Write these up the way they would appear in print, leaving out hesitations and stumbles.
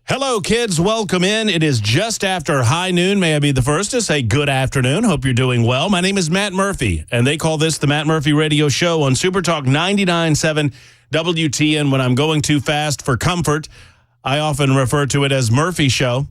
Hello, kids. Welcome in. It is just after high noon. May I be the first to say good afternoon. Hope you're doing well. My name is Matt Murphy, and they call this the Matt Murphy Radio Show on Super Talk 99.7 WTN. When I'm going too fast for comfort, I often refer to it as Murphy Show.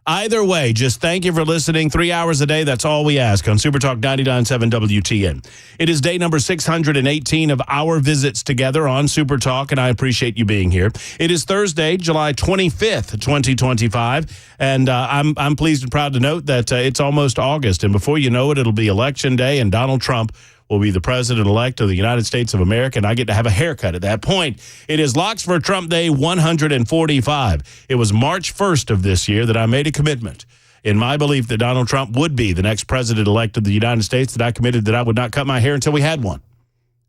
Either way, just thank you for listening. 3 hours a day, that's all we ask on Super Talk 99.7 WTN. It is day number 618 of our visits together on Super Talk, and I appreciate you being here. It is Thursday, July 25th, 2025, and I'm pleased and proud to note that it's almost August, and before you know it, it'll be Election Day, and Donald Trump will be the president-elect of the United States of America, and I get to have a haircut at that point. It is Locks for Trump Day 145. It was March 1st of this year that I made a commitment in my belief that Donald Trump would be the next president-elect of the United States, that I committed that I would not cut my hair until we had one.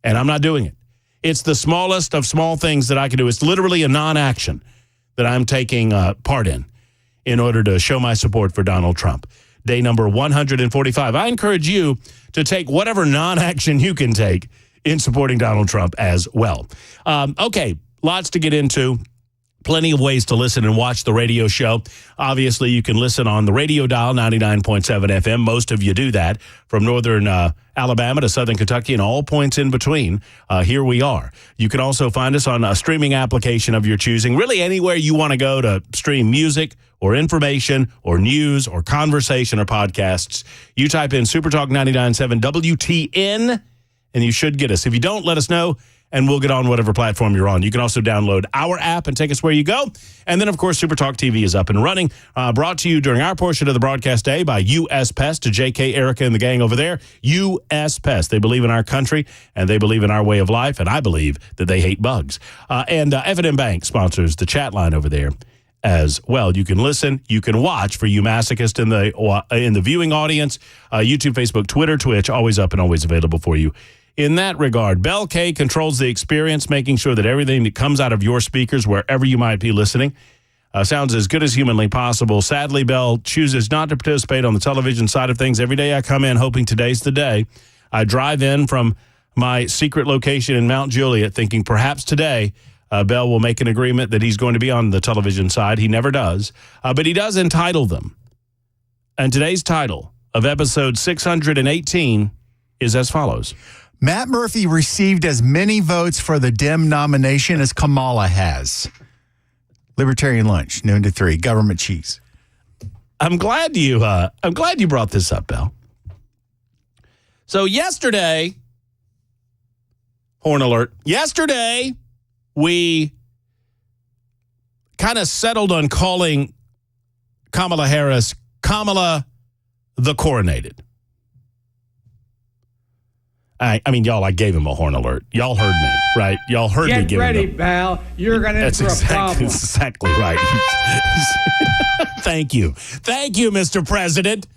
And I'm not doing it. It's the smallest of small things that I can do. It's literally a non-action that I'm taking part in order to show my support for Donald Trump. Day number 145. I encourage you to take whatever non-action you can take in supporting Donald Trump as well. Okay, lots to get into. Plenty of ways to listen and watch the radio show. Obviously, you can listen on the radio dial, 99.7 FM. Most of you do that from northern Alabama to southern Kentucky and all points in between. Here we are. You can also find us on a streaming application of your choosing. Really anywhere you want to go to stream music or information or news or conversation or podcasts. You type in Supertalk 99.7 WTN and you should get us. If you don't, let us know, and we'll get on whatever platform you're on. You can also download our app and take us where you go. And then, of course, Supertalk TV is up and running. Brought to you during our portion of the broadcast day by U.S. Pest, to J.K., Erica, and the gang over there. U.S. Pest. They believe in our country, and they believe in our way of life, and I believe that they hate bugs. And F&M Bank sponsors the chat line over there as well. You can listen, you can watch for you masochists in the viewing audience. YouTube, Facebook, Twitter, Twitch, always up and always available for you. In that regard, Bell K controls the experience, making sure that everything that comes out of your speakers, wherever you might be listening, sounds as good as humanly possible. Sadly, Bell chooses not to participate on the television side of things. Every day I come in hoping today's the day. I drive in from my secret location in Mount Juliet thinking perhaps today Bell will make an agreement that he's going to be on the television side. He never does, but he does entitle them. And today's title of episode 618 is as follows. Matt Murphy received as many votes for the Dem nomination as Kamala has. Libertarian lunch, noon to 3, government cheese. I'm glad you brought this up, Bell. So yesterday, horn alert. Yesterday, we kind of settled on calling Kamala Harris Kamala the Coronated. I mean, y'all, I gave him a horn alert. Y'all heard me, right? Y'all heard me give him. Get ready, pal. You're going to enter a problem. That's exactly right. Thank you. Thank you, Mr. President.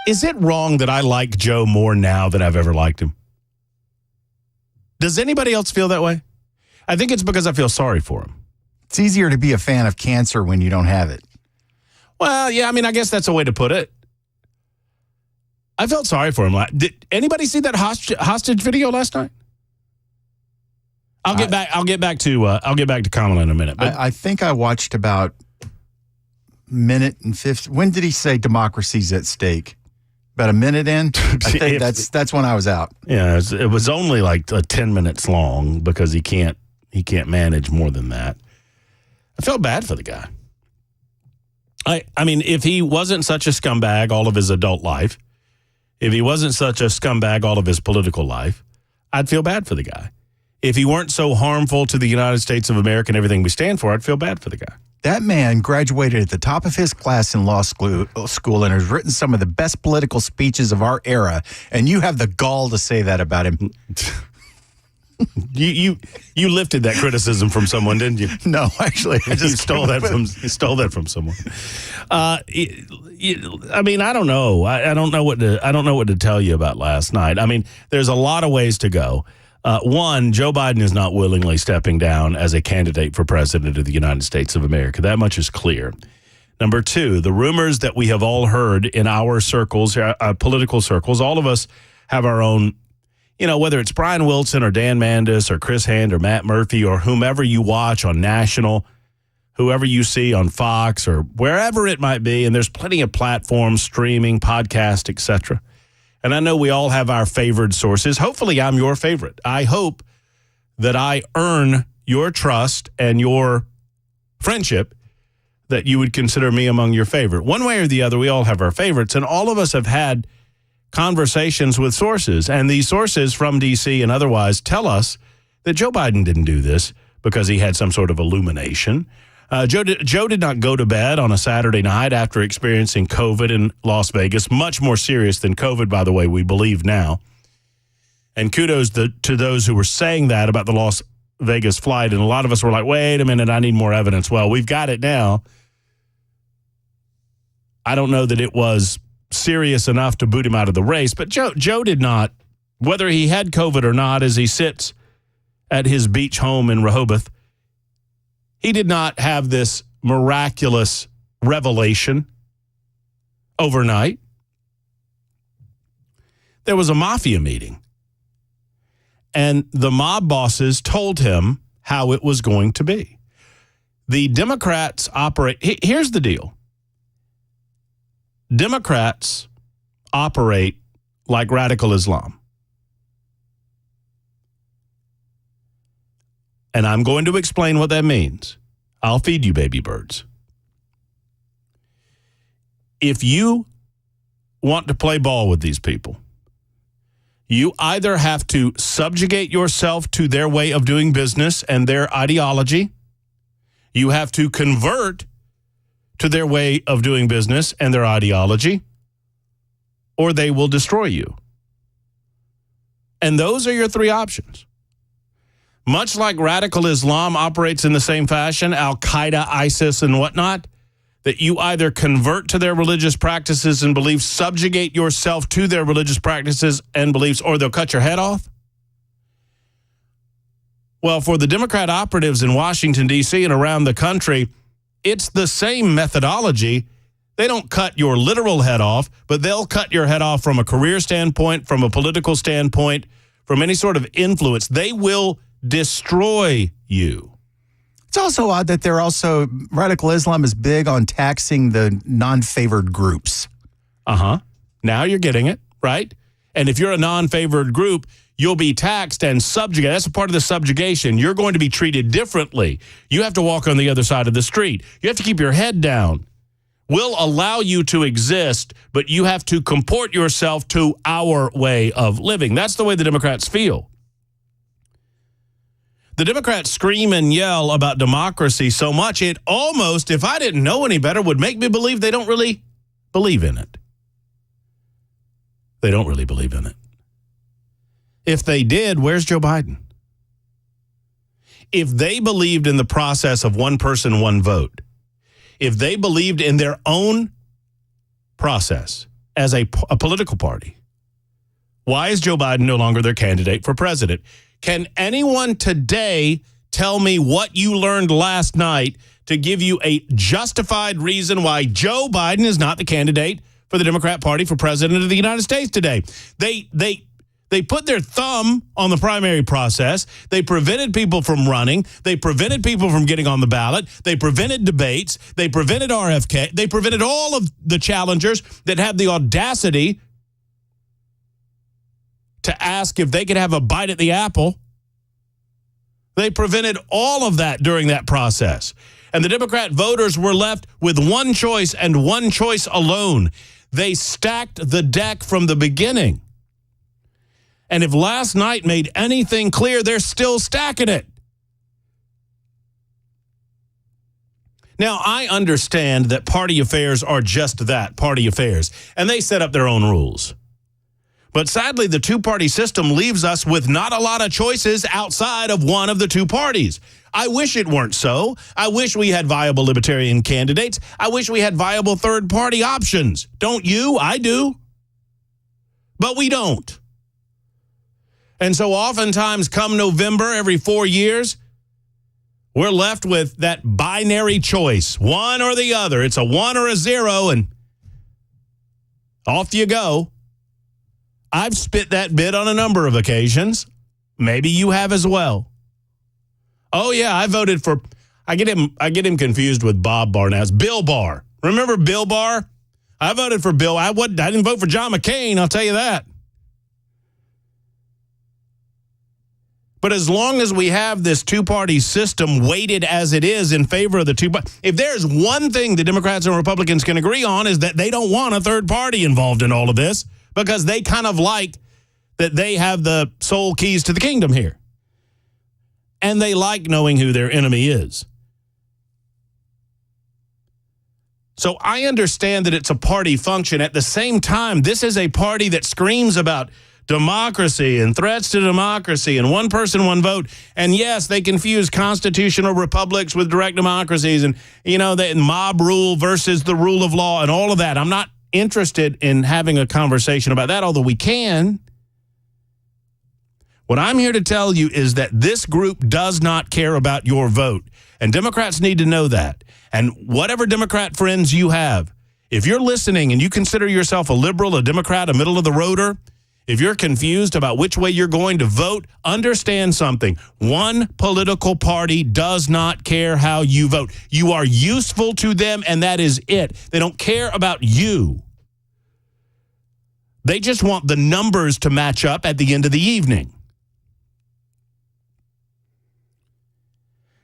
Is it wrong that I like Joe more now than I've ever liked him? Does anybody else feel that way? I think it's because I feel sorry for him. It's easier to be a fan of cancer when you don't have it. Well, yeah, I mean, I guess that's a way to put it. I felt sorry for him. Did anybody see that hostage video last night? I'll get back to Kamala in a minute. But I think I watched about minute and 50. When did he say democracy's at stake? About a minute in? I think that's when I was out. Yeah, it was only like 10 minutes long because he can't manage more than that. I felt bad for the guy. I mean, if he wasn't such a scumbag all of his adult life, if he wasn't such a scumbag all of his political life, I'd feel bad for the guy. If he weren't so harmful to the United States of America and everything we stand for, I'd feel bad for the guy. That man graduated at the top of his class in law school and has written some of the best political speeches of our era, and you have the gall to say that about him. You lifted that criticism from someone, didn't you? No, actually, I just stole that from someone. I mean, I don't know. I don't know what to tell you about last night. I mean, there's a lot of ways to go. One, Joe Biden is not willingly stepping down as a candidate for president of the United States of America. That much is clear. Number two, the rumors that we have all heard in our circles, political circles, all of us have our own, whether it's Brian Wilson or Dan Mandis or Chris Hand or Matt Murphy or whomever you watch on national whoever you see on Fox or wherever it might be, and there's plenty of platforms, streaming, podcast, etc. And I know we all have our favored sources. Hopefully, I'm your favorite. I hope that I earn your trust and your friendship, that you would consider me among your favorite. One way or the other, we all have our favorites, and all of us have had conversations with sources, and these sources from D.C. and otherwise tell us that Joe Biden didn't do this because he had some sort of illumination. Joe did not go to bed on a Saturday night after experiencing COVID in Las Vegas, much more serious than COVID, by the way, we believe now. And kudos to those who were saying that about the Las Vegas flight, and a lot of us were like, wait a minute, I need more evidence. Well, we've got it now. I don't know that it was serious enough to boot him out of the race, but Joe did not, whether he had COVID or not, as he sits at his beach home in Rehoboth, he did not have this miraculous revelation overnight. There was a mafia meeting, and the mob bosses told him how it was going to be. The Democrats operate, here's the deal. Democrats operate like radical Islam. And I'm going to explain what that means. I'll feed you, baby birds. If you want to play ball with these people, you either have to subjugate yourself to their way of doing business and their ideology. You have to convert to their way of doing business and their ideology, or they will destroy you. And those are your three options. Much like radical Islam operates in the same fashion, Al-Qaeda, ISIS, and whatnot, that you either convert to their religious practices and beliefs, subjugate yourself to their religious practices and beliefs, or they'll cut your head off. Well, for the Democrat operatives in Washington, D.C. and around the country, it's the same methodology. They don't cut your literal head off, but they'll cut your head off from a career standpoint, from a political standpoint, from any sort of influence. They will destroy you. It's also odd that radical Islam is big on taxing the non-favored groups. Now you're getting it, right? And if you're a non-favored group, you'll be taxed and subjugated. That's a part of the subjugation. You're going to be treated differently. You have to walk on the other side of the street. You have to keep your head down. We'll allow you to exist, but you have to comport yourself to our way of living. That's the way the Democrats feel. The Democrats scream and yell about democracy so much, it almost, if I didn't know any better, would make me believe they don't really believe in it. They don't really believe in it. If they did, where's Joe Biden? If they believed in the process of one person, one vote, if they believed in their own process as a political party, why is Joe Biden no longer their candidate for president? Can anyone today tell me what you learned last night to give you a justified reason why Joe Biden is not the candidate for the Democrat Party for president of the United States today? They put their thumb on the primary process. They prevented people from running. They prevented people from getting on the ballot. They prevented debates. They prevented RFK. They prevented all of the challengers that had the audacity to ask if they could have a bite at the apple. They prevented all of that during that process. And the Democrat voters were left with one choice and one choice alone. They stacked the deck from the beginning. And if last night made anything clear, they're still stacking it. Now, I understand that party affairs are just that, party affairs, and they set up their own rules. But sadly, the two-party system leaves us with not a lot of choices outside of one of the two parties. I wish it weren't so. I wish we had viable libertarian candidates. I wish we had viable third-party options. Don't you? I do. But we don't. And so oftentimes come November every 4 years, we're left with that binary choice, one or the other. It's a 1 or a 0, and off you go. I've spit that bit on a number of occasions. Maybe you have as well. Oh, yeah, I voted for I get him confused with Bob Barr now. It's Bill Barr. Remember Bill Barr? I voted for Bill. I didn't vote for John McCain, I'll tell you that. But as long as we have this two-party system weighted as it is in favor of the two, if there's one thing the Democrats and Republicans can agree on is that they don't want a third party involved in all of this because they kind of like that they have the sole keys to the kingdom here. And they like knowing who their enemy is. So I understand that it's a party function. At the same time, this is a party that screams about democracy and threats to democracy and one person, one vote. And yes, they confuse constitutional republics with direct democracies and, the mob rule versus the rule of law and all of that. I'm not interested in having a conversation about that, although we can. What I'm here to tell you is that this group does not care about your vote. And Democrats need to know that. And whatever Democrat friends you have, if you're listening and you consider yourself a liberal, a Democrat, a middle-of-the-roader, if you're confused about which way you're going to vote, understand something. One political party does not care how you vote. You are useful to them, and that is it. They don't care about you. They just want the numbers to match up at the end of the evening.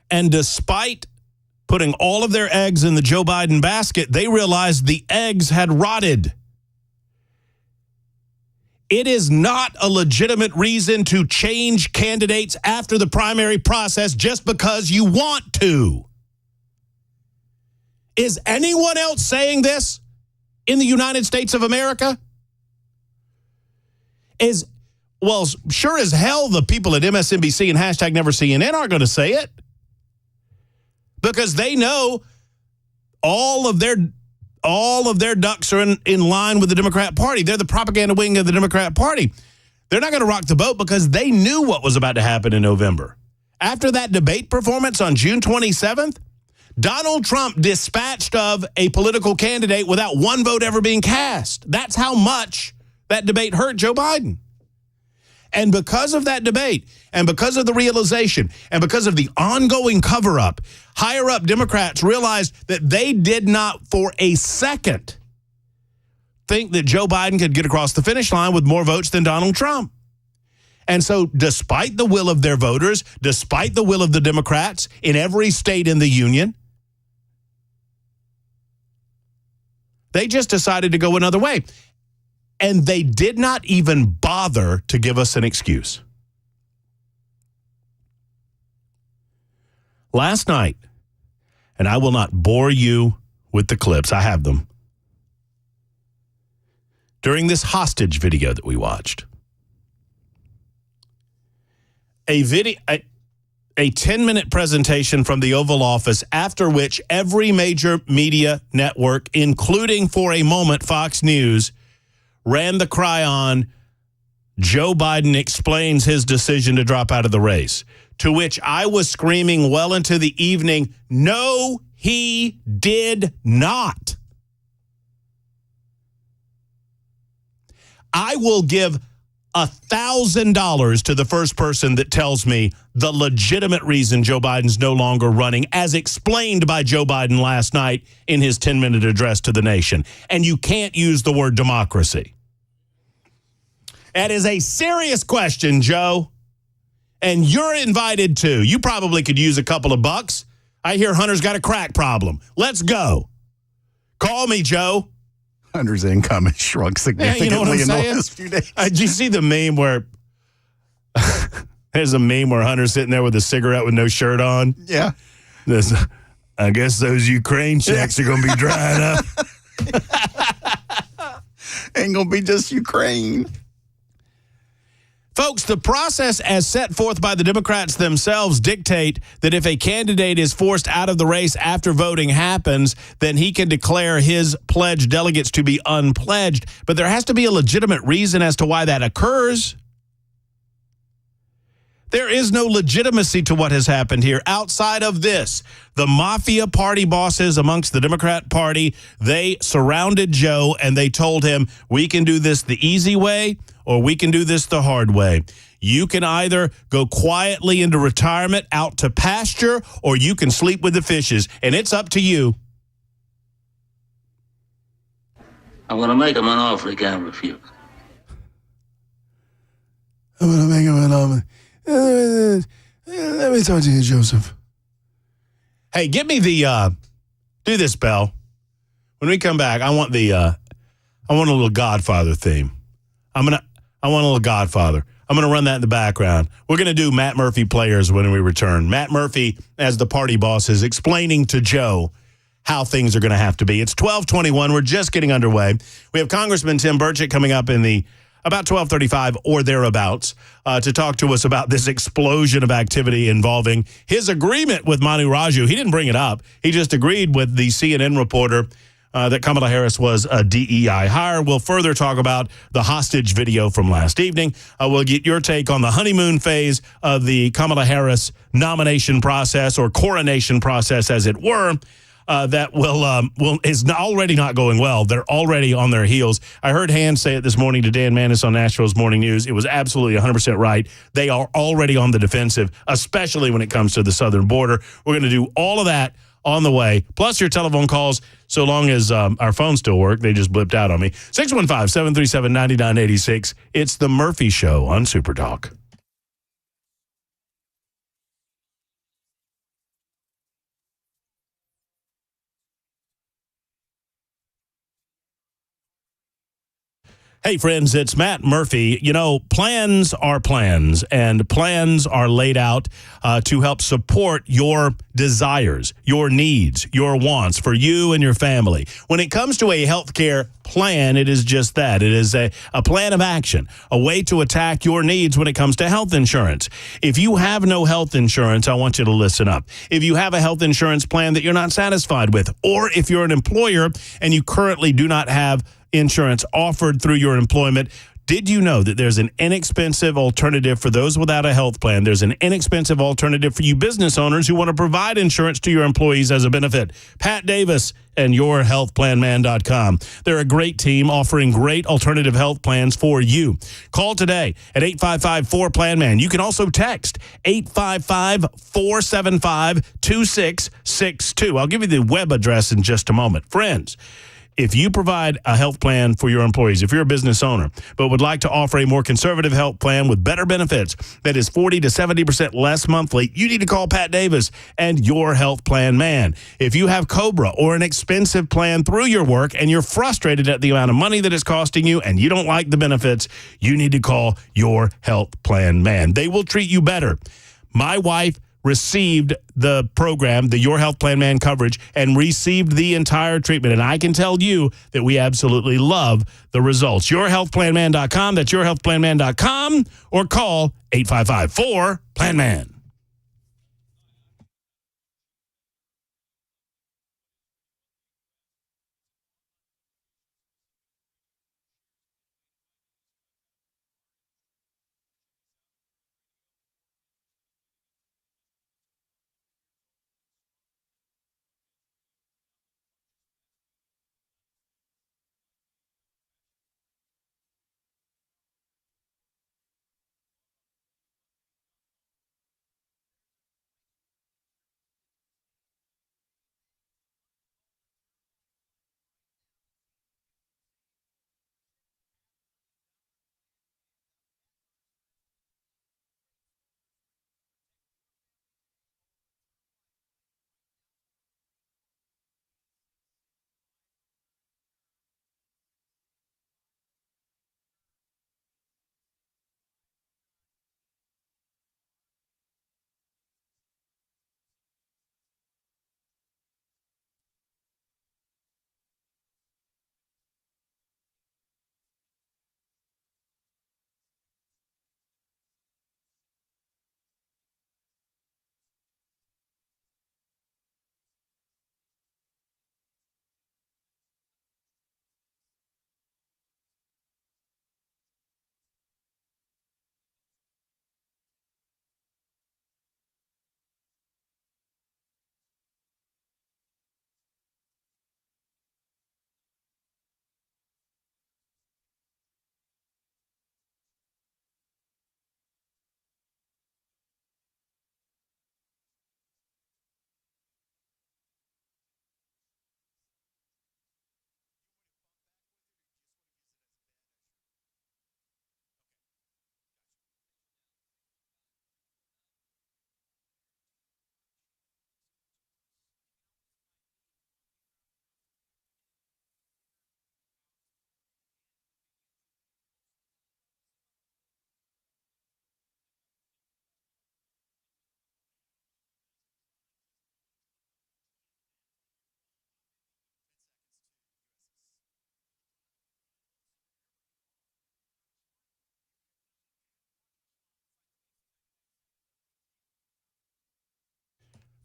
And despite putting all of their eggs in the Joe Biden basket, they realized the eggs had rotted. It is not a legitimate reason to change candidates after the primary process just because you want to. Is anyone else saying this in the United States of America? Sure as hell the people at MSNBC and #NeverCNN aren't going to say it. Because they know all of their ducks are in line with the Democrat Party. They're the propaganda wing of the Democrat Party. They're not going to rock the boat because they knew what was about to happen in November. After that debate performance on June 27th, Donald Trump dispatched of a political candidate without one vote ever being cast. That's how much that debate hurt Joe Biden. And because of that debate, and because of the realization, and because of the ongoing cover-up, higher-up Democrats realized that they did not for a second think that Joe Biden could get across the finish line with more votes than Donald Trump. And so despite the will of their voters, despite the will of the Democrats in every state in the union, they just decided to go another way. And they did not even bother to give us an excuse. Last night, and I will not bore you with the clips, I have them, during this hostage video that we watched, a 10-minute presentation from the Oval Office, after which every major media network, including for a moment Fox News, ran the cry on Joe Biden explains his decision to drop out of the race, to which I was screaming well into the evening, no, he did not. I will give $1,000 to the first person that tells me the legitimate reason Joe Biden's no longer running, as explained by Joe Biden last night in his 10-minute address to the nation. And you can't use the word democracy. That is a serious question, Joe. And you're invited too. You probably could use a couple of bucks. I hear Hunter's got a crack problem. Let's go. Call me, Joe. Hunter's income has shrunk significantly in the last few days. Did you see the meme where there's a meme where Hunter's sitting there with a cigarette with no shirt on? Yeah. I guess those Ukraine checks are going to be drying up. Ain't going to be just Ukraine. Folks, the process as set forth by the Democrats themselves dictate that if a candidate is forced out of the race after voting happens, then he can declare his pledged delegates to be unpledged. But there has to be a legitimate reason as to why that occurs. There is no legitimacy to what has happened here outside of this. The mafia party bosses amongst the Democrat Party, they surrounded Joe and they told him, we can do this the easy way or we can do this the hard way. You can either go quietly into retirement out to pasture, or you can sleep with the fishes, and it's up to you. I'm going to make him an offer he can't refuse. I'm going to make him an offer. Let me talk to you, Joseph. Hey, get me the, do this, Bell. When we come back, I want a little Godfather theme. I want a little Godfather. I'm going to run that in the background. We're going to do Matt Murphy players when we return. Matt Murphy, as the party boss, is explaining to Joe how things are going to have to be. It's 12:21. We're just getting underway. We have Congressman Tim Burchett coming up in about 12:35 or thereabouts to talk to us about this explosion of activity involving his agreement with Manu Raju. He didn't bring it up. He just agreed with the CNN reporter that Kamala Harris was a DEI hire. We'll further talk about the hostage video from last evening. We'll get your take on the honeymoon phase of the Kamala Harris nomination process, or coronation process, as it were. That is already not going well. They're already on their heels. I heard Hans say it this morning to Dan Manis on Nashville's Morning News. It was absolutely 100% right. They are already on the defensive, especially when it comes to the southern border. We're going to do all of that on the way, plus your telephone calls, so long as our phones still work. They just blipped out on me. 615-737-9986. It's The Murphy Show on Super Talk. Hey, friends, it's Matt Murphy. You know, plans are plans, and plans are laid out to help support your desires, your needs, your wants for you and your family. When it comes to a healthcare plan, it is just that. It is a plan of action, a way to attack your needs when it comes to health insurance. If you have no health insurance, I want you to listen up. If you have a health insurance plan that you're not satisfied with, or if you're an employer and you currently do not have insurance offered through your employment, did you know that there's an inexpensive alternative for those without a health plan? There's an inexpensive alternative for you business owners who want to provide insurance to your employees as a benefit. Pat Davis and yourhealthplanman.com. They're a great team offering great alternative health plans for you. Call today at 855-4PLAN-MAN. You can also text 855-475-2662. I'll give you the web address in just a moment. Friends, if you provide a health plan for your employees, if you're a business owner, but would like to offer a more conservative health plan with better benefits that is 40 to 70% less monthly, you need to call Pat Davis and Your Health Plan Man. If you have COBRA or an expensive plan through your work and you're frustrated at the amount of money that it's costing you and you don't like the benefits, you need to call Your Health Plan Man. They will treat you better. My wife received the program, the Your Health Plan Man coverage, and received the entire treatment. And I can tell you that we absolutely love the results. Yourhealthplanman.com. That's yourhealthplanman.com, or call 855-4-PLAN-MAN.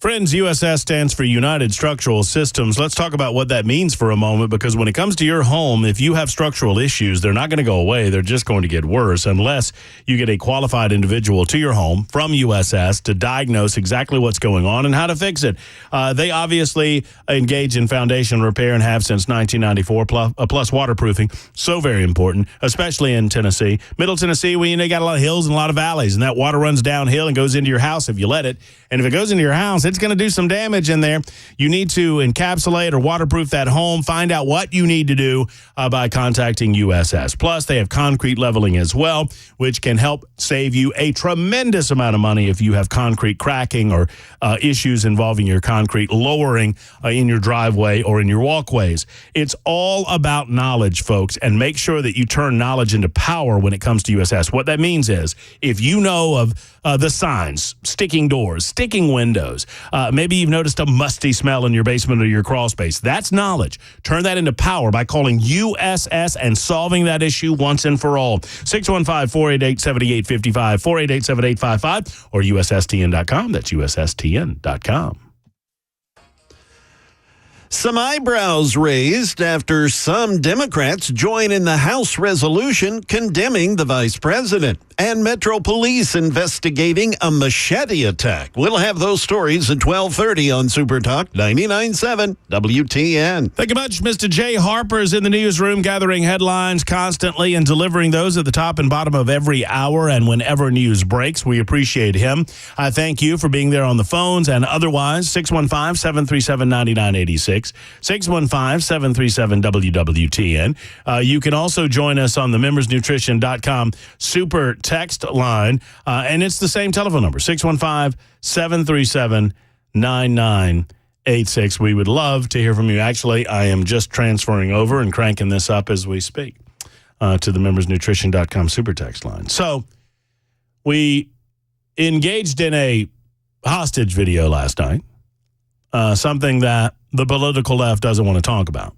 Friends, USS stands for United Structural Systems. Let's talk about what that means for a moment, because when it comes to your home, if you have structural issues, they're not going to go away. They're just going to get worse unless you get a qualified individual to your home from USS to diagnose exactly what's going on and how to fix it. They obviously engage in foundation repair and have since 1994, plus waterproofing. So very important, especially in Tennessee. Middle Tennessee, where you got a lot of hills and a lot of valleys, and that water runs downhill and goes into your house if you let it. And if it goes into your house, it's going to do some damage in there. You need to encapsulate or waterproof that home. Find out what you need to do by contacting USS. Plus, they have concrete leveling as well, which can help save you a tremendous amount of money if you have concrete cracking or issues involving your concrete lowering in your driveway or in your walkways. It's all about knowledge, folks, and make sure that you turn knowledge into power when it comes to USS. What that means is if you know of the signs, sticking doors, sticking windows, maybe you've noticed a musty smell in your basement or your crawl space. That's knowledge. Turn that into power by calling USS and solving that issue once and for all. 615-488-7855, 488-7855, or USSTN.com. That's USSTN.com. Some eyebrows raised after some Democrats join in the House resolution condemning the vice president, and Metro Police investigating a machete attack. We'll have those stories at 12:30 on Super Talk 99.7 WTN. Thank you much. Mr. Jay Harper is in the newsroom gathering headlines constantly and delivering those at the top and bottom of every hour and whenever news breaks. We appreciate him. I thank you for being there on the phones and otherwise. 615-737-9986. 615-737-WWTN. You can also join us on the membersnutrition.com super text line, and it's the same telephone number, 615-737-9986. We would love to hear from you. Actually, I am just transferring over and cranking this up as we speak to the membersnutrition.com super text line. So we engaged in a hostage video last night, something that the political left doesn't want to talk about.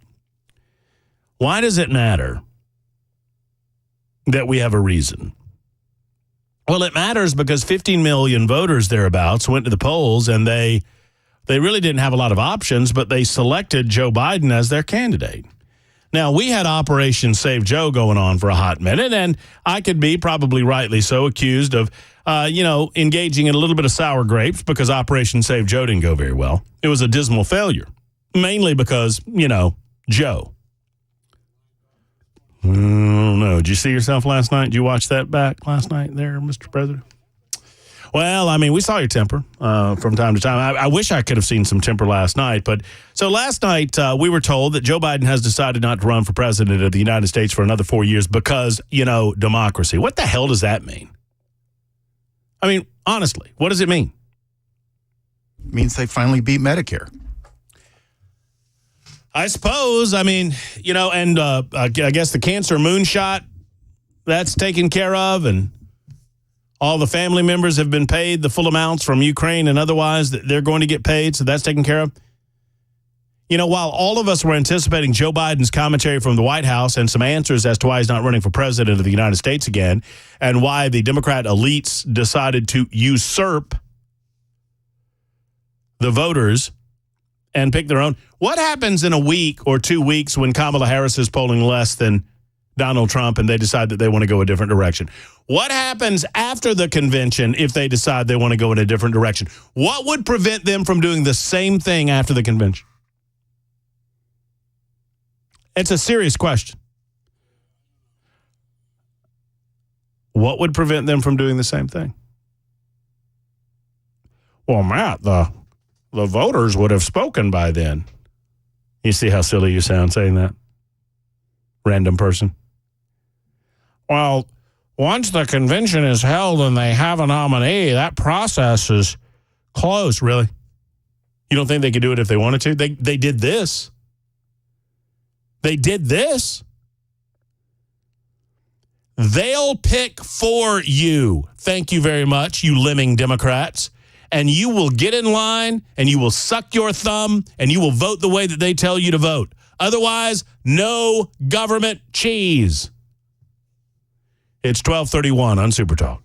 Why does it matter that we have a reason? Well, it matters because 15 million voters thereabouts went to the polls, and they really didn't have a lot of options, but they selected Joe Biden as their candidate. Now, we had Operation Save Joe going on for a hot minute, and I could be, probably rightly so, accused of, engaging in a little bit of sour grapes because Operation Save Joe didn't go very well. It was a dismal failure, mainly because, Joe. I don't know. Did you see yourself last night? Did you watch that back last night there, Mr. President? Well, I mean, we saw your temper from time to time. I wish I could have seen some temper last night. But so last night, we were told that Joe Biden has decided not to run for president of the United States for another 4 years because, democracy. What the hell does that mean? I mean, honestly, what does it mean? It means they finally beat Medicare. I suppose. I mean, and I guess the cancer moonshot, that's taken care of, and all the family members have been paid the full amounts from Ukraine and otherwise that they're going to get paid, so that's taken care of. While all of us were anticipating Joe Biden's commentary from the White House and some answers as to why he's not running for president of the United States again and why the Democrat elites decided to usurp the voters and pick their own. What happens in a week or 2 weeks when Kamala Harris is polling less than Donald Trump and they decide that they want to go a different direction? What happens after the convention if they decide they want to go in a different direction? What would prevent them from doing the same thing after the convention? It's a serious question. What would prevent them from doing the same thing? Well, Matt, the voters would have spoken by then. You see how silly you sound saying that? Random person. Well, once the convention is held and they have a nominee, that process is closed. Really? You don't think they could do it if they wanted to? They did this. They did this. They'll pick for you. Thank you very much, you lemming Democrats. And you will get in line, and you will suck your thumb, and you will vote the way that they tell you to vote. Otherwise, no government cheese. It's 12:31 on Super Talk.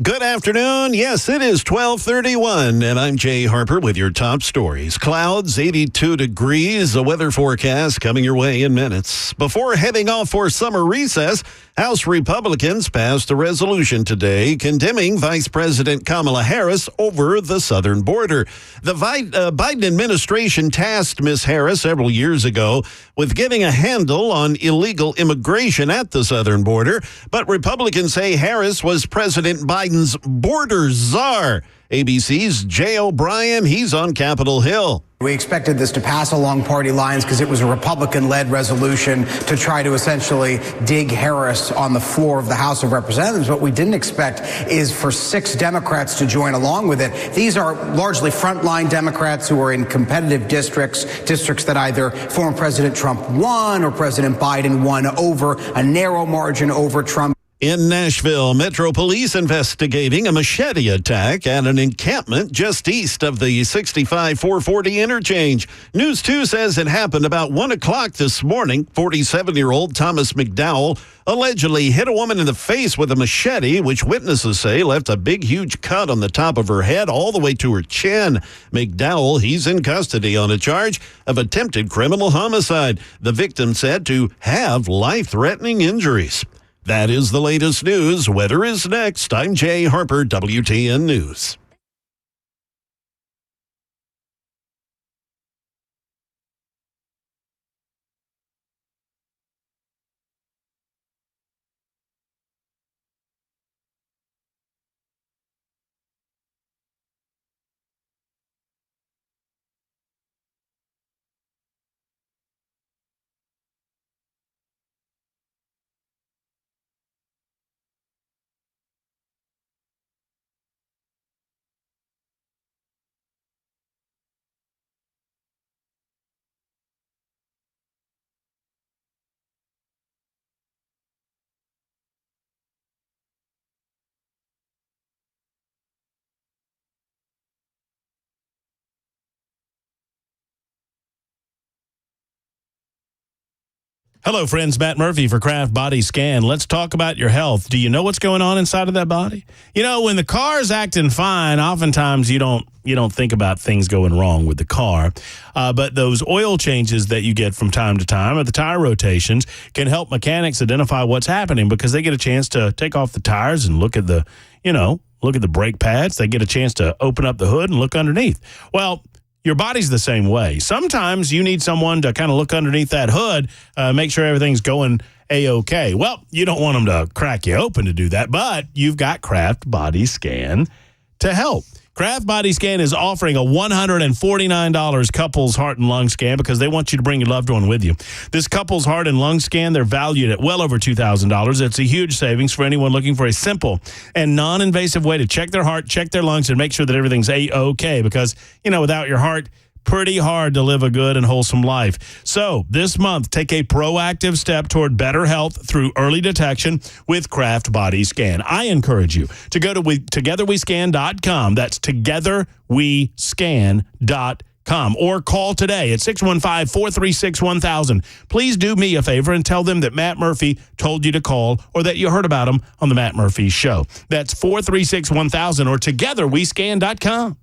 Good afternoon. Yes, it is 12:31, and I'm Jay Harper with your top stories. Clouds, 82 degrees, a weather forecast coming your way in minutes. Before heading off for summer recess, House Republicans passed a resolution today condemning Vice President Kamala Harris over the southern border. The Biden administration tasked Ms. Harris several years ago with getting a handle on illegal immigration at the southern border, but Republicans say Harris was President Biden's border czar. ABC's Jay O'Brien, he's on Capitol Hill. We expected this to pass along party lines because it was a Republican-led resolution to try to essentially dig Harris on the floor of the House of Representatives. What we didn't expect is for 6 Democrats to join along with it. These are largely frontline Democrats who are in competitive districts that either former President Trump won or President Biden won over, a narrow margin over Trump. In Nashville, Metro Police investigating a machete attack at an encampment just east of the 65-440 interchange. News 2 says it happened about 1 o'clock this morning. 47-year-old Thomas McDowell allegedly hit a woman in the face with a machete, which witnesses say left a big, huge cut on the top of her head all the way to her chin. McDowell, he's in custody on a charge of attempted criminal homicide. The victim said to have life-threatening injuries. That is the latest news. Weather is next. I'm Jay Harper, WTN News. Hello, friends. Matt Murphy for Kraft Body Scan. Let's talk about your health. Do you know what's going on inside of that body? You know, when the car's acting fine, oftentimes you don't think about things going wrong with the car. But those oil changes that you get from time to time, or the tire rotations, can help mechanics identify what's happening because they get a chance to take off the tires and look at the brake pads. They get a chance to open up the hood and look underneath. Well, your body's the same way. Sometimes you need someone to kind of look underneath that hood, make sure everything's going A-OK. Well, you don't want them to crack you open to do that, but you've got Kraft Body Scan to help. Kraft Body Scan is offering a $149 couples heart and lung scan because they want you to bring your loved one with you. This couples heart and lung scan, they're valued at well over $2,000. It's a huge savings for anyone looking for a simple and non-invasive way to check their heart, check their lungs, and make sure that everything's A-OK because, without your heart, pretty hard to live a good and wholesome life. So this month, take a proactive step toward better health through early detection with Kraft Body Scan. I encourage you to go to togetherwescan.com. That's togetherwescan.com. Or call today at 615-436-1000. Please do me a favor and tell them that Matt Murphy told you to call or that you heard about him on the Matt Murphy Show. That's 436-1000 or togetherwescan.com.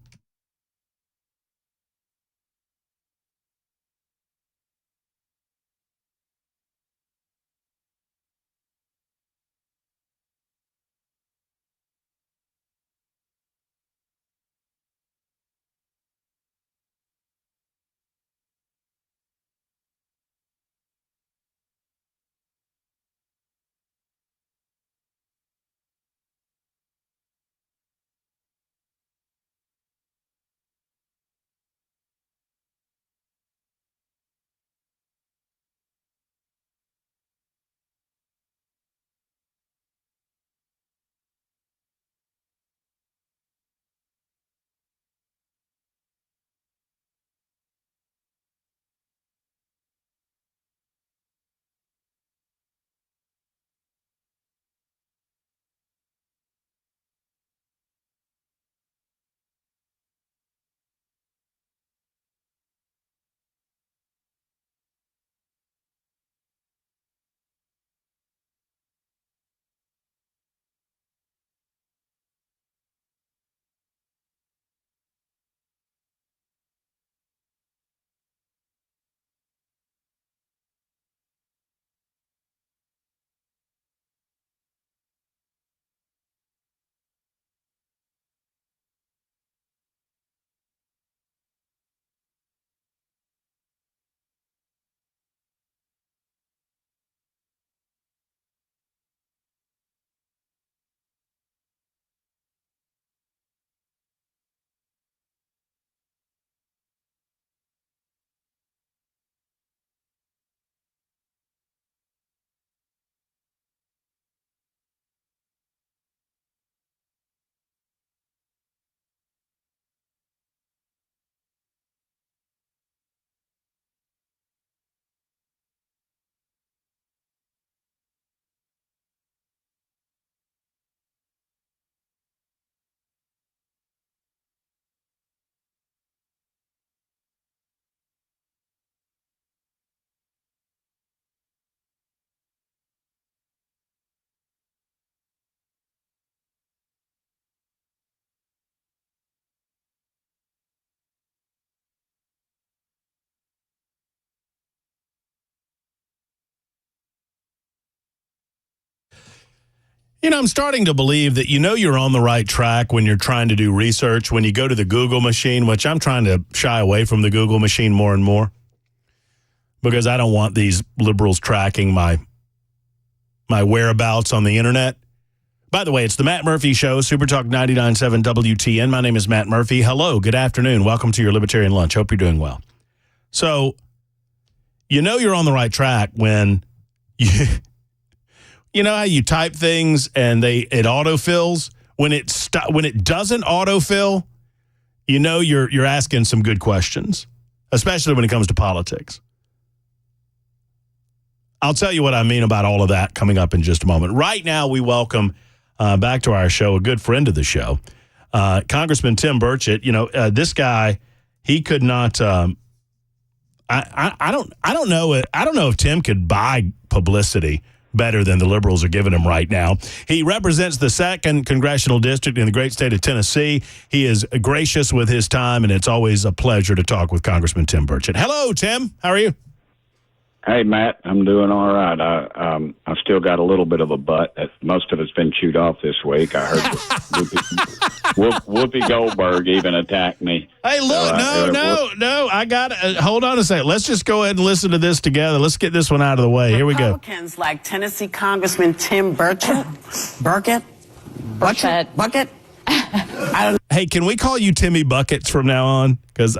I'm starting to believe that you're on the right track when you're trying to do research, when you go to the Google machine, which I'm trying to shy away from the Google machine more and more because I don't want these liberals tracking my whereabouts on the internet. By the way, it's the Matt Murphy Show, Super Talk 99.7 WTN. My name is Matt Murphy. Hello, good afternoon. Welcome to your Libertarian Lunch. Hope you're doing well. So, you're on the right track when you know how you type things and it autofills? When it doesn't autofill, you're asking some good questions, especially when it comes to politics. I'll tell you what I mean about all of that coming up in just a moment. Right now, we welcome back to our show a good friend of the show, Congressman Tim Burchett. This guy, he could not. I don't know if Tim could buy publicity better than the liberals are giving him right now. He represents the 2nd Congressional District in the great state of Tennessee. He is gracious with his time, and it's always a pleasure to talk with Congressman Tim Burchett. Hello, Tim. How are you? Hey, Matt, I'm doing all right. I've still got a little bit of a butt. Most of it's been chewed off this week. I heard Whoopi Goldberg even attacked me. Hey, look, no. I got hold on a second. Let's just go ahead and listen to this together. Let's get this one out of the way. Here we go. Republicans like Tennessee Congressman Tim Burchett. Hey, can we call you Timmy Buckets from now on? Because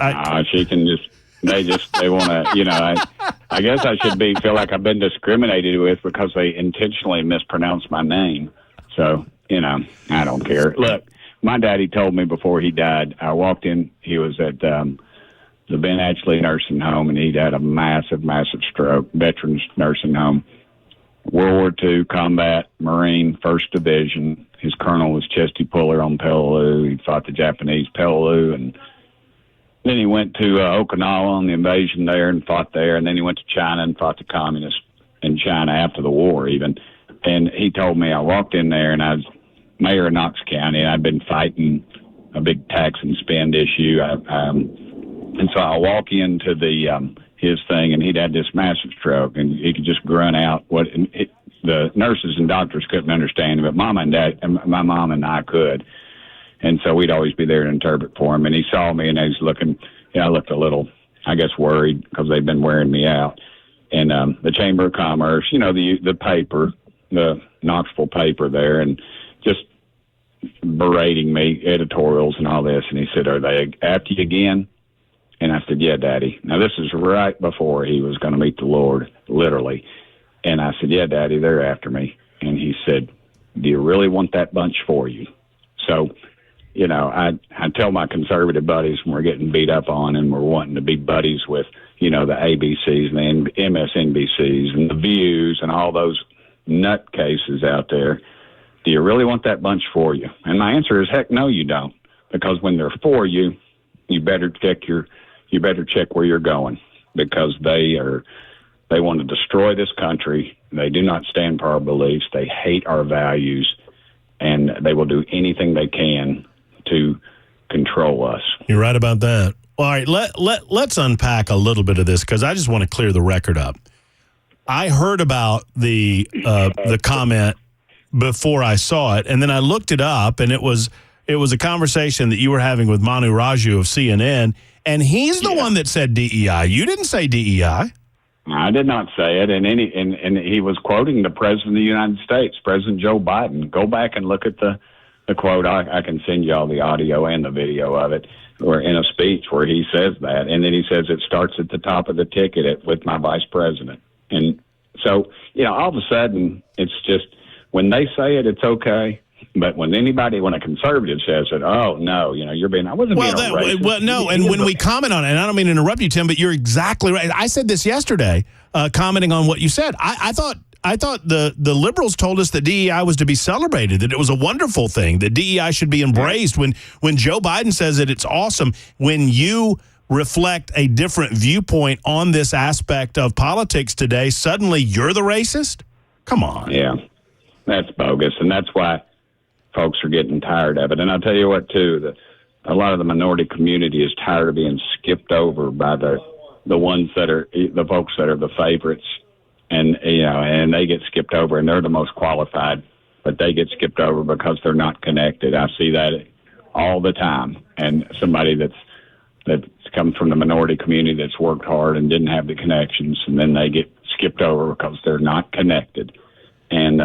she can just. They want to, I guess I should feel like I've been discriminated with because they intentionally mispronounced my name. So, I don't care. Look, my daddy told me before he died, I walked in, he was at the Ben Ashley Nursing Home, and he'd had a massive, massive stroke, Veterans Nursing Home, World War II, combat, Marine, 1st Division. His colonel was Chesty Puller on Peleliu. He fought the Japanese Peleliu, and then he went to Okinawa on the invasion there and fought there. And then he went to China and fought the communists in China after the war even. And he told me, I walked in there and I was mayor of Knox County, and I'd been fighting a big tax and spend issue. And so I walk into his thing, and he'd had this massive stroke, and he could just grunt out the nurses and doctors couldn't understand him, but my mom and I could. And so we'd always be there to interpret for him. And he saw me, and I was looking, I looked a little, I guess, worried because they've been wearing me out. And the Chamber of Commerce, the paper, the Knoxville paper there, and just berating me, editorials and all this. And he said, "Are they after you again?" And I said, "Yeah, Daddy." Now, this is right before he was going to meet the Lord, literally. And I said, "Yeah, Daddy, they're after me." And he said, "Do you really want that bunch for you?" So, I tell my conservative buddies when we're getting beat up on and we're wanting to be buddies with, the ABCs and the MSNBCs and the Views and all those nutcases out there, do you really want that bunch for you? And my answer is, heck no, you don't. Because when they're for you, you better check where you're going, because they want to destroy this country. They do not stand for our beliefs. They hate our values, and they will do anything they can to control us. You're right about that. All right, let's unpack a little bit of this, because I just want to clear the record up. I heard about the comment before I saw it, and then I looked it up, and it was a conversation that you were having with Manu Raju of CNN, and he's the one that said DEI. You didn't say DEI. I did not say it, and he was quoting the President of the United States, President Joe Biden. Go back and look at the quote. I can send you all the audio and the video of it, or in a speech where he says that, and then he says it starts at the top of the ticket with my vice president. And so, all of a sudden, it's just, when they say it, it's okay. But when a conservative says it, oh, no, you're being, I wasn't being racist. Well, no, and when we comment on it, and I don't mean to interrupt you, Tim, but you're exactly right. I said this yesterday, commenting on what you said. I thought the liberals told us that DEI was to be celebrated, that it was a wonderful thing, that DEI should be embraced. When Joe Biden says it, it's awesome. When you reflect a different viewpoint on this aspect of politics today, suddenly you're the racist? Come on. Yeah, that's bogus, and that's why folks are getting tired of it. And I'll tell you what, too, a lot of the minority community is tired of being skipped over by the ones that are the folks that are the favorites, and they get skipped over, and they're the most qualified but they get skipped over because they're not connected. I see that all the time. And somebody that's come from the minority community that's worked hard and didn't have the connections, and then they get skipped over because they're not connected. And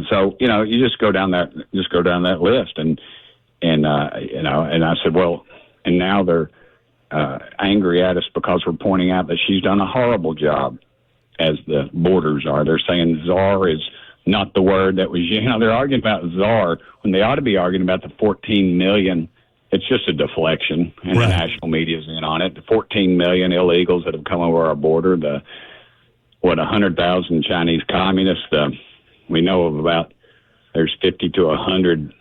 so, you just go down that list, and I said, well, and now they're angry at us because we're pointing out that she's done a horrible job as the borders are. They're saying czar is not the word that was, they're arguing about czar when they ought to be arguing about the 14 million. It's just a deflection, and the national media's in on it. The 14 million illegals that have come over our border, 100,000 Chinese communists. We know of there's 50 to 100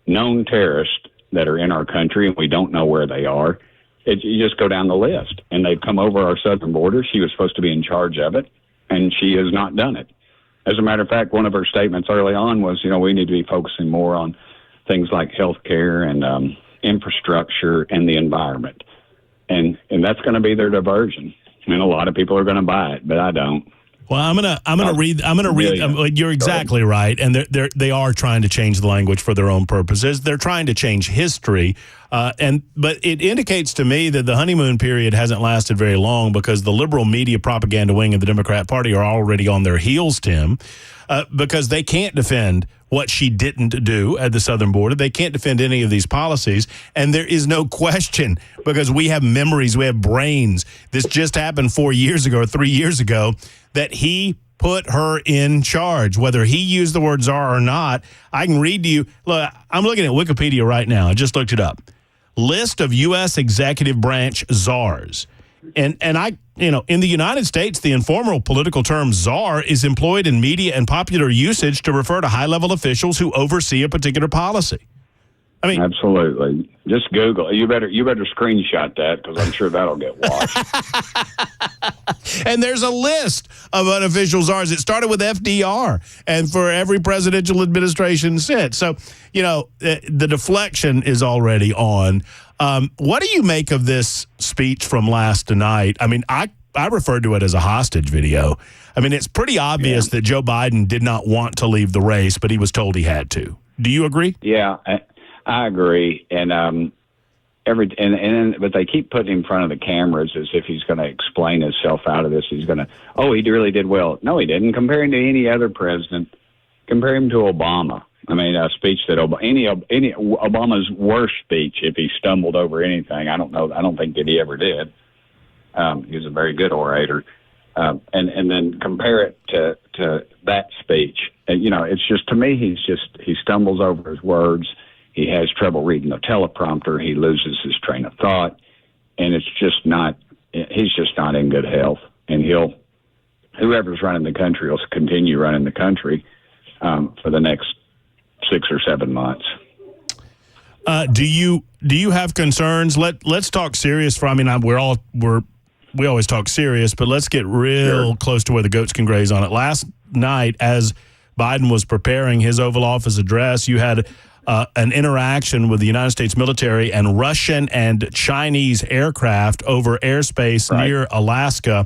known terrorists that are in our country, and we don't know where they are. You just go down the list, and they've come over our southern border. She was supposed to be in charge of it, and she has not done it. As a matter of fact, one of her statements early on was, we need to be focusing more on things like health care and infrastructure and the environment. And that's going to be their diversion. And a lot of people are going to buy it, but I don't. Well, I'm gonna read. You're exactly right, and they are trying to change the language for their own purposes. They're trying to change history, but it indicates to me that the honeymoon period hasn't lasted very long because the liberal media propaganda wing of the Democrat Party are already on their heels, Tim, because they can't defend what she didn't do at the southern border. They can't defend any of these policies, and there is no question because we have memories, we have brains. This just happened 4 years ago or 3 years ago that he put her in charge. Whether he used the word czar or not, I can read to you. Look, I'm looking at Wikipedia right now. I just looked it up. List of U.S. executive branch czars. And I, in the United States, the informal political term czar is employed in media and popular usage to refer to high-level officials who oversee a particular policy. I mean, absolutely. Just Google. You better screenshot that because I'm sure that'll get watched. And there's a list of unofficial czars. It started with FDR, and for every presidential administration since. So, the deflection is already on. What do you make of this speech from last night? I mean, I referred to it as a hostage video. I mean, it's pretty obvious that Joe Biden did not want to leave the race, but he was told he had to. Do you agree? Yeah, I agree. And but they keep putting him in front of the cameras as if he's going to explain himself out of this. He's going to, he really did well. No, he didn't. Compare him to any other president. Compare him to Obama. I mean, a speech that any Obama's worst speech, if he stumbled over anything, I don't think that he ever did. He was a very good orator. And then compare it to that speech. And, it's just, to me, he stumbles over his words. He has trouble reading the teleprompter. He loses his train of thought. And he's just not in good health. And whoever's running the country will continue running the country for the next 6 or 7 months. Do you have concerns? Let's talk serious. We always talk serious, but let's get real close to where the goats can graze on it. Last night, as Biden was preparing his Oval Office address, you had an interaction with the United States military and Russian and Chinese aircraft over airspace near Alaska.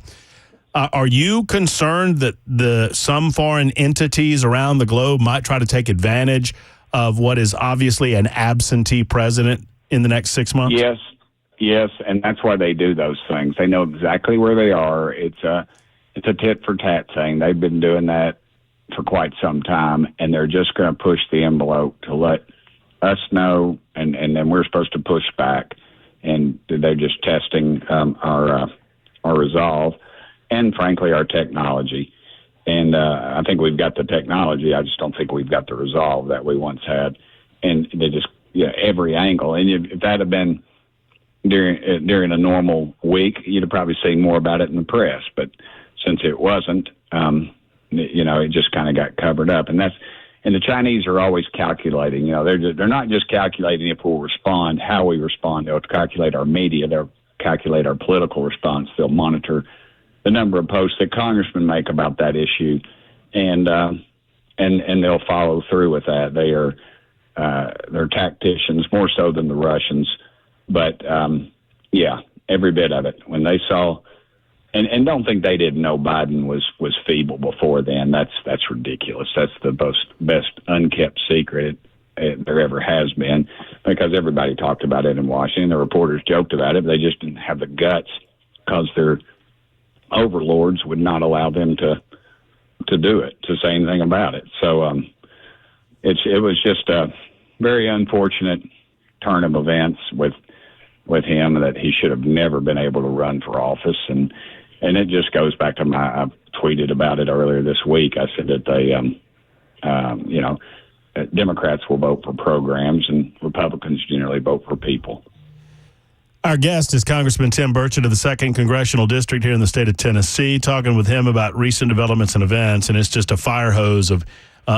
Are you concerned that some foreign entities around the globe might try to take advantage of what is obviously an absentee president in the next 6 months? Yes, and that's why they do those things. They know exactly where they are. It's a tit for tat thing. They've been doing that for quite some time, and they're just going to push the envelope to let us know, and then we're supposed to push back. And they're just testing our resolve. And frankly, our technology. And I think we've got the technology. I just don't think we've got the resolve that we once had. And they just, every angle. And if that had been during a normal week, you'd have probably seen more about it in the press. But since it wasn't, it just kind of got covered up. And the Chinese are always calculating. They're not just calculating if we'll respond, how we respond. They'll calculate our media. They'll calculate our political response. They'll monitor the number of posts that congressmen make about that issue, and they'll follow through with that. They're tacticians more so than the Russians, but every bit of it. When they saw And don't think they didn't know Biden was feeble before then. That's ridiculous. That's the best unkept secret there ever has been, because everybody talked about it in Washington. The reporters joked about it, but they just didn't have the guts because their overlords would not allow them to do it, to say anything about it. So it was just a very unfortunate turn of events with him, that he should have never been able to run for office. And it just goes back to I tweeted about it earlier this week. I said that they, Democrats will vote for programs and Republicans generally vote for people. Our guest is Congressman Tim Burchett of the 2nd Congressional District here in the state of Tennessee, talking with him about recent developments and events, and it's just a fire hose of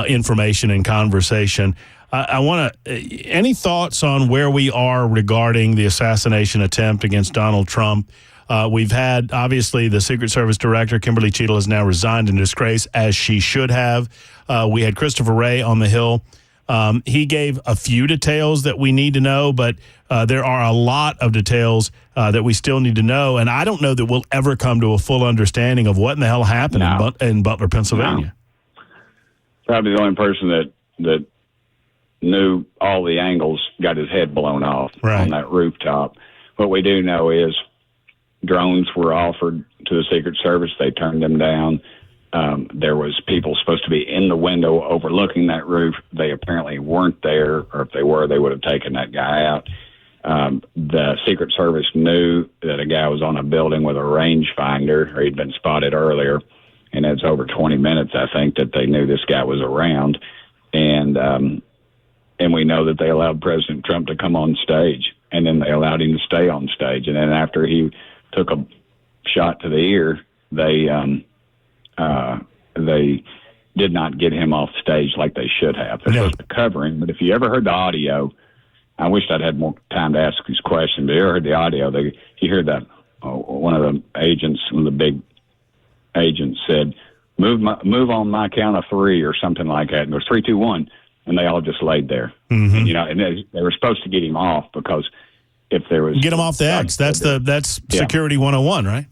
information and conversation. I want to, any thoughts on where we are regarding the assassination attempt against Donald Trump? We've had, obviously, the Secret Service Director, Kimberly Cheadle, has now resigned in disgrace, as she should have. We had Christopher Wray on the Hill. He gave a few details that we need to know, but there are a lot of details that we still need to know. And I don't know that we'll ever come to a full understanding of what in the hell happened in Butler, Pennsylvania. No. Probably the only person that knew all the angles got his head blown off on that rooftop. What we do know is drones were offered to the Secret Service. They turned them down. There was people supposed to be in the window overlooking that roof. They apparently weren't there, or if they were, they would have taken that guy out. The Secret Service knew that a guy was on a building with a rangefinder, or he'd been spotted earlier, and it's over 20 minutes, I think, that they knew this guy was around. And we know that they allowed President Trump to come on stage, and then they allowed him to stay on stage. And then after he took a shot to the ear, they did not get him off stage like they should have. They're supposed to cover him, but if you ever heard the audio, I wish I'd had more time to ask these questions, but you ever heard the audio, you hear that one of the agents, one of the big agents said, move on my count of 3 or something like that. And it was 3, 2, 1. And they all just laid there. Mm-hmm. And they were supposed to get him off, because if there was get him off the X. That's security 101, right?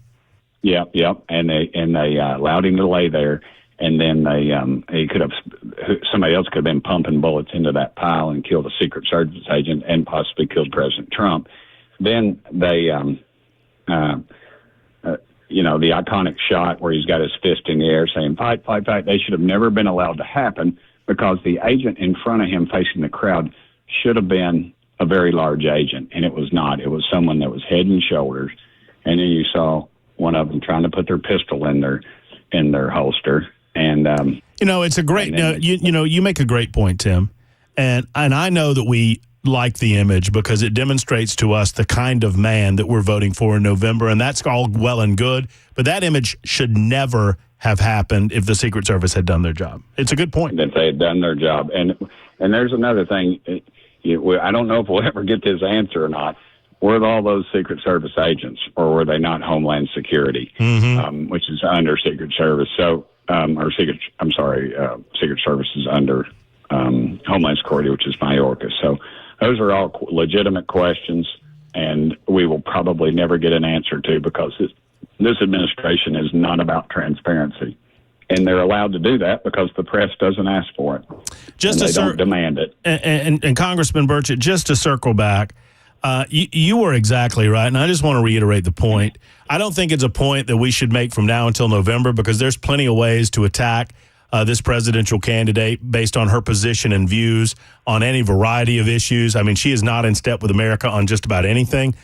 Yeah. And they allowed him to lay there, and then somebody else could have been pumping bullets into that pile and killed a Secret Service agent and possibly killed President Trump. Then they, the iconic shot where he's got his fist in the air saying "fight, fight, fight." They should have never been allowed to happen, because the agent in front of him facing the crowd should have been a very large agent, and it was not. It was someone that was head and shoulders, and then you saw one of them trying to put their pistol in their holster. And it's a great. You make a great point, Tim, and I know that we like the image because it demonstrates to us the kind of man that we're voting for in November, and that's all well and good. But that image should never have happened if the Secret Service had done their job. It's a good point. If they had done their job. And there's another thing. I don't know if we'll ever get this answer or not. Were all those Secret Service agents, or were they not Homeland Security, which is under Secret Service? So, Secret Service is under Homeland Security, which is Mayorkas. So those are all legitimate questions, and we will probably never get an answer to, because this administration is not about transparency, and they're allowed to do that because the press doesn't ask for it. They don't demand it. And Congressman Burchett, just to circle back, you were exactly right, and I just want to reiterate the point. I don't think it's a point that we should make from now until November, because there's plenty of ways to attack this presidential candidate based on her position and views on any variety of issues. I mean, she is not in step with America on just about anything.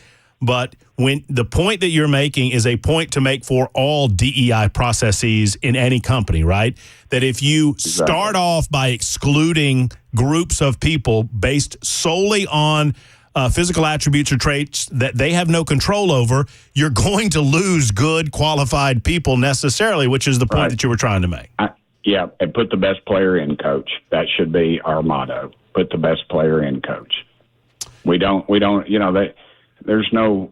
But when the point that you're making is a point to make for all DEI processes in any company, right? That if you start off by excluding groups of people based solely on physical attributes or traits that they have no control over, you're going to lose good, qualified people necessarily, which is the point that you were trying to make. And put the best player in, coach. That should be our motto. Put the best player in, coach. There's no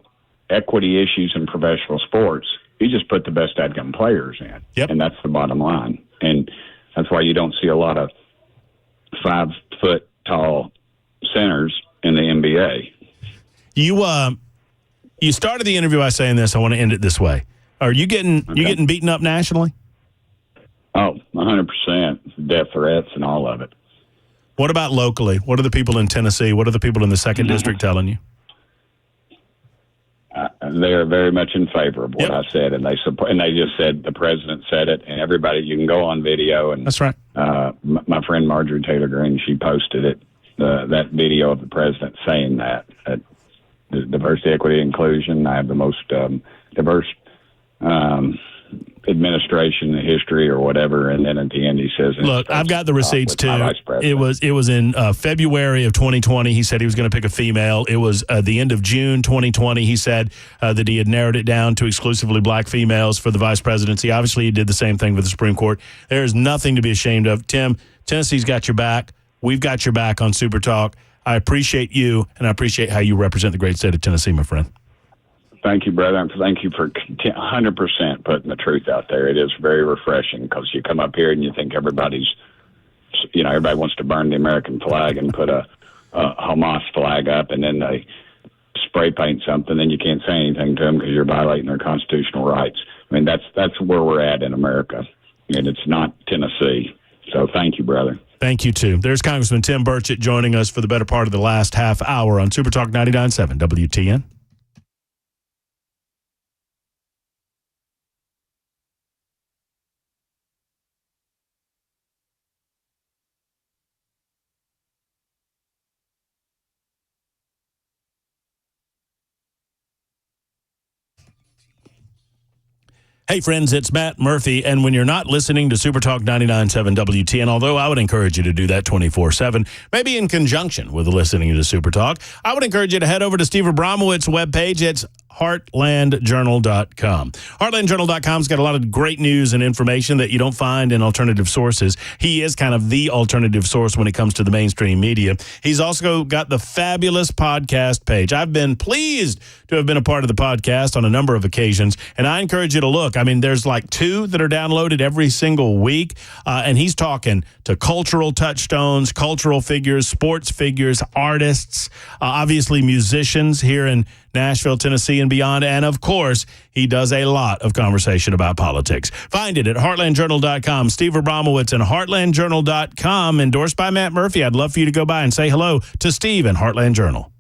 equity issues in professional sports. You just put the best outcome players in. Yep. And that's the bottom line. And that's why you don't see a lot of 5-foot-tall centers in the NBA. You started the interview by saying this. I want to end it this way. Are you getting beaten up nationally? Oh, 100%. Death threats and all of it. What about locally? What are the people in Tennessee? What are the people in the 2nd District telling you? They are very much in favor of what I said, and they support. And they just said the president said it, and everybody. You can go on video, and that's right. My friend Marjorie Taylor Greene, she posted it. That video of the president saying that diversity, equity, inclusion. I have the most diverse administration in history or whatever, and then at the end he says, look, I've got the receipts too. It was in February of 2020. He said he was going to pick a female. It was the end of June 2020. He said that he had narrowed it down to exclusively black females for the vice presidency. Obviously, he did the same thing with the Supreme Court. There is nothing to be ashamed of. Tim, Tennessee's got your back. We've got your back on Super Talk. I appreciate you, and I appreciate how you represent the great state of Tennessee, my friend. Thank you, brother. And thank you for 100% putting the truth out there. It is very refreshing because you come up here and you think everybody wants to burn the American flag and put a Hamas flag up, and then they spray paint something, then you can't say anything to them because you're violating their constitutional rights. I mean, that's where we're at in America, and it's not Tennessee. So thank you, brother. Thank you, too. There's Congressman Tim Burchett joining us for the better part of the last half hour on Super Talk 99.7 WTN. Hey, friends, it's Matt Murphy, and when you're not listening to Super Talk 99.7 WTN, although I would encourage you to do that 24/7, maybe in conjunction with listening to Super Talk, I would encourage you to head over to Steve Abramowitz's webpage. It's heartlandjournal.com. Heartlandjournal.com's got a lot of great news and information that you don't find in alternative sources. He is kind of the alternative source when it comes to the mainstream media. He's also got the fabulous podcast page. I've been pleased to have been a part of the podcast on a number of occasions, and I encourage you to look. I mean, there's like 2 that are downloaded every single week, and he's talking to cultural touchstones, cultural figures, sports figures, artists, obviously musicians here in Nashville, Tennessee, and beyond. And, of course, he does a lot of conversation about politics. Find it at heartlandjournal.com. Steve Abramowitz and heartlandjournal.com, endorsed by Matt Murphy. I'd love for you to go by and say hello to Steve and Heartland Journal.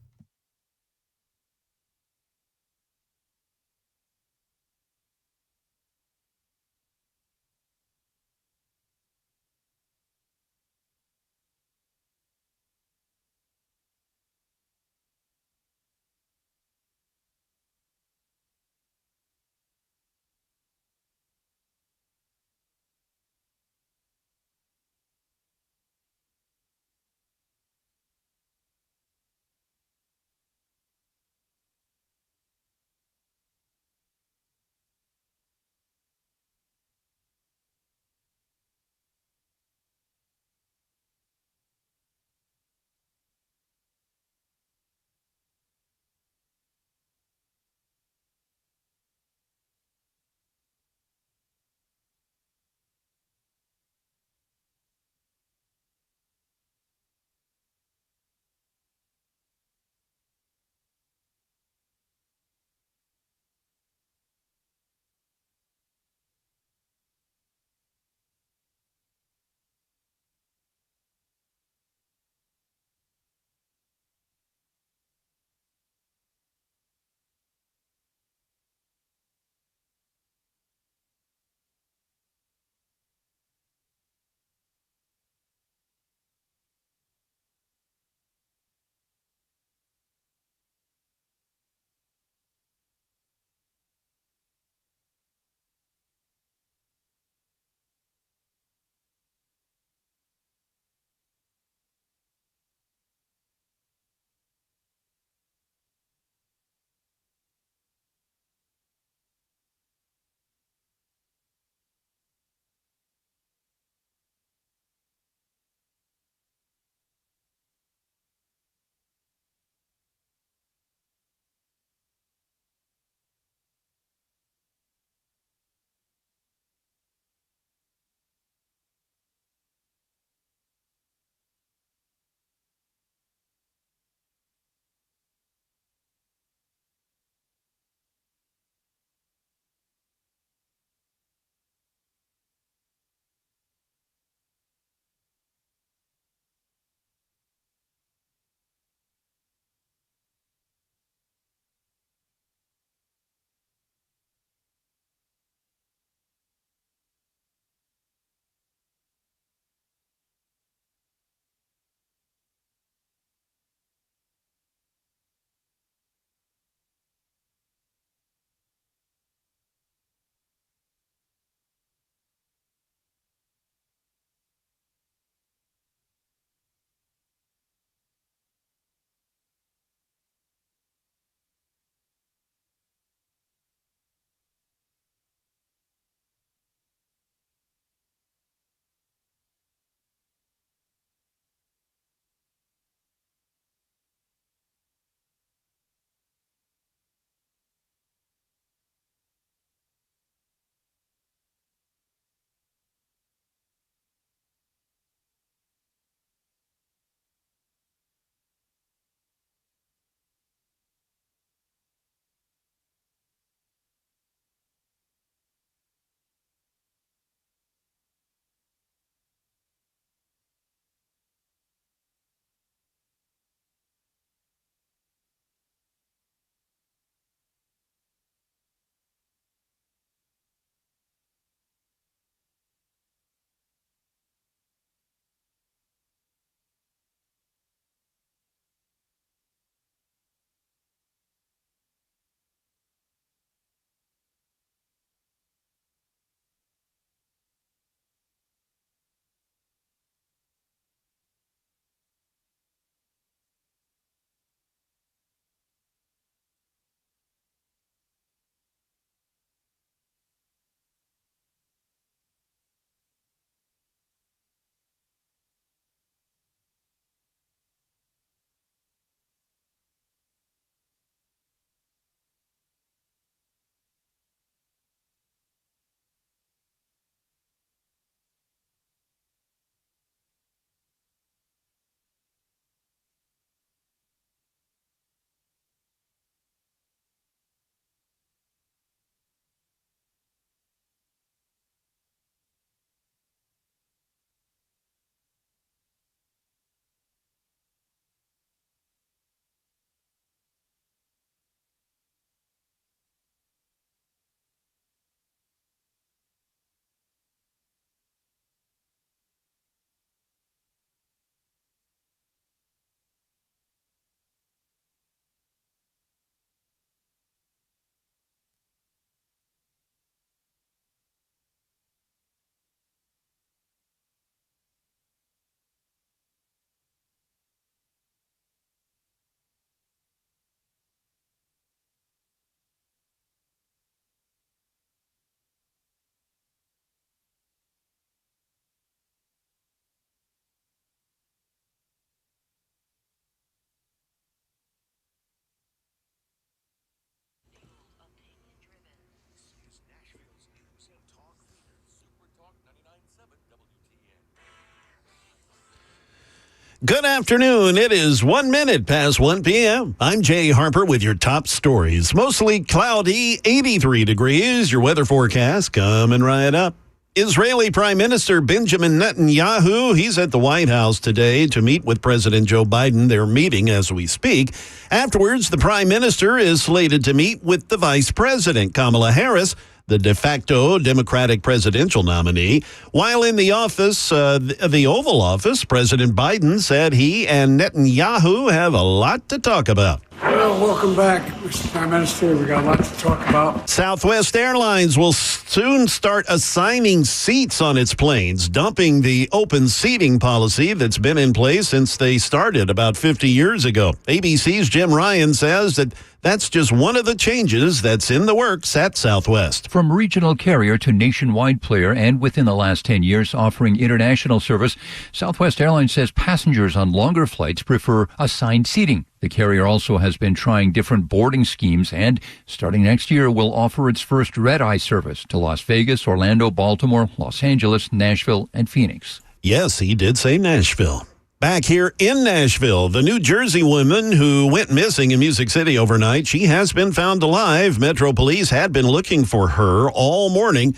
Good afternoon. It is 1 minute past 1 p.m. I'm Jay Harper with your top stories. Mostly cloudy, 83 degrees. Your weather forecast coming right up. Israeli Prime Minister Benjamin Netanyahu, he's at the White House today to meet with President Joe Biden. They're meeting as we speak. Afterwards, the Prime Minister is slated to meet with the Vice President, Kamala Harris, the de facto Democratic presidential nominee. While in the office, the Oval Office, President Biden said he and Netanyahu have a lot to talk about. Well, welcome back, Mr. Prime Minister. We got a lot to talk about. Southwest Airlines will soon start assigning seats on its planes, dumping the open seating policy that's been in place since they started about 50 years ago. ABC's Jim Ryan says that that's just one of the changes that's in the works at Southwest. From regional carrier to nationwide player, and within the last 10 years offering international service, Southwest Airlines says passengers on longer flights prefer assigned seating. The carrier also has been trying different boarding schemes and, starting next year, will offer its first red-eye service to Las Vegas, Orlando, Baltimore, Los Angeles, Nashville, and Phoenix. Yes, he did say Nashville. Back here in Nashville, the New Jersey woman who went missing in Music City overnight, she has been found alive. Metro Police had been looking for her all morning.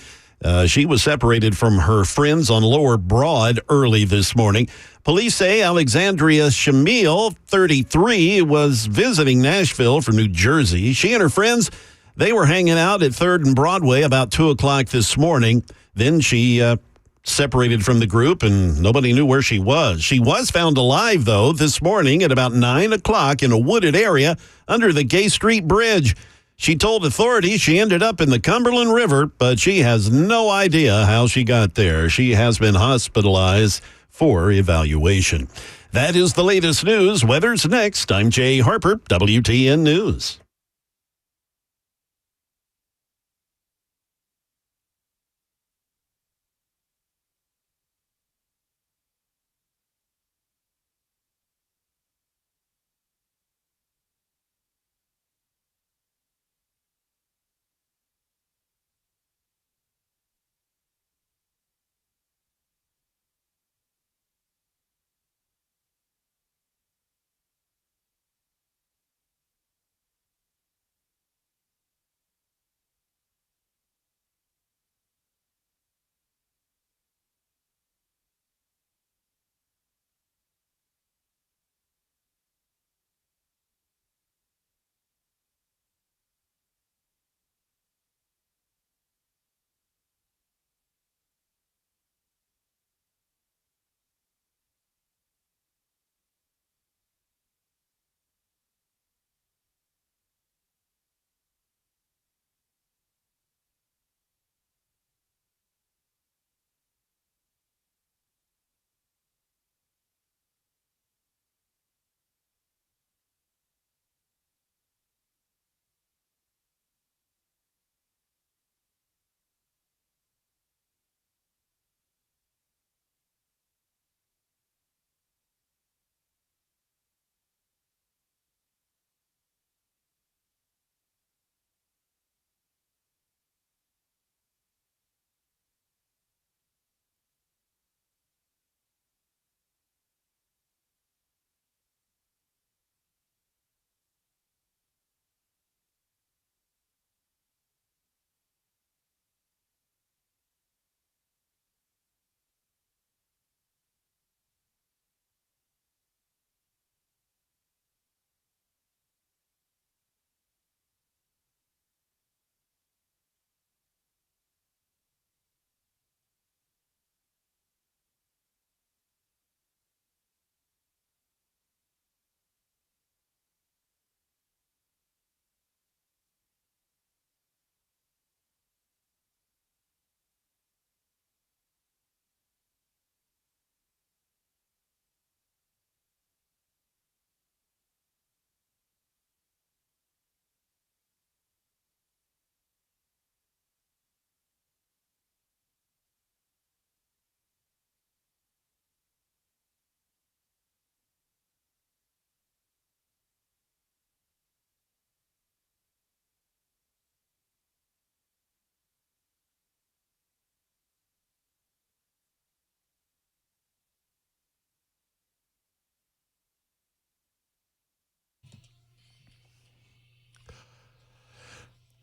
She was separated from her friends on Lower Broad early this morning. Police say Alexandria Shamil, 33, was visiting Nashville from New Jersey. She and her friends, they were hanging out at 3rd and Broadway about 2 o'clock this morning. Then she separated from the group, and nobody knew where she was. She was found alive, though, this morning at about 9 o'clock in a wooded area under the Gay Street Bridge. She told authorities she ended up in the Cumberland River, but she has no idea how she got there. She has been hospitalized for evaluation. That is the latest news. Weather's next. I'm Jay Harper, WTN News.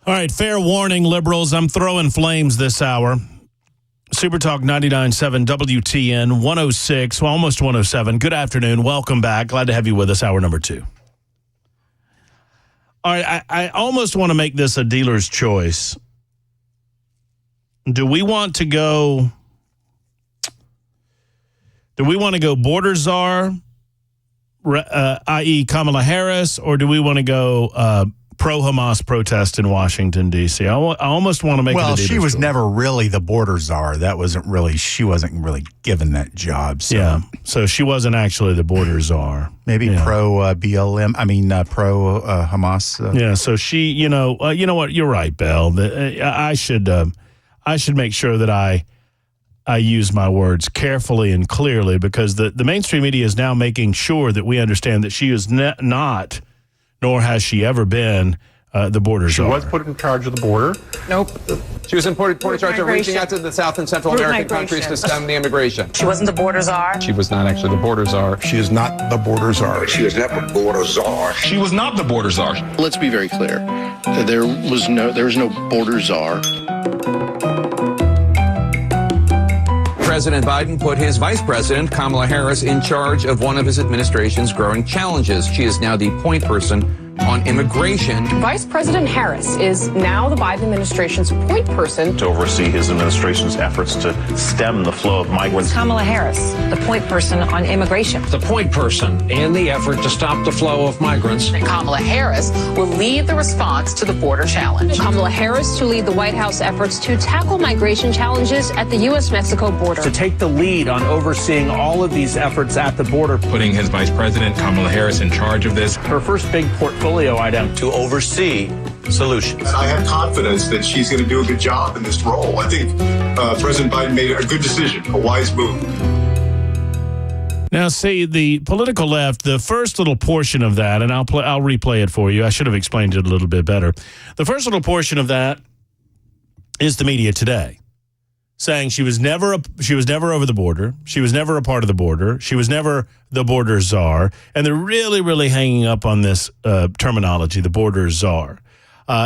All right, fair warning, liberals. I'm throwing flames this hour. Super Talk 99.7 WTN 106, well, almost 107. Good afternoon. Welcome back. Glad to have you with us, hour number 2. All right, I almost want to make this a dealer's choice. Do we want to go border czar, i.e. Kamala Harris, or do we want to go pro-Hamas protest in Washington, D.C.? I almost want to make it a dealer's choice. Well, she was never really the border czar. She wasn't really given that job. So. Yeah, so she wasn't actually the border czar. Maybe pro-BLM, pro-Hamas. Yeah, so she, you know what? You're right, Belle. I should make sure that I use my words carefully and clearly, because the mainstream media is now making sure that we understand that she is not, nor has she ever been, the border czar. She was put in charge of the border. Nope. She was put in charge of reaching out to the South and Central American countries to stem the immigration. She wasn't the border czar. She was not actually the border czar. She is not the border czar. She was never border czar. She was not the border czar. Let's be very clear. There was no border czar. President Biden put his vice president, Kamala Harris, in charge of one of his administration's growing challenges. She is now the point person on immigration. Vice President Harris is now the Biden administration's point person to oversee his administration's efforts to stem the flow of migrants. Kamala Harris, the point person on immigration. The point person in the effort to stop the flow of migrants. And Kamala Harris will lead the response to the border challenge. Kamala Harris to lead the White House efforts to tackle migration challenges at the U.S.-Mexico border. To take the lead on overseeing all of these efforts at the border. Putting his vice president, Kamala Harris, in charge of this. Her first big portfolio item to oversee solutions. I have confidence that she's going to do a good job in this role. I think President Biden made a good decision, a wise move. Now, see, the political left, the first little portion of that, and I'll replay it for you. I should have explained it a little bit better. The first little portion of that is the media today, saying she was never over the border. She was never a part of the border. She was never the border czar. And they're really, really hanging up on this terminology, the border czar.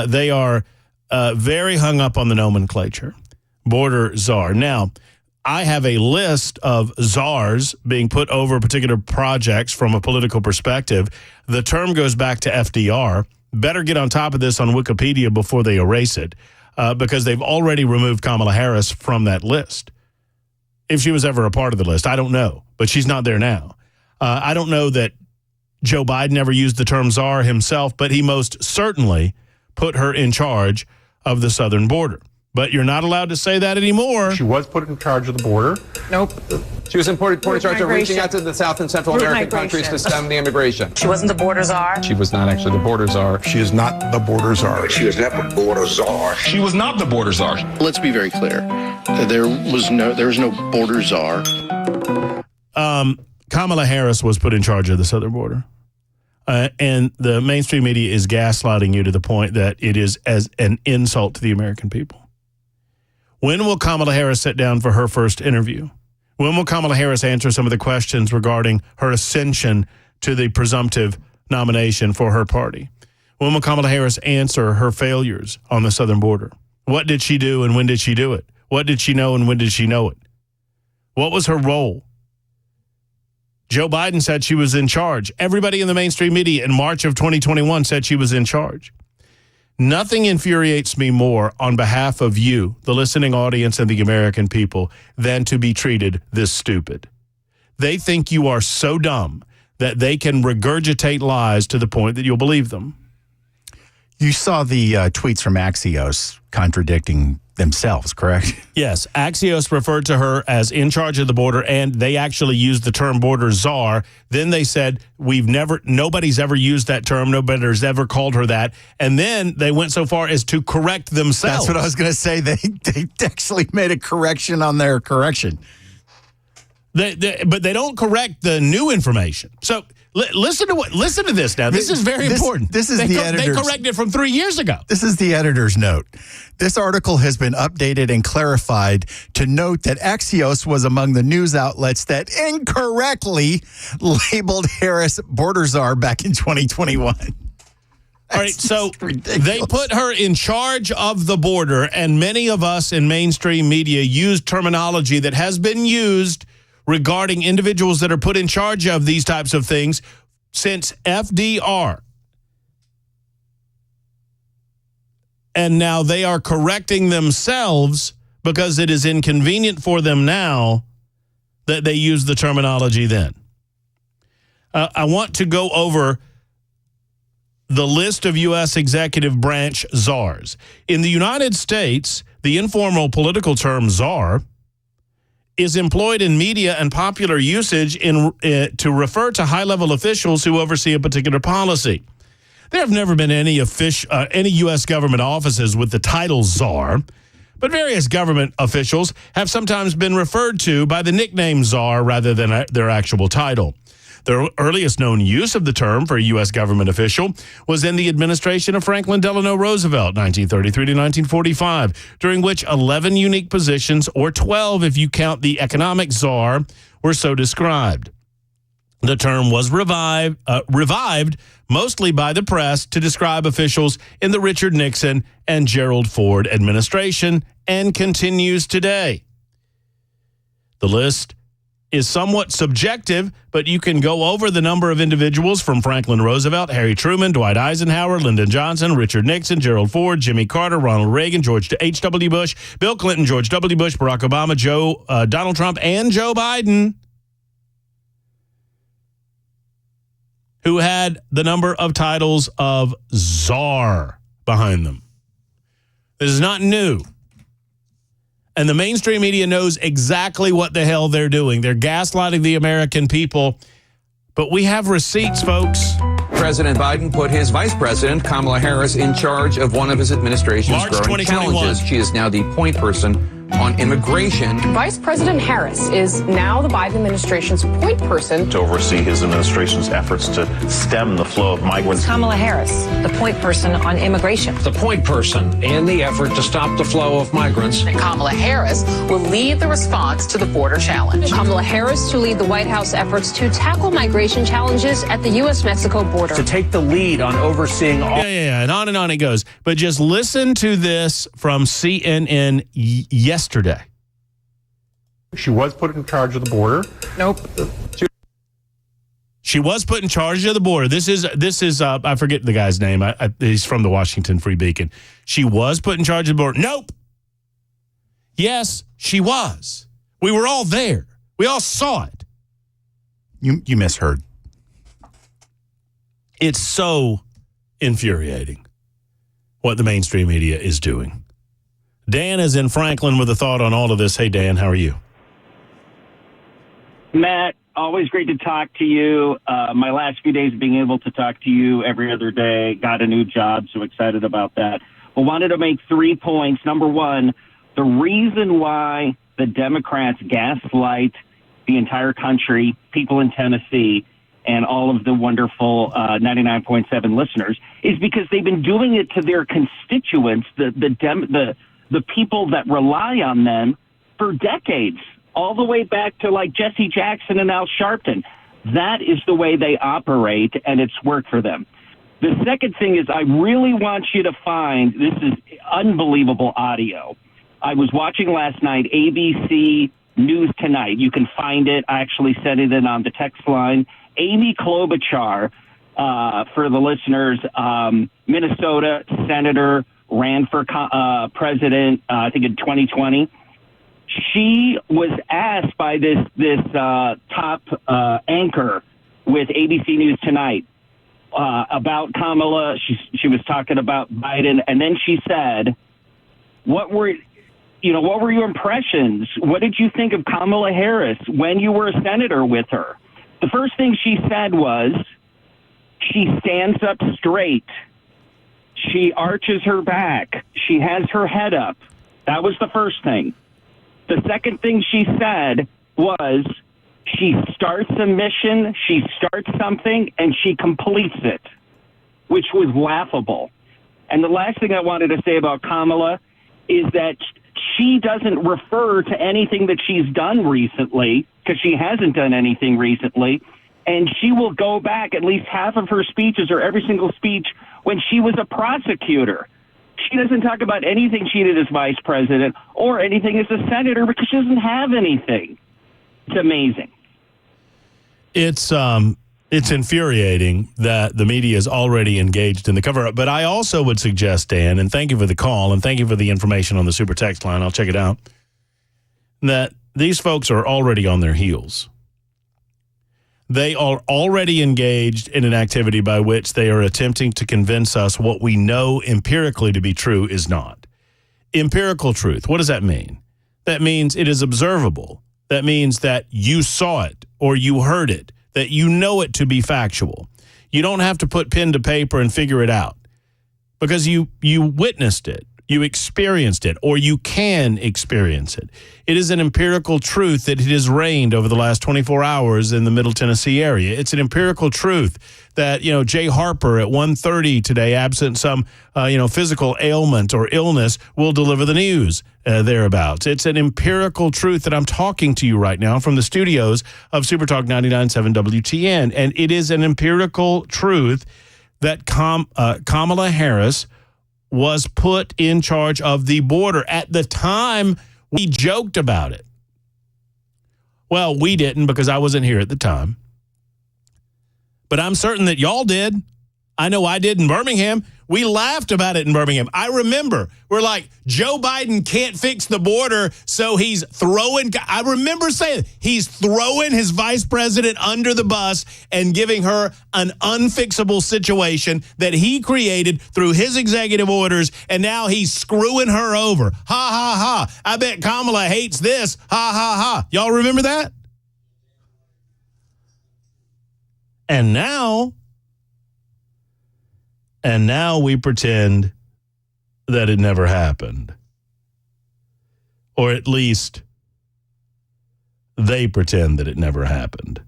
They are very hung up on the nomenclature, border czar. Now, I have a list of czars being put over particular projects from a political perspective. The term goes back to FDR. Better get on top of this on Wikipedia before they erase it. Because they've already removed Kamala Harris from that list. If she was ever a part of the list, I don't know, but she's not there now. I don't know that Joe Biden ever used the term czar himself, but he most certainly put her in charge of the southern border. But you're not allowed to say that anymore. She was put in charge of the border. Nope. She was put in charge of reaching out to the South and Central American countries to stem the immigration. She wasn't the border czar. She was not actually the border czar. She is not the border czar. She was never border czar. She was not the border czar. Let's be very clear. There was no border czar. Kamala Harris was put in charge of the southern border. And the mainstream media is gaslighting you to the point that it is as an insult to the American people. When will Kamala Harris sit down for her first interview? When will Kamala Harris answer some of the questions regarding her ascension to the presumptive nomination for her party? When will Kamala Harris answer her failures on the southern border? What did she do and when did she do it? What did she know and when did she know it? What was her role? Joe Biden said she was in charge. Everybody in the mainstream media in March of 2021 said she was in charge. Nothing infuriates me more on behalf of you, the listening audience and the American people, than to be treated this stupid. They think you are so dumb that they can regurgitate lies to the point that you'll believe them. You saw the tweets from Axios contradicting themselves, correct? Yes. Axios referred to her as in charge of the border, and they actually used the term border czar. Then they said, nobody's ever used that term. Nobody's ever called her that. And then they went so far as to correct themselves. That's what I was going to say. They actually made a correction on their correction. But they don't correct the new information. So listen to this now. This is very important. This is the editor's. They corrected from 3 years ago. This is the editor's note. This article has been updated and clarified to note that Axios was among the news outlets that incorrectly labeled Harris border czar back in 2021. All right, so they put her in charge of the border, and many of us in mainstream media use terminology that has been used regarding individuals that are put in charge of these types of things since FDR. And now they are correcting themselves because it is inconvenient for them now that they use the terminology then. I want to go over the list of U.S. executive branch czars. In the United States, the informal political term czar is employed in media and popular usage to refer to high-level officials who oversee a particular policy. There have never been any U.S. government offices with the title czar, but various government officials have sometimes been referred to by the nickname czar rather than their actual title. The earliest known use of the term for a U.S. government official was in the administration of Franklin Delano Roosevelt, 1933 to 1945, during which 11 unique positions, or 12 if you count the economic czar, were so described. The term was revived mostly by the press to describe officials in the Richard Nixon and Gerald Ford administration, and continues today. The list is somewhat subjective, but you can go over the number of individuals from Franklin Roosevelt, Harry Truman, Dwight Eisenhower, Lyndon Johnson, Richard Nixon, Gerald Ford, Jimmy Carter, Ronald Reagan, George H.W. Bush, Bill Clinton, George W. Bush, Barack Obama, Donald Trump, and Joe Biden, who had the number of titles of czar behind them. This is not new. And the mainstream media knows exactly what the hell they're doing. They're gaslighting the American people. But we have receipts, folks. President Biden put his vice president, Kamala Harris, in charge of one of his administration's March growing 2021. challenges. She is now the point person on immigration. Vice President Harris is now the Biden administration's point person to oversee his administration's efforts to stem the flow of migrants. Kamala Harris, the point person on immigration. The point person and the effort to stop the flow of migrants. And Kamala Harris will lead the response to the border challenge. Kamala Harris to lead the White House efforts to tackle migration challenges at the U.S.-Mexico border. To take the lead on overseeing all... Yeah, and on it goes. But just listen to this from CNN yesterday. She was put in charge of the border. Nope. She was put in charge of the border. This is I forget the guy's name. He's from the Washington Free Beacon. She was put in charge of the border. Nope. Yes, she was. We were all there. We all saw it. You misheard. It's so infuriating what the mainstream media is doing. Dan is in Franklin with a thought on all of this. Hey, Dan, how are you? Matt, always great to talk to you. My last few days being able to talk to you every other day, got a new job, so excited about that. But wanted to make 3 points. Number one, the reason why the Democrats gaslight the entire country, people in Tennessee, and all of the wonderful 99.7 listeners is because they've been doing it to their constituents, the people that rely on them for decades, all the way back to like Jesse Jackson and Al Sharpton. That is the way they operate, and it's worked for them. The second thing is I really want you to find, this is unbelievable audio. I was watching last night ABC News Tonight. You can find it. I actually sent it in on the text line. Amy Klobuchar, for the listeners, Minnesota senator, ran for president, I think in 2020. She was asked by this top anchor with ABC News Tonight about Kamala. She was talking about Biden, and then she said, "What were your impressions? What did you think of Kamala Harris when you were a senator with her?" The first thing she said was, "She stands up straight. She arches her back. She has her head up." That was the first thing. The second thing she said was, she starts a mission, she starts something, and she completes it, which was laughable. And the last thing I wanted to say about Kamala is that she doesn't refer to anything that she's done recently, because she hasn't done anything recently, and she will go back at least half of her speeches or every single speech when she was a prosecutor. She doesn't talk about anything she did as vice president or anything as a senator because she doesn't have anything. It's amazing. It's infuriating that the media is already engaged in the cover-up. But I also would suggest, Dan, and thank you for the call, and thank you for the information on the super text line. I'll check it out. That these folks are already on their heels. They are already engaged in an activity by which they are attempting to convince us what we know empirically to be true is not. Empirical truth, what does that mean? That means it is observable. That means that you saw it or you heard it, that you know it to be factual. You don't have to put pen to paper and figure it out because you witnessed it, you experienced it, or you can experience it. It is an empirical truth that it has rained over the last 24 hours in the Middle Tennessee area. It's an empirical truth that, Jay Harper at 1:30 today, absent some, physical ailment or illness, will deliver the news thereabouts. It's an empirical truth that I'm talking to you right now from the studios of Supertalk 99.7 WTN. And it is an empirical truth that Kamala Harris was put in charge of the border. At the time, we joked about it. Well, we didn't because I wasn't here at the time. But I'm certain that y'all did. I know I did in Birmingham. We laughed about it in Birmingham. I remember. We're like, Joe Biden can't fix the border, so he's throwing. I remember saying he's throwing his vice president under the bus and giving her an unfixable situation that he created through his executive orders, and now he's screwing her over. Ha, ha, ha. I bet Kamala hates this. Ha, ha, ha. Y'all remember that? And now we pretend that it never happened. Or at least they pretend that it never happened.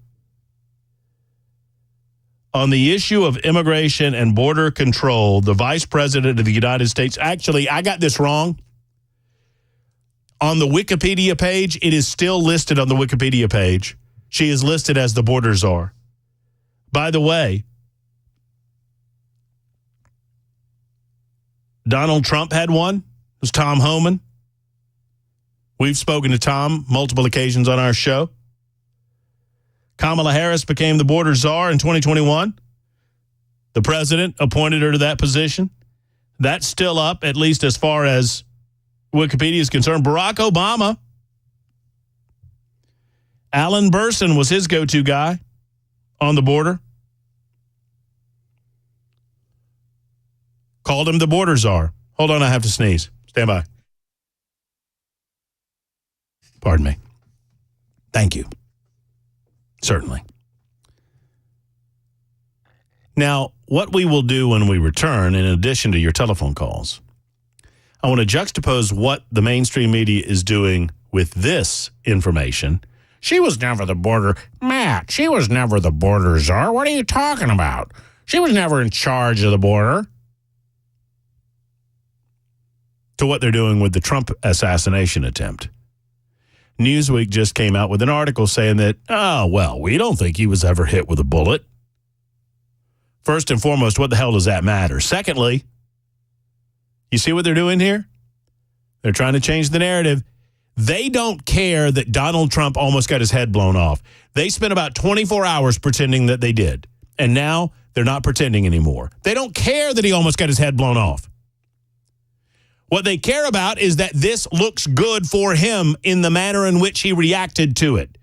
On the issue of immigration and border control, the Vice President of the United States, actually, I got this wrong. On the Wikipedia page, it is still listed on the Wikipedia page. She is listed as the border czar. By the way, Donald Trump had one. It was Tom Homan. We've spoken to Tom multiple occasions on our show. Kamala Harris became the border czar in 2021. The president appointed her to that position. That's still up, at least as far as Wikipedia is concerned. Barack Obama, Alan Burson was his go-to guy on the border. Called him the border czar. Hold on, I have to sneeze. Stand by. Pardon me. Thank you. Certainly. Now, what we will do when we return, in addition to your telephone calls, I want to juxtapose what the mainstream media is doing with this information. She was never the border. Matt, she was never the border czar. What are you talking about? She was never in charge of the border. To what they're doing with the Trump assassination attempt. Newsweek just came out with an article saying that, we don't think he was ever hit with a bullet. First and foremost, what the hell does that matter? Secondly, you see what they're doing here? They're trying to change the narrative. They don't care that Donald Trump almost got his head blown off. They spent about 24 hours pretending that they did. And now they're not pretending anymore. They don't care that he almost got his head blown off. What they care about is that this looks good for him in the manner in which he reacted to it.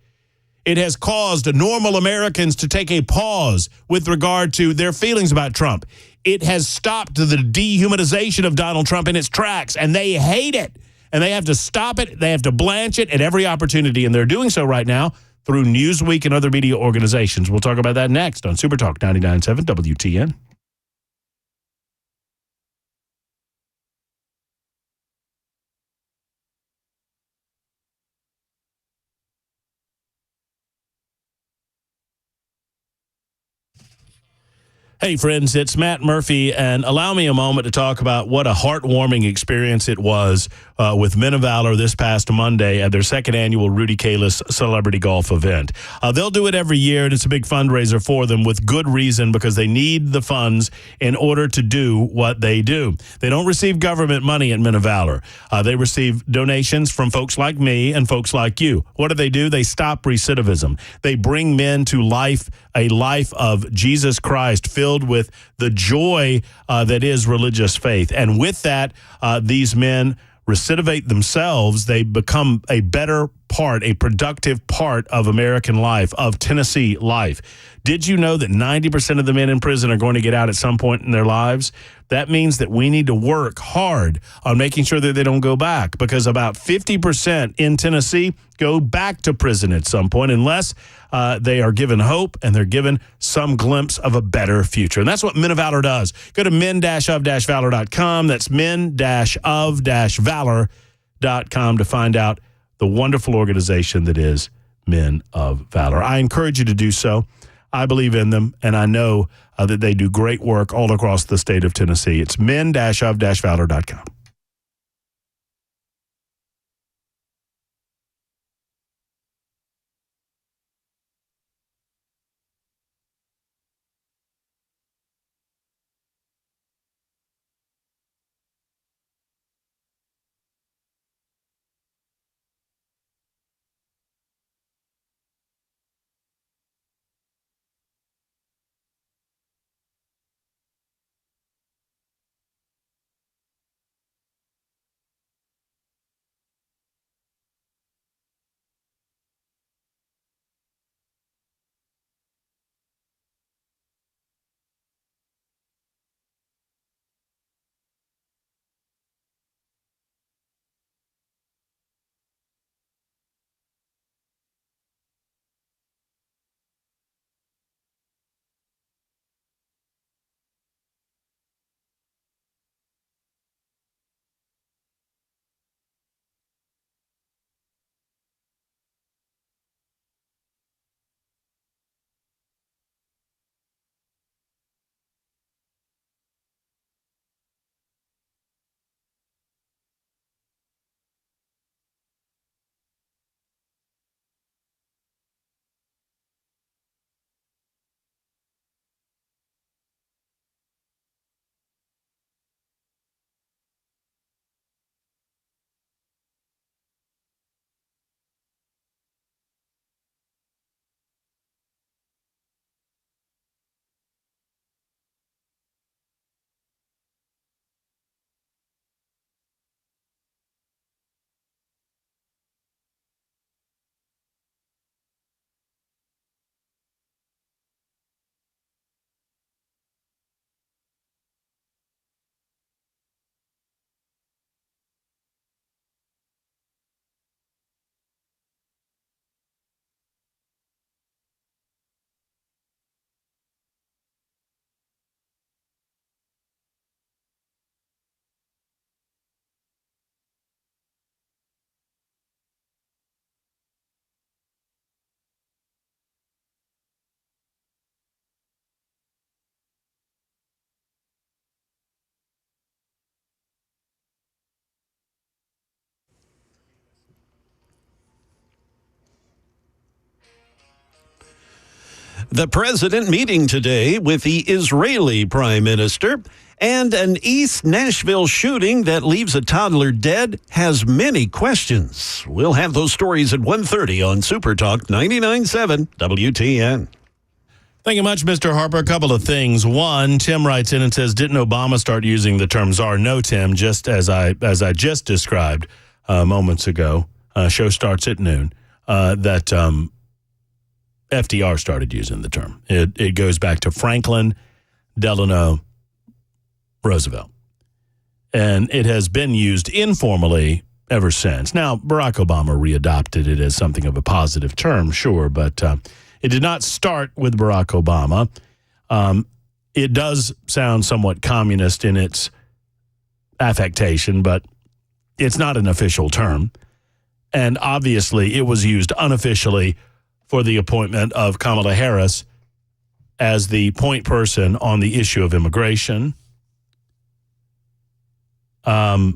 It has caused normal Americans to take a pause with regard to their feelings about Trump. It has stopped the dehumanization of Donald Trump in its tracks, and they hate it. And they have to stop it. They have to blanch it at every opportunity, and they're doing so right now through Newsweek and other media organizations. We'll talk about that next on Super Talk 99.7 WTN. Hey, friends, it's Matt Murphy, and allow me a moment to talk about what a heartwarming experience it was with Men of Valor this past Monday at their second annual Rudy Kalis Celebrity Golf event. They'll do it every year, and it's a big fundraiser for them with good reason because they need the funds in order to do what they do. They don't receive government money at Men of Valor. They receive donations from folks like me and folks like you. What do? They stop recidivism. They bring men to life, a life of Jesus Christ filled with the joy that is religious faith. And with that, these men recidivate themselves. They become a better part, a productive part of American life, of Tennessee life. Did you know that 90% of the men in prison are going to get out at some point in their lives? That means that we need to work hard on making sure that they don't go back, because about 50% in Tennessee go back to prison at some point unless they are given hope and they're given some glimpse of a better future. And that's what Men of Valor does. Go to men-of-valor.com. That's men-of-valor.com to find out the wonderful organization that is Men of Valor. I encourage you to do so. I believe in them, and I know that they do great work all across the state of Tennessee. It's men-of-valor.com. The president meeting today with the Israeli prime minister, and an East Nashville shooting that leaves a toddler dead has many questions. We'll have those stories at 1:30 on Super Talk 99.7 WTN. Thank you much, Mr. Harper. A couple of things. One, Tim writes in and says, didn't Obama start using the term czar? No, Tim, just as I just described moments ago, show starts at noon, that FDR started using the term. It goes back to Franklin Delano Roosevelt. And it has been used informally ever since. Now, Barack Obama readopted it as something of a positive term, sure, but it did not start with Barack Obama. It does sound somewhat communist in its affectation, but it's not an official term. And obviously, it was used unofficially for the appointment of Kamala Harris as the point person on the issue of immigration. No,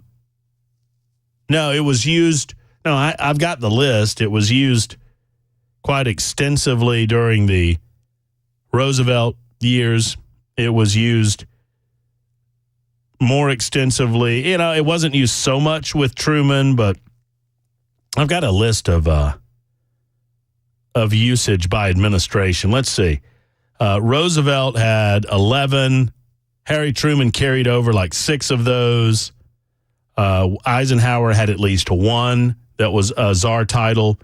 it was used. No, I've got the list. It was used quite extensively during the Roosevelt years. It was used more extensively. It wasn't used so much with Truman, but I've got a list of usage by administration. Let's see. Roosevelt had 11. Harry Truman carried over like 6 of those. Eisenhower had at least 1 that was a czar title.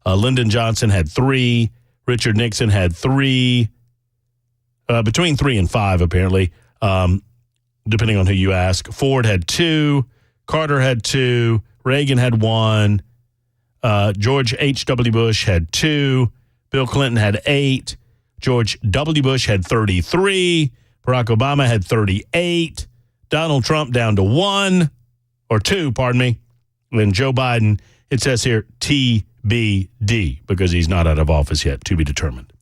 Lyndon Johnson had 3. Richard Nixon had 3. Between 3 and 5, apparently, depending on who you ask. Ford had 2. Carter had 2. Reagan had 1. George H.W. Bush had 2. Bill Clinton had 8. George W. Bush had 33. Barack Obama had 38. Donald Trump down to 1 or 2, pardon me. And Joe Biden, it says here TBD because he's not out of office yet, to be determined.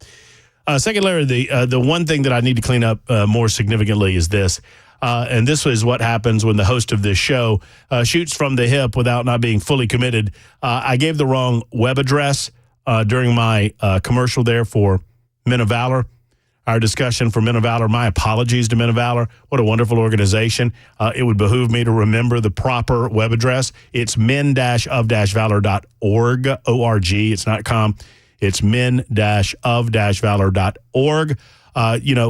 Second, Larry, the one thing that I need to clean up more significantly is this. And this is what happens when the host of this show shoots from the hip without not being fully committed. I gave the wrong web address during my commercial there for Men of Valor, our discussion for Men of Valor. My apologies to Men of Valor. What a wonderful organization. It would behoove me to remember the proper web address. It's men-of-valor.org, O-R-G. It's not com. It's men-of-valor.org.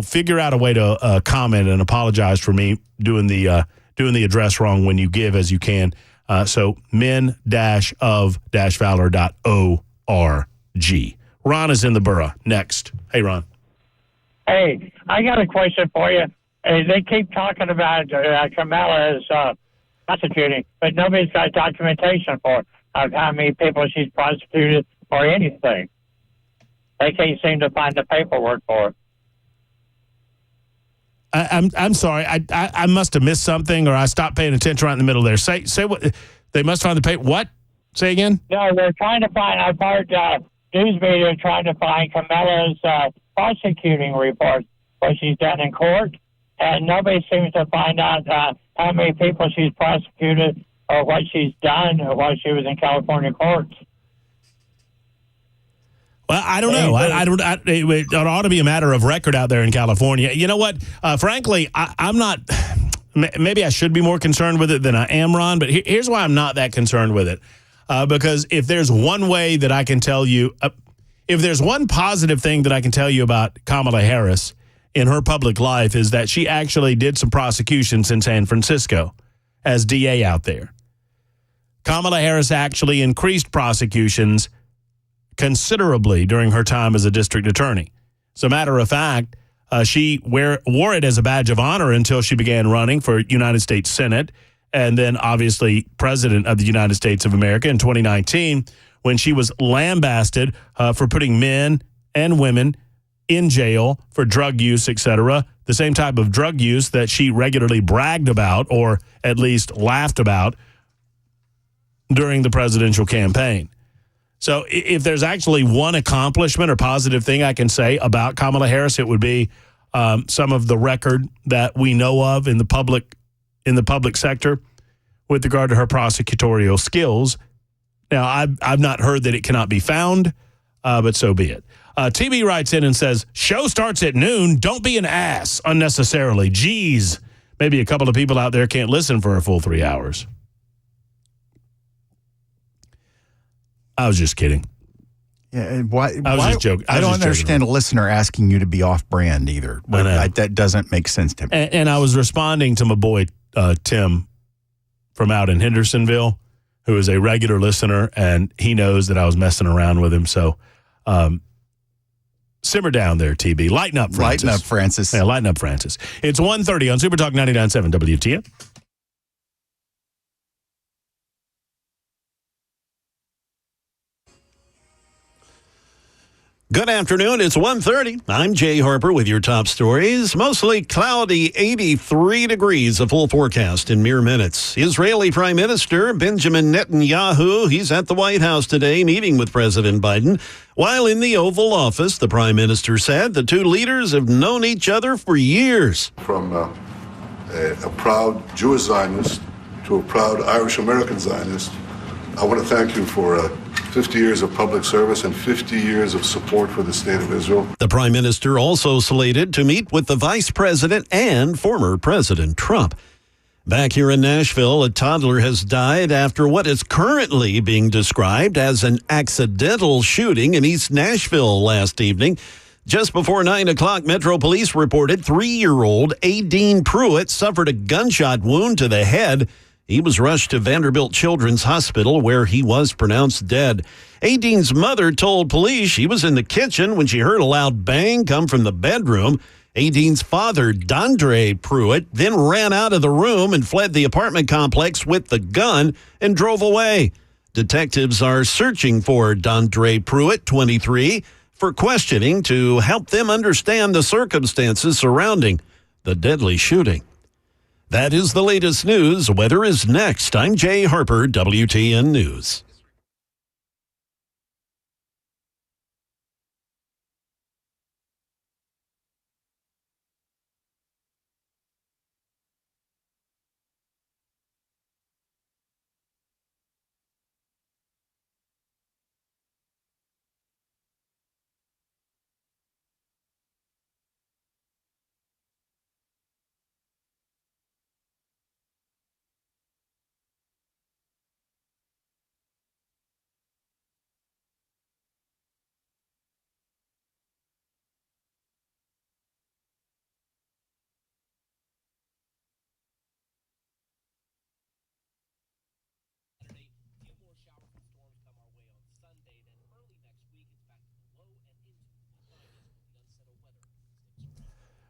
Figure out a way to comment and apologize for me doing the address wrong when you give as you can. So men-of-valor.org. Ron is in the borough. Next. Hey, Ron. Hey, I got a question for you. They keep talking about Kamala is prosecuting, but nobody's got documentation for of how many people she's prosecuted or anything. They can't seem to find the paperwork for it. I'm sorry. I must have missed something, or I stopped paying attention right in the middle there. Say what? They must find the paper. What? Say again. No, they're trying to find. I've heard news media trying to find Kamala's prosecuting reports, what she's done in court, and nobody seems to find out how many people she's prosecuted or what she's done or while she was in California courts. Well, I don't know. It ought to be a matter of record out there in California. You know what? Frankly, I'm not. Maybe I should be more concerned with it than I am, Ron. But here's why I'm not that concerned with it. Because if there's one way that I can tell you, if there's one positive thing that I can tell you about Kamala Harris in her public life is that she actually did some prosecutions in San Francisco as DA out there. Kamala Harris actually increased prosecutions considerably during her time as a district attorney. As a matter of fact, she wore it as a badge of honor until she began running for United States Senate and then obviously president of the United States of America in 2019 when she was lambasted for putting men and women in jail for drug use, etc., the same type of drug use that she regularly bragged about or at least laughed about during the presidential campaign. So if there's actually one accomplishment or positive thing I can say about Kamala Harris, it would be some of the record that we know of in the public sector with regard to her prosecutorial skills. Now, I've not heard that it cannot be found, but so be it. TB writes in and says, show starts at noon. Don't be an ass unnecessarily. Geez, maybe a couple of people out there can't listen for a full 3 hours. I was just kidding. Yeah, why? I was just joking. I don't understand a listener asking you to be off-brand either. That doesn't make sense to me. And I was responding to my boy Tim from out in Hendersonville, who is a regular listener, and he knows that I was messing around with him. So simmer down there, TB. Lighten up, Francis. Lighten up, Francis. Yeah, lighten up, Francis. It's 1:30 on Super Talk 99.7 WTF. Good afternoon. It's 1:30. I'm Jay Harper with your top stories. Mostly cloudy, 83 degrees, a full forecast in mere minutes. Israeli Prime Minister Benjamin Netanyahu, he's at the White House today meeting with President Biden. While in the Oval Office, the Prime Minister said the two leaders have known each other for years. From a proud Jewish Zionist to a proud Irish-American Zionist, I want to thank you for 50 years of public service and 50 years of support for the state of Israel. The Prime Minister also slated to meet with the Vice President and former President Trump. Back here in Nashville, a toddler has died after what is currently being described as an accidental shooting in East Nashville last evening. Just before 9 o'clock, Metro Police reported 3-year-old Adine Pruitt suffered a gunshot wound to the head. He was rushed to Vanderbilt Children's Hospital, where he was pronounced dead. Adine's mother told police she was in the kitchen when she heard a loud bang come from the bedroom. Adine's father, Dondre Pruitt, then ran out of the room and fled the apartment complex with the gun and drove away. Detectives are searching for Dondre Pruitt, 23, for questioning to help them understand the circumstances surrounding the deadly shooting. That is the latest news. Weather is next. I'm Jay Harper, WTN News.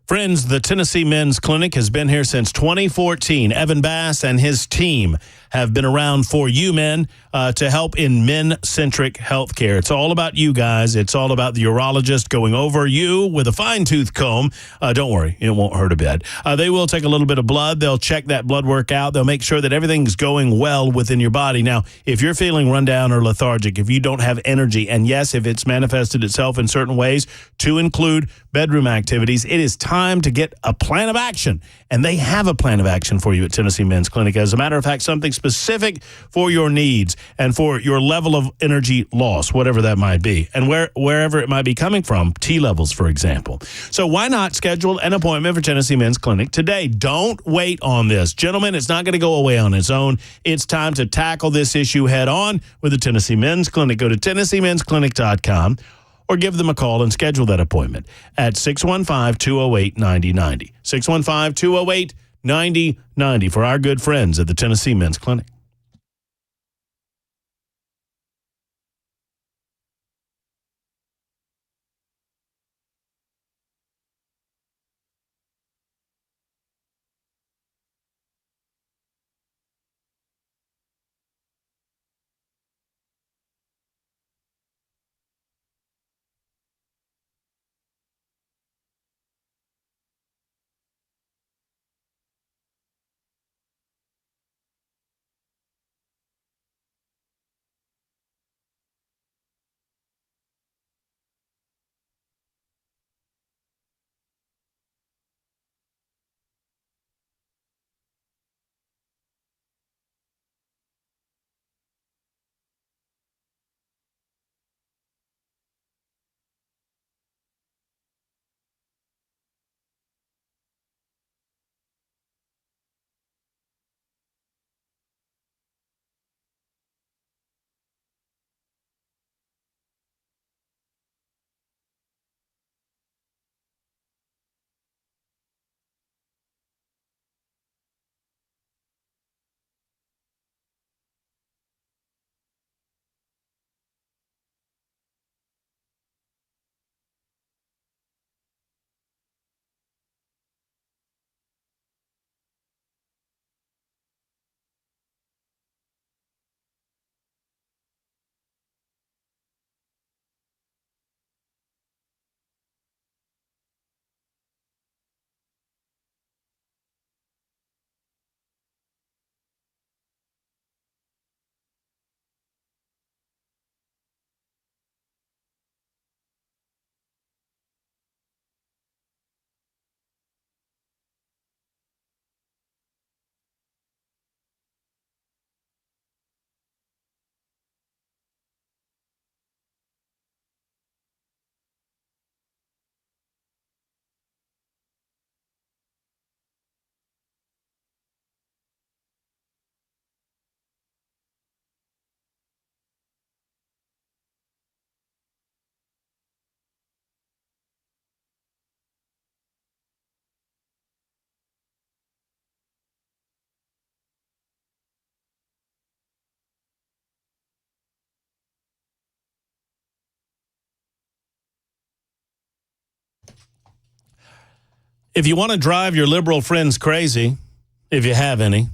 Friends, the Tennessee Men's Clinic has been here since 2014. Evan Bass and his team have been around for you men to help in men-centric healthcare. It's all about you guys. It's all about the urologist going over you with a fine-tooth comb. Don't worry, it won't hurt a bit. They will take a little bit of blood. They'll check that blood work out. They'll make sure that everything's going well within your body. Now, if you're feeling run down or lethargic, if you don't have energy, and yes, if it's manifested itself in certain ways to include bedroom activities, it is time to get a plan of action. And they have a plan of action for you at Tennessee Men's Clinic. As a matter of fact, something specific for your needs and for your level of energy loss, whatever that might be, and wherever it might be coming from, T levels, for example. So why not schedule an appointment for Tennessee Men's Clinic today? Don't wait on this. Gentlemen, it's not going to go away on its own. It's time to tackle this issue head on with the Tennessee Men's Clinic. Go to TennesseeMen'sClinic.com or give them a call and schedule that appointment at 615-208-9090. 615-208-9090 for our good friends at the Tennessee Men's Clinic. If you want to drive your liberal friends crazy, if you have any,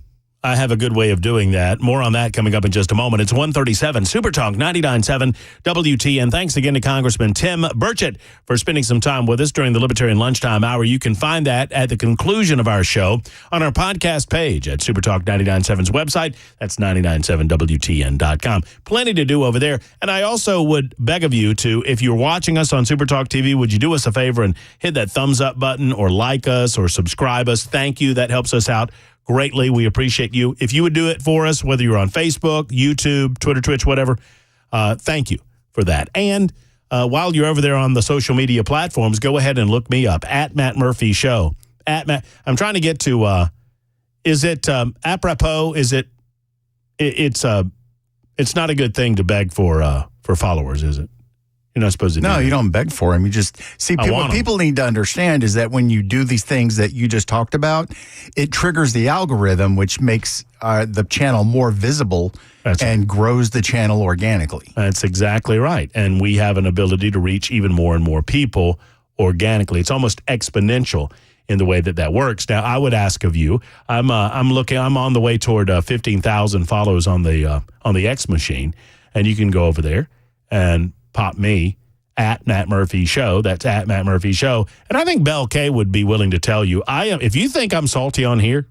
I have a good way of doing that. More on that coming up in just a moment. It's 1:37, Super Talk 99.7 WTN. Thanks again to Congressman Tim Burchett for spending some time with us during the Libertarian Lunchtime Hour. You can find that at the conclusion of our show on our podcast page at Super Talk 99.7's website. That's 997WTN.com. Plenty to do over there. And I also would beg of you to, if you're watching us on Super Talk TV, would you do us a favor and hit that thumbs up button or like us or subscribe us? Thank you. That helps us out greatly. We appreciate you. If you would do it for us, whether you're on Facebook, YouTube, Twitter, Twitch, whatever, thank you for that. And while you're over there on the social media platforms, go ahead and look me up at Matt Murphy Show. I'm trying to get to, is it apropos? Is it, it's not a good thing to beg for followers, is it? You're not supposed to do that. No, you don't beg for them. You just see, what people need to understand is that when you do these things that you just talked about, it triggers the algorithm, which makes the channel more visible and grows the channel organically. That's exactly right. And we have an ability to reach even more and more people organically. It's almost exponential in the way that works. Now, I would ask of you, I'm on the way toward 15,000 follows on the X machine, and you can go over there and pop me at Matt Murphy Show. That's at Matt Murphy Show. And I think Bell K would be willing to tell you, if you think I'm salty on here,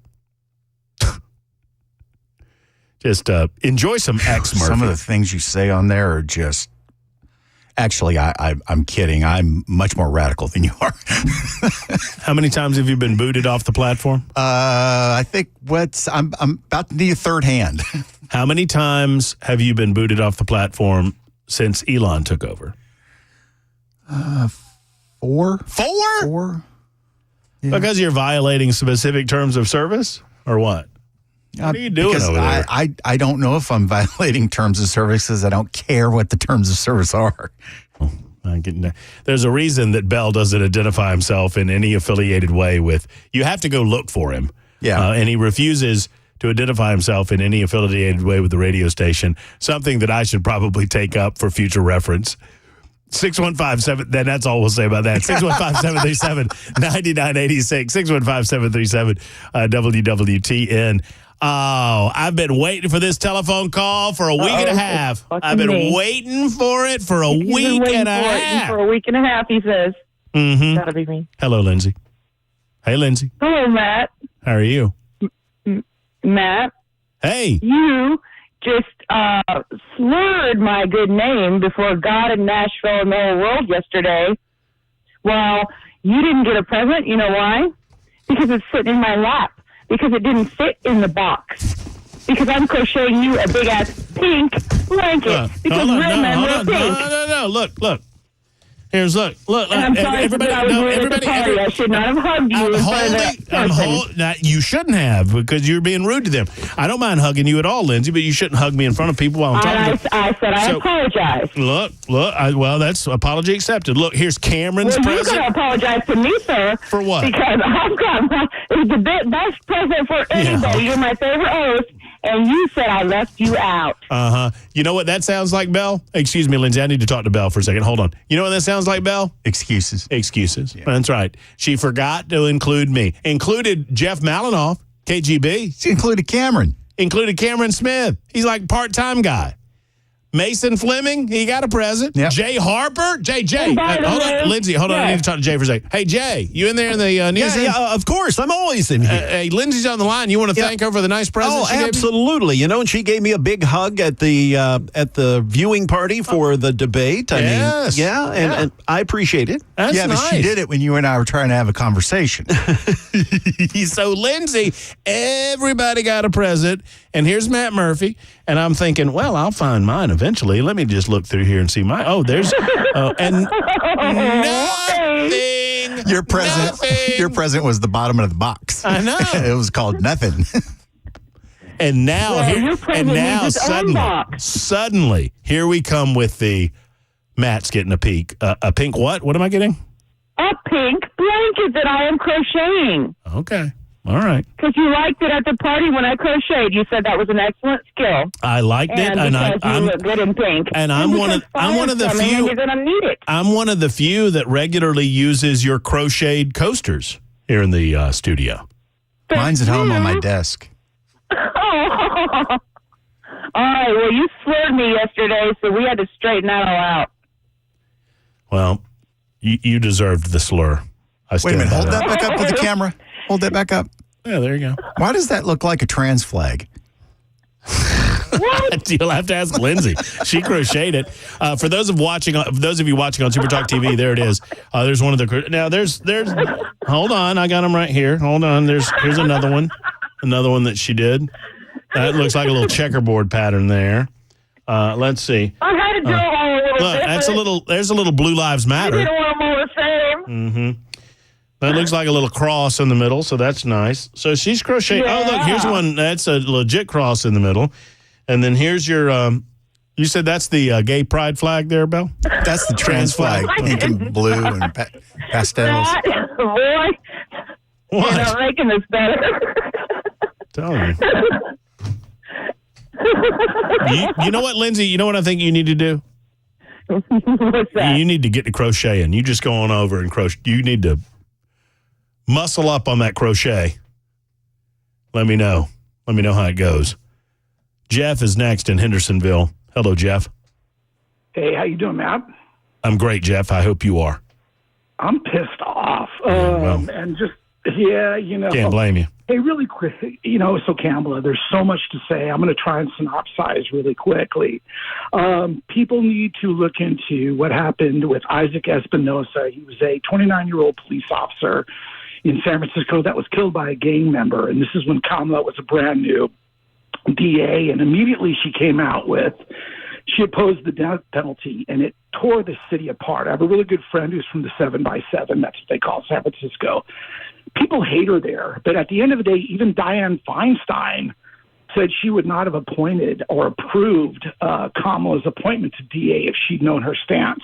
just enjoy some X Murphy. Some of the things you say on there are just, actually, I'm kidding. I'm much more radical than you are. How many times have you been booted off the platform? I think I'm about to need a third hand. How many times have you been booted off the platform since Elon took over? 4. 4? Yeah. Because you're violating specific terms of service, or what? What are you doing over there? I don't know if I'm violating terms of service because I don't care what the terms of service are. There's a reason that Bell doesn't identify himself in any affiliated way with. You have to go look for him. Yeah. And he refuses to identify himself in any affiliated way with the radio station, something that I should probably take up for future reference. 615-7, then that's all we'll say about that. 615-737-9986, 615-737-WWTN. Oh, I've been waiting for this telephone call for a week and a half. I've been waiting for it for a week and a half. For a week and a half, he says. Mm-hmm. That'll be me. Hello, Lindsay. Hey, Lindsay. Hello, Matt. How are you? Matt. Hey. You just slurred my good name before God and Nashville and the whole world yesterday. Well, you didn't get a present. You know why? Because it's sitting in my lap. Because it didn't fit in the box. Because I'm crocheting you a big-ass pink blanket. Because real men wear pink. No. Look. Here's look. And I'm sorry that I was rude at the party. I should not have hugged you in front of that person. You shouldn't have, because you're being rude to them. I don't mind hugging you at all, Lindsay, but you shouldn't hug me in front of people while I'm talking to them. I said I apologize. Look. Well, that's apology accepted. Look, here's Cameron's present. You're going to apologize to me, sir. For what? Because it's the best present for anybody. Yeah. You're my favorite host. And you said I left you out. Uh-huh. You know what that sounds like, Belle? Excuse me, Lindsay. I need to talk to Belle for a second. Hold on. You know what that sounds like, Belle? Excuses. Yeah. That's right. She forgot to include me. Included Jeff Malinoff, KGB. She included Cameron. Included Cameron Smith. He's like part-time guy. Mason Fleming, he got a present. Yep. Jay Harper. Jay. Hold on, Lindsay, hold on. I need to talk to Jay for a second. Hey, Jay, you in there in the newsroom? Yeah, of course. I'm always in here. Hey, Lindsay's on the line. You want to thank her for the nice present she gave you? Absolutely. You know, and she gave me a big hug at the viewing party for the debate. I mean, and I appreciate it. That's nice. But she did it when you and I were trying to have a conversation. So, Lindsay, everybody got a present, and here's Matt Murphy, and I'm thinking, well, I'll find mine eventually. Let me just look through here and see mine. Oh, there's and nothing. Your present was the bottom of the box. I know. It was called nothing. And now, suddenly, here we come with the Matt's getting a pink what? What am I getting? A pink blanket that I am crocheting. Okay. All right. Because you liked it at the party when I crocheted. You said that was an excellent skill. I liked it, and you look good in pink. And I'm one of the few. You're gonna need it. I'm one of the few that regularly uses your crocheted coasters. here in the studio. Mine's at home on my desk. All right. Well, you slurred me yesterday, so we had to straighten that all out. Well, you deserved the slur. Wait a minute. Hold that back up to the camera. Hold that back up. Yeah, there you go. Why does that look like a trans flag? What? You'll have to ask Lindsay. She crocheted it. For those of you watching on Super Talk TV, there it is. There's one of the. Now there's. Hold on, I got them right here. Hold on. Here's another one that she did. That looks like a little checkerboard pattern there. Let's see. I had to do all a little look, different. There's a little Blue Lives Matter. You didn't want them all the same. Mm-hmm. That looks like a little cross in the middle, so that's nice. So she's crocheting. Yeah. Oh, look, here's one. That's a legit cross in the middle. And then here's your, you said that's the gay pride flag there, Bill? That's the trans flag, pink and blue and pastels. Boy, what? You're not making this better. Tell you. You know what, Lindsay? You know what I think you need to do? What's that? You need to get to crocheting. You just go on over and crochet. You need to muscle up on that crochet. Let me know. Let me know how it goes. Jeff is next in Hendersonville. Hello, Jeff. Hey, how you doing, Matt? I'm great, Jeff. I hope you are. I'm pissed off. And just, Can't blame you. Hey, really quick, so Kamala, there's so much to say. I'm going to try and synopsize really quickly. People need to look into what happened with Isaac Espinosa. He was a 29-year-old police officer in San Francisco that was killed by a gang member. And this is when Kamala was a brand new DA. And immediately she came out with, she opposed the death penalty, and it tore the city apart. I have a really good friend who's from the 7x7. That's what they call San Francisco. People hate her there. But at the end of the day, even Dianne Feinstein said she would not have appointed or approved Kamala's appointment to DA if she'd known her stance.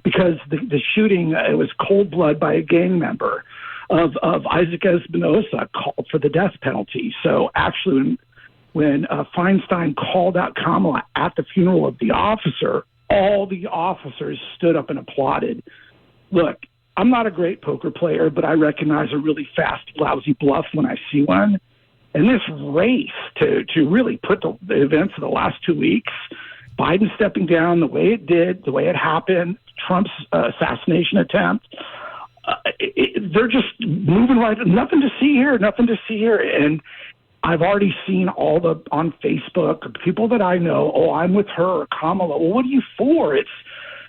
Because the shooting, it was cold blood by a gang member of Isaac Espinosa, called for the death penalty. So actually, when Feinstein called out Kamala at the funeral of the officer, all the officers stood up and applauded. Look, I'm not a great poker player, but I recognize a really fast, lousy bluff when I see one. And this race to really put the events of the last 2 weeks, Biden stepping down the way it did, the way it happened, Trump's assassination attempt, they're just moving right. Nothing to see here. And I've already seen on Facebook, people that I know, oh, I'm with her or Kamala. Well, what are you for?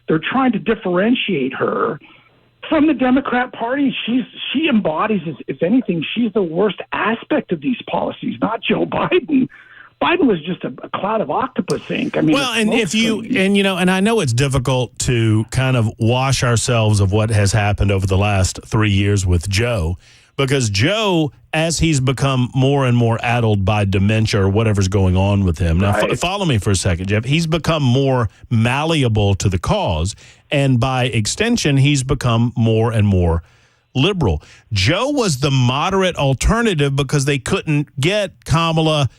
They're trying to differentiate her from the Democrat Party. She embodies, if anything, she's the worst aspect of these policies, not Joe Biden. Biden was just a cloud of octopus ink. I mean, well, and and I know it's difficult to kind of wash ourselves of what has happened over the last 3 years with Joe, because Joe, as he's become more and more addled by dementia or whatever's going on with him. Now, follow me for a second, Jeff. He's become more malleable to the cause, and by extension, he's become more and more liberal. Joe was the moderate alternative because they couldn't get Kamala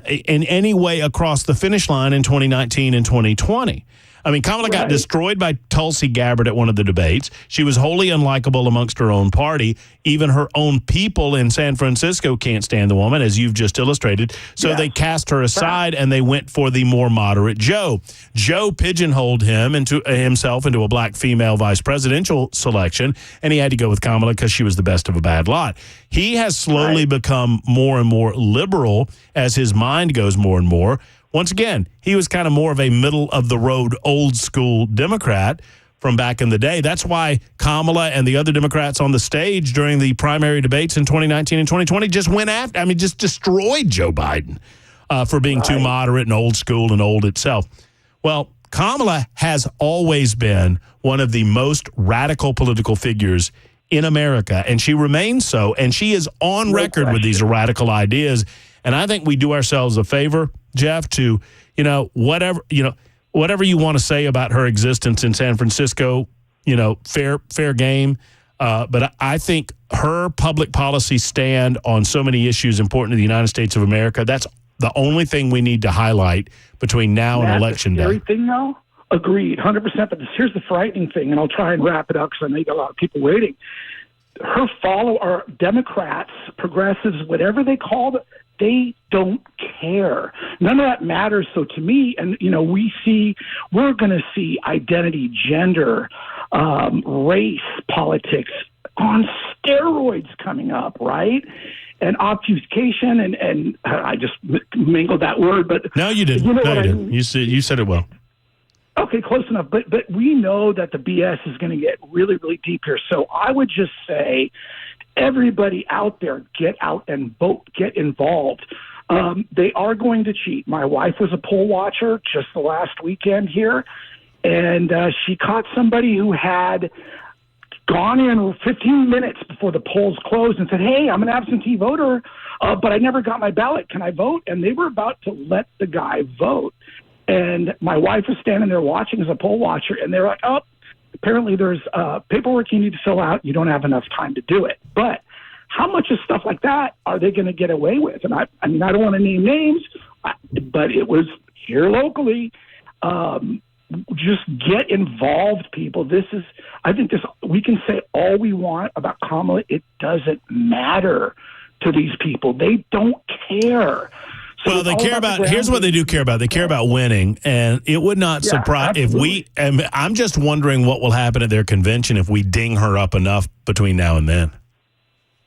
in any way across the finish line in 2019 and 2020. I mean, Kamala got destroyed by Tulsi Gabbard at one of the debates. She was wholly unlikable amongst her own party. Even her own people in San Francisco can't stand the woman, as you've just illustrated. So they cast her aside, and they went for the more moderate Joe. Joe pigeonholed himself into a black female vice presidential selection, and he had to go with Kamala because she was the best of a bad lot. He has slowly become more and more liberal as his mind goes more and more. Once again, he was kind of more of a middle-of-the-road, old-school Democrat from back in the day. That's why Kamala and the other Democrats on the stage during the primary debates in 2019 and 2020 just went after, just destroyed Joe Biden for being too moderate and old school and old itself. Well, Kamala has always been one of the most radical political figures in America, and she remains so, and she is on record with these radical ideas. And I think we do ourselves a favor, Jeff, to, whatever you want to say about her existence in San Francisco, fair game. But I think her public policy stand on so many issues important to the United States of America, that's the only thing we need to highlight between now and Election Day. Everything, though? Agreed, 100%. But here's the frightening thing, and I'll try and wrap it up because I know you got a lot of people waiting. or Democrats, progressives, whatever they call it, they don't care. None of that matters. So to me, and we're going to see identity, gender, race politics on steroids coming up, right? And obfuscation, and I just mingled that word, but no, you didn't. No, you didn't. You said it well. Okay, close enough. But we know that the BS is going to get really, really deep here. So I would just say, everybody out there, get out and vote, get involved. They are going to cheat. My wife was a poll watcher just the last weekend here, and she caught somebody who had gone in 15 minutes before the polls closed and said, hey, I'm an absentee voter, but I never got my ballot. Can I vote? And they were about to let the guy vote. And my wife was standing there watching as a poll watcher, and they're like, oh, apparently there's paperwork you need to fill out. You don't have enough time to do it. But how much of stuff like that are they going to get away with? And I mean, I don't want to name names, but it was here locally. Just get involved, people. I think we can say all we want about Kamala. It doesn't matter to these people. They don't care. Well, they care about, here's what they do care about. They care about winning, and it would not surprise I'm just wondering what will happen at their convention if we ding her up enough between now and then.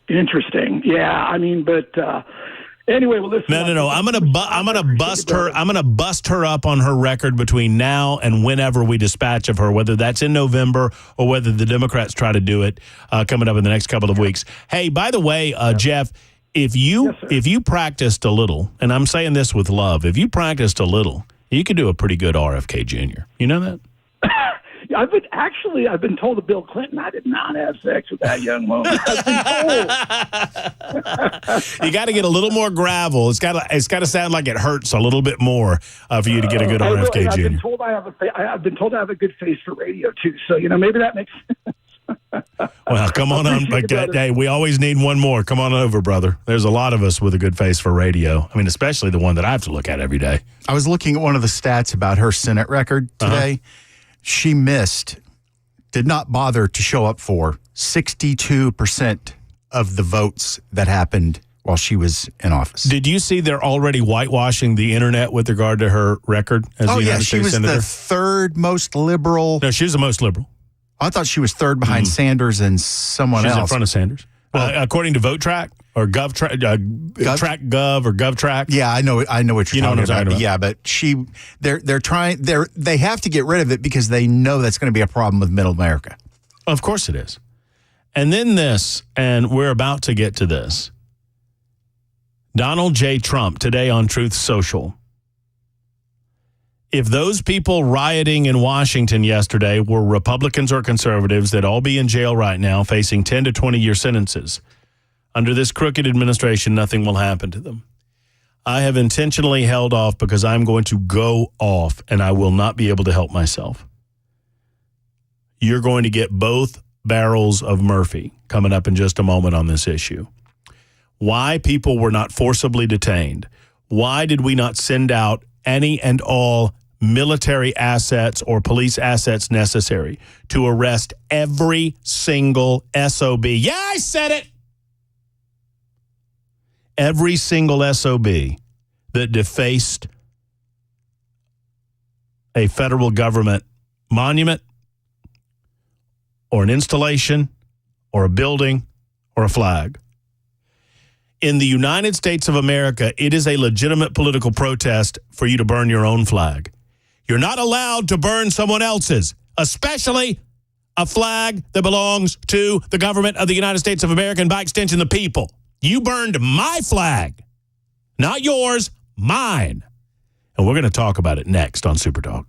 Interesting. Yeah, I mean, but anyway, well, listen. No. I'm gonna bust her. I'm gonna bust her up on her record between now and whenever we dispatch of her, whether that's in November or whether the Democrats try to do it coming up in the next couple of weeks. Hey, by the way, Jeff, if you practiced a little, and I'm saying this with love, if you practiced a little, you could do a pretty good RFK Jr. You know that? I've been told that Bill Clinton, I did not have sex with that young woman. I've been told. You got to get a little more gravel. It's got to sound like it hurts a little bit more for you to get a good RFK Jr. I've been told I have a good face for radio too. So maybe that makes sense. Well, come on. Hey, we always need one more. Come on over, brother. There's a lot of us with a good face for radio. I mean, especially the one that I have to look at every day. I was looking at one of the stats about her Senate record today. She did not bother to show up for 62% of the votes that happened while she was in office. Did you see they're already whitewashing the internet with regard to her record as the United States Senator? She was the third most liberal. No, she was the most liberal. I thought she was third behind Sanders and someone else. She's in front of Sanders. According to VoteTrack or TrackGov or GovTrack. Yeah, I know what you're talking about. Yeah, but they have to get rid of it because they know that's going to be a problem with middle America. Of course it is. And then this, and we're about to get to this. Donald J. Trump today on Truth Social. If those people rioting in Washington yesterday were Republicans or conservatives, they'd all be in jail right now facing 10 to 20-year sentences. Under this crooked administration, nothing will happen to them. I have intentionally held off because I'm going to go off and I will not be able to help myself. You're going to get both barrels of Murphy coming up in just a moment on this issue. Why people were not forcibly detained. Why did we not send out any and all military assets or police assets necessary to arrest every single SOB? Yeah, I said it. Every single SOB that defaced a federal government monument or an installation or a building or a flag. In the United States of America, it is a legitimate political protest for you to burn your own flag. You're not allowed to burn someone else's, especially a flag that belongs to the government of the United States of America and by extension, the people. You burned my flag, not yours, mine. And we're going to talk about it next on Super Talk.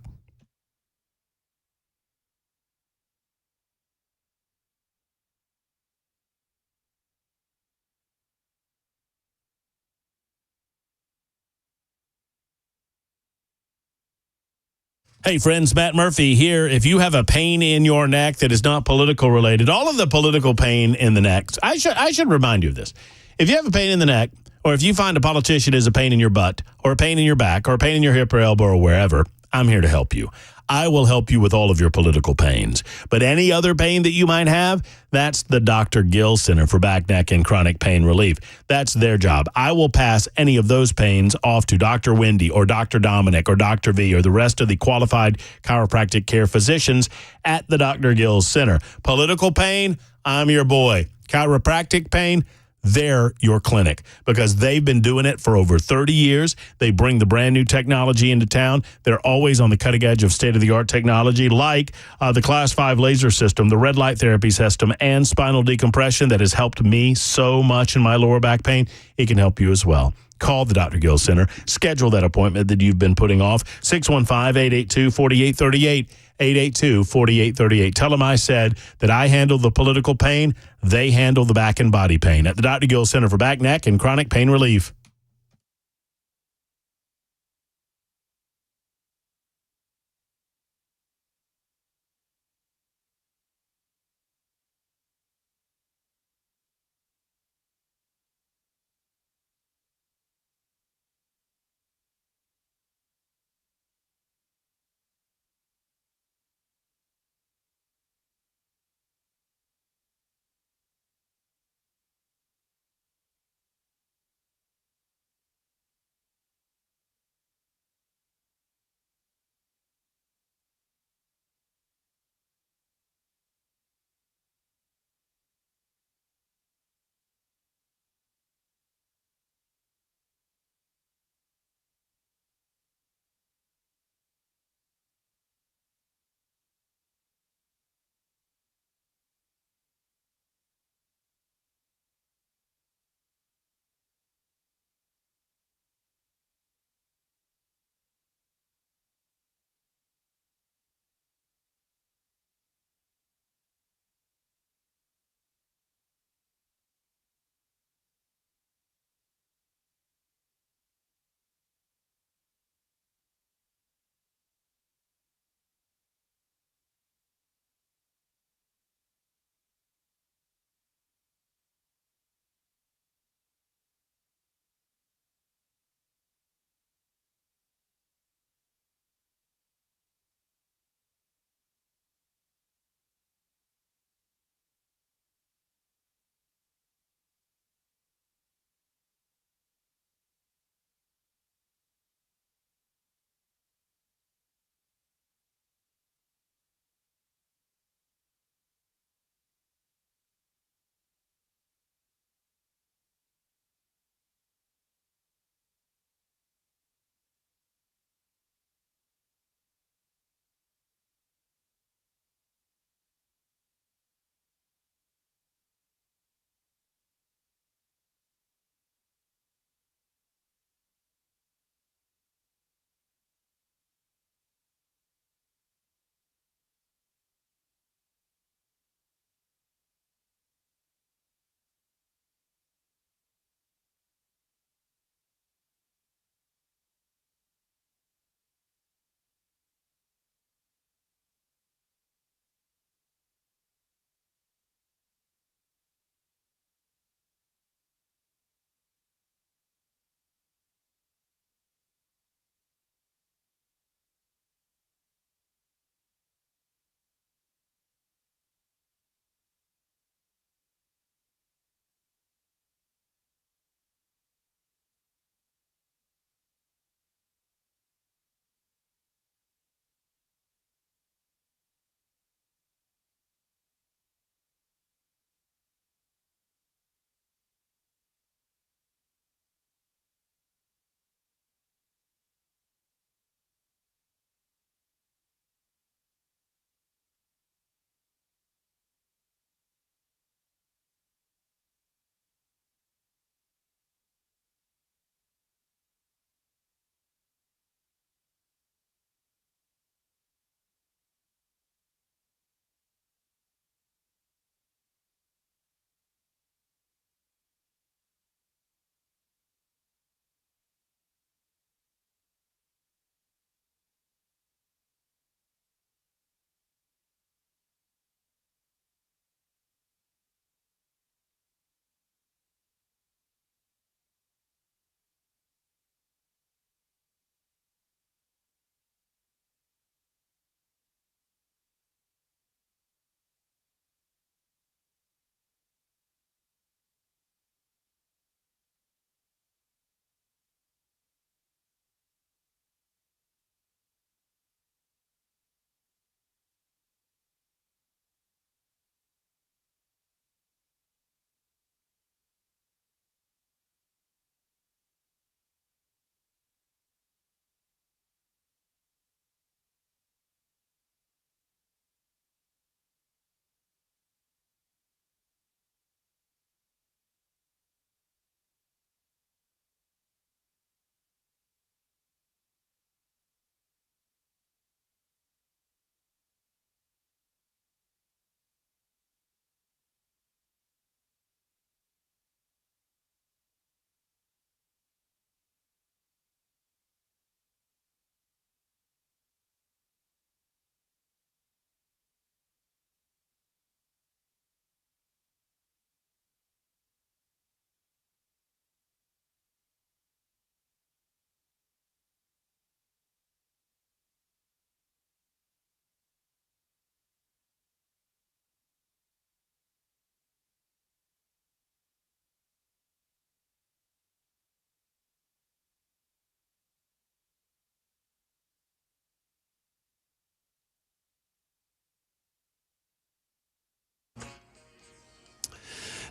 Hey, friends, Matt Murphy here. If you have a pain in your neck that is not political related, all of the political pain in the neck, I should remind you of this. If you have a pain in the neck, or if you find a politician is a pain in your butt, or a pain in your back, or a pain in your hip or elbow or wherever, I'm here to help you. I will help you with all of your political pains. But any other pain that you might have, that's the Dr. Gill Center for Back, Neck, and Chronic Pain Relief. That's their job. I will pass any of those pains off to Dr. Wendy or Dr. Dominic or Dr. V or the rest of the qualified chiropractic care physicians at the Dr. Gill Center. Political pain, I'm your boy. Chiropractic pain, they're your clinic because they've been doing it for over 30 years. They bring the brand new technology into town. They're always on the cutting edge of state-of-the-art technology like the Class 5 laser system, the red light therapy system, and spinal decompression that has helped me so much in my lower back pain. It can help you as well. Call the Dr. Gill Center. Schedule that appointment that you've been putting off. 615-882-4838. 882-4838. Tell them I said that I handle the political pain. They handle the back and body pain at the Dr. Gill Center for Back, Neck, and Chronic Pain Relief.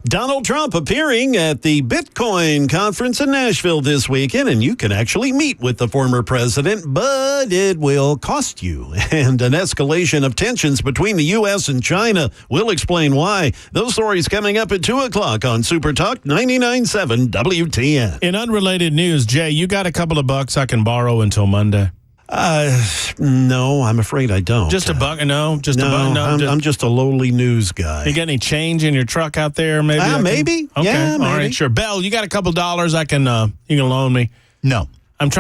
Donald Trump appearing at the Bitcoin conference in Nashville this weekend, and you can actually meet with the former president, but it will cost you. And an escalation of tensions between the U.S. and China. We'll explain why. Those stories coming up at 2 o'clock on Super Talk 99.7 WTN. In unrelated news, Jay, you got a couple of bucks I can borrow until Monday? No, I'm afraid I don't. Just a buck? No, just a buck. No, I'm just a lowly news guy. You got any change in your truck out there? Maybe. Maybe. Okay. Yeah, maybe. All right. Sure. Bell, you got a couple dollars I can you can loan me? No. I'm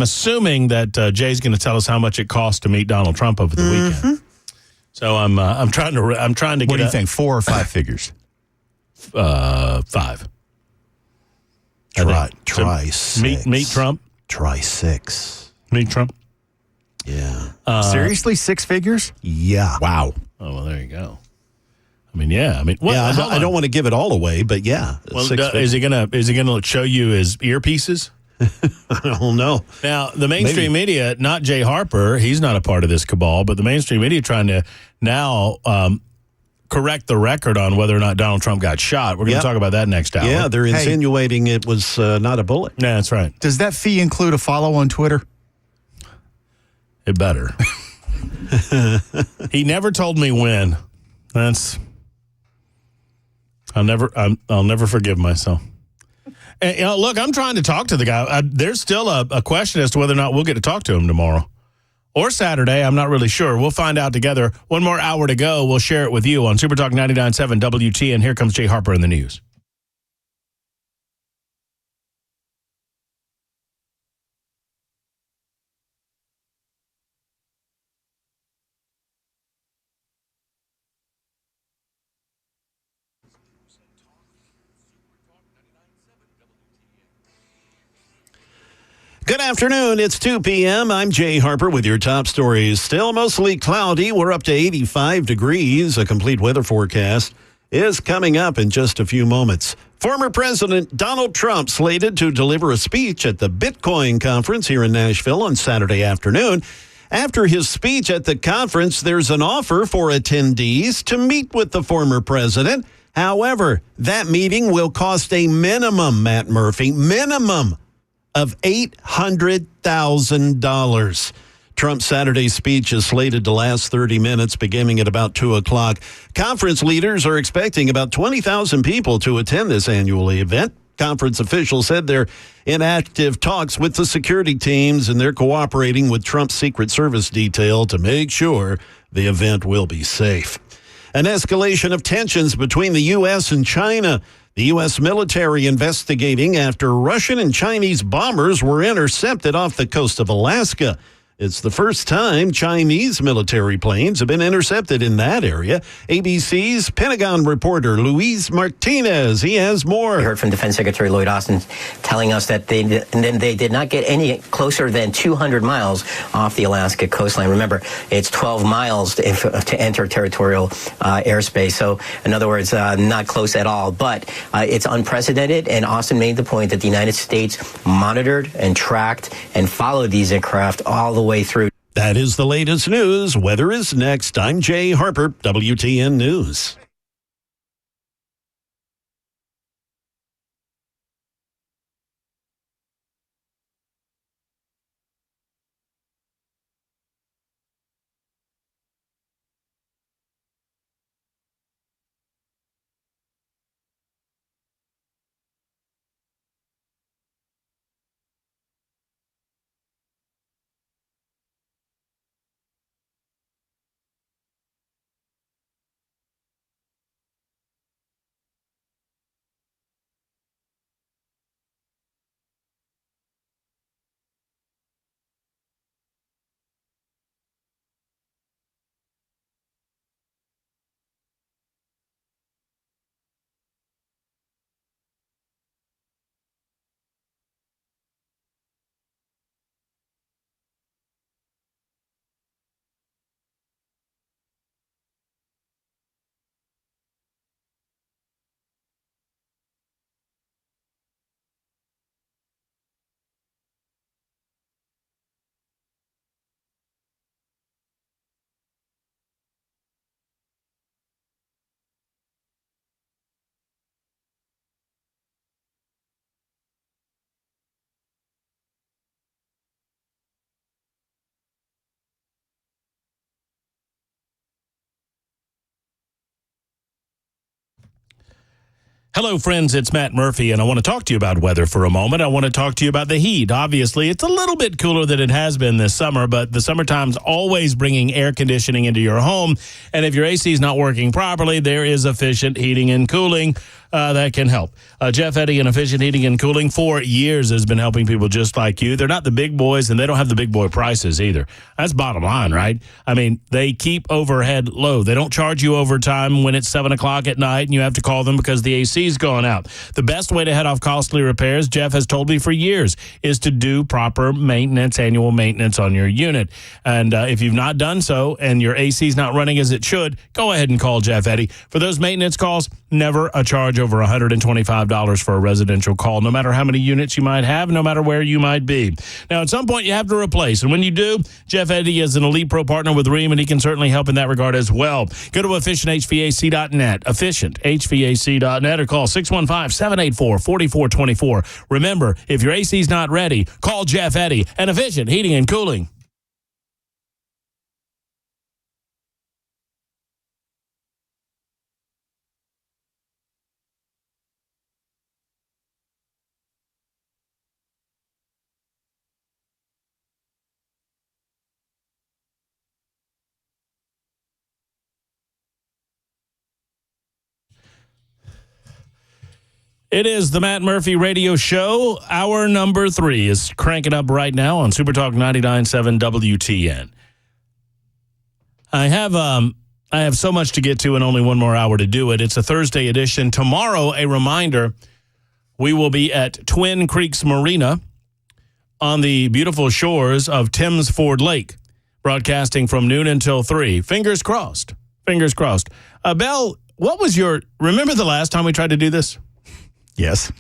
assuming that Jay's going to tell us how much it costs to meet Donald Trump over the weekend. So I'm trying to get. What do you think? 4 or 5 figures? 5. Try 6. Meet Trump. Try 6. Meet Trump. Yeah. Seriously, 6 figures? Yeah. Wow. Oh well, there you go. I mean, yeah. I mean, I don't want to give it all away, but yeah. Well, is he gonna show you his earpieces? I don't know. Now, the mainstream media, not Jay Harper, he's not a part of this cabal, but the mainstream media trying to now correct the record on whether or not Donald Trump got shot. We're going to talk about that next hour. Yeah, they're insinuating it was not a bullet. Yeah, that's right. Does that fee include a follow on Twitter? It better. He never told me when. I'll never forgive myself. And, look, I'm trying to talk to the guy. There's still a question as to whether or not we'll get to talk to him tomorrow or Saturday. I'm not really sure. We'll find out together. One more hour to go. We'll share it with you on Super Talk 99.7 WTN. Here comes Jay Harper in the news. Good afternoon. It's 2 p.m. I'm Jay Harper with your top stories. Still mostly cloudy. We're up to 85 degrees. A complete weather forecast is coming up in just a few moments. Former President Donald Trump slated to deliver a speech at the Bitcoin conference here in Nashville on Saturday afternoon. After his speech at the conference, there's an offer for attendees to meet with the former president. However, that meeting will cost a minimum, Matt Murphy, of $800,000. Trump's Saturday speech is slated to last 30 minutes, beginning at about 2 o'clock. Conference leaders are expecting about 20,000 people to attend this annual event. Conference officials said they're in active talks with the security teams, and they're cooperating with Trump's Secret Service detail to make sure the event will be safe. An escalation of tensions between the U.S. and China. The U.S. military investigating after Russian and Chinese bombers were intercepted off the coast of Alaska. It's the first time Chinese military planes have been intercepted in that area. ABC's Pentagon reporter Luis Martinez, he has more. We heard from Defense Secretary Lloyd Austin telling us that they did not get any closer than 200 miles off the Alaska coastline. Remember, it's 12 miles to enter territorial airspace. So, in other words, not close at all. But it's unprecedented, and Austin made the point that the United States monitored and tracked and followed these aircraft all the way through. That is the latest news. Weather is next. I'm Jay Harper, WTN News. Hello, friends. It's Matt Murphy, and I want to talk to you about weather for a moment. I want to talk to you about the heat. Obviously, it's a little bit cooler than it has been this summer, but the summertime's always bringing air conditioning into your home. And if your AC is not working properly, there is efficient heating and cooling that can help. Jeff Eddy and Efficient Heating and Cooling for years has been helping people just like you. They're not the big boys, and they don't have the big boy prices either. That's bottom line, right? I mean, they keep overhead low. They don't charge you overtime when it's 7 o'clock at night and you have to call them because the AC's gone out. The best way to head off costly repairs, Jeff has told me for years, is to do proper maintenance, annual maintenance on your unit. And if you've not done so and your AC's not running as it should, go ahead and call Jeff Eddy. For those maintenance calls, never a charge over $125 for a residential call, no matter how many units you might have, no matter where you might be. Now, at some point, you have to replace. And when you do, Jeff Eddy is an Elite Pro partner with Rheem, and he can certainly help in that regard as well. Go to efficienthvac.net, efficienthvac.net, or call 615-784-4424. Remember, if your AC's not ready, call Jeff Eddy and Efficient Heating and Cooling. It is the Matt Murphy Radio Show. Hour number 3 is cranking up right now on Super Talk 99.7 WTN. I have so much to get to and only one more hour to do it. It's a Thursday edition. Tomorrow, a reminder, we will be at Twin Creeks Marina on the beautiful shores of Thames Ford Lake, broadcasting from noon until 3. Fingers crossed. Fingers crossed. Belle, what was remember the last time we tried to do this? Yes.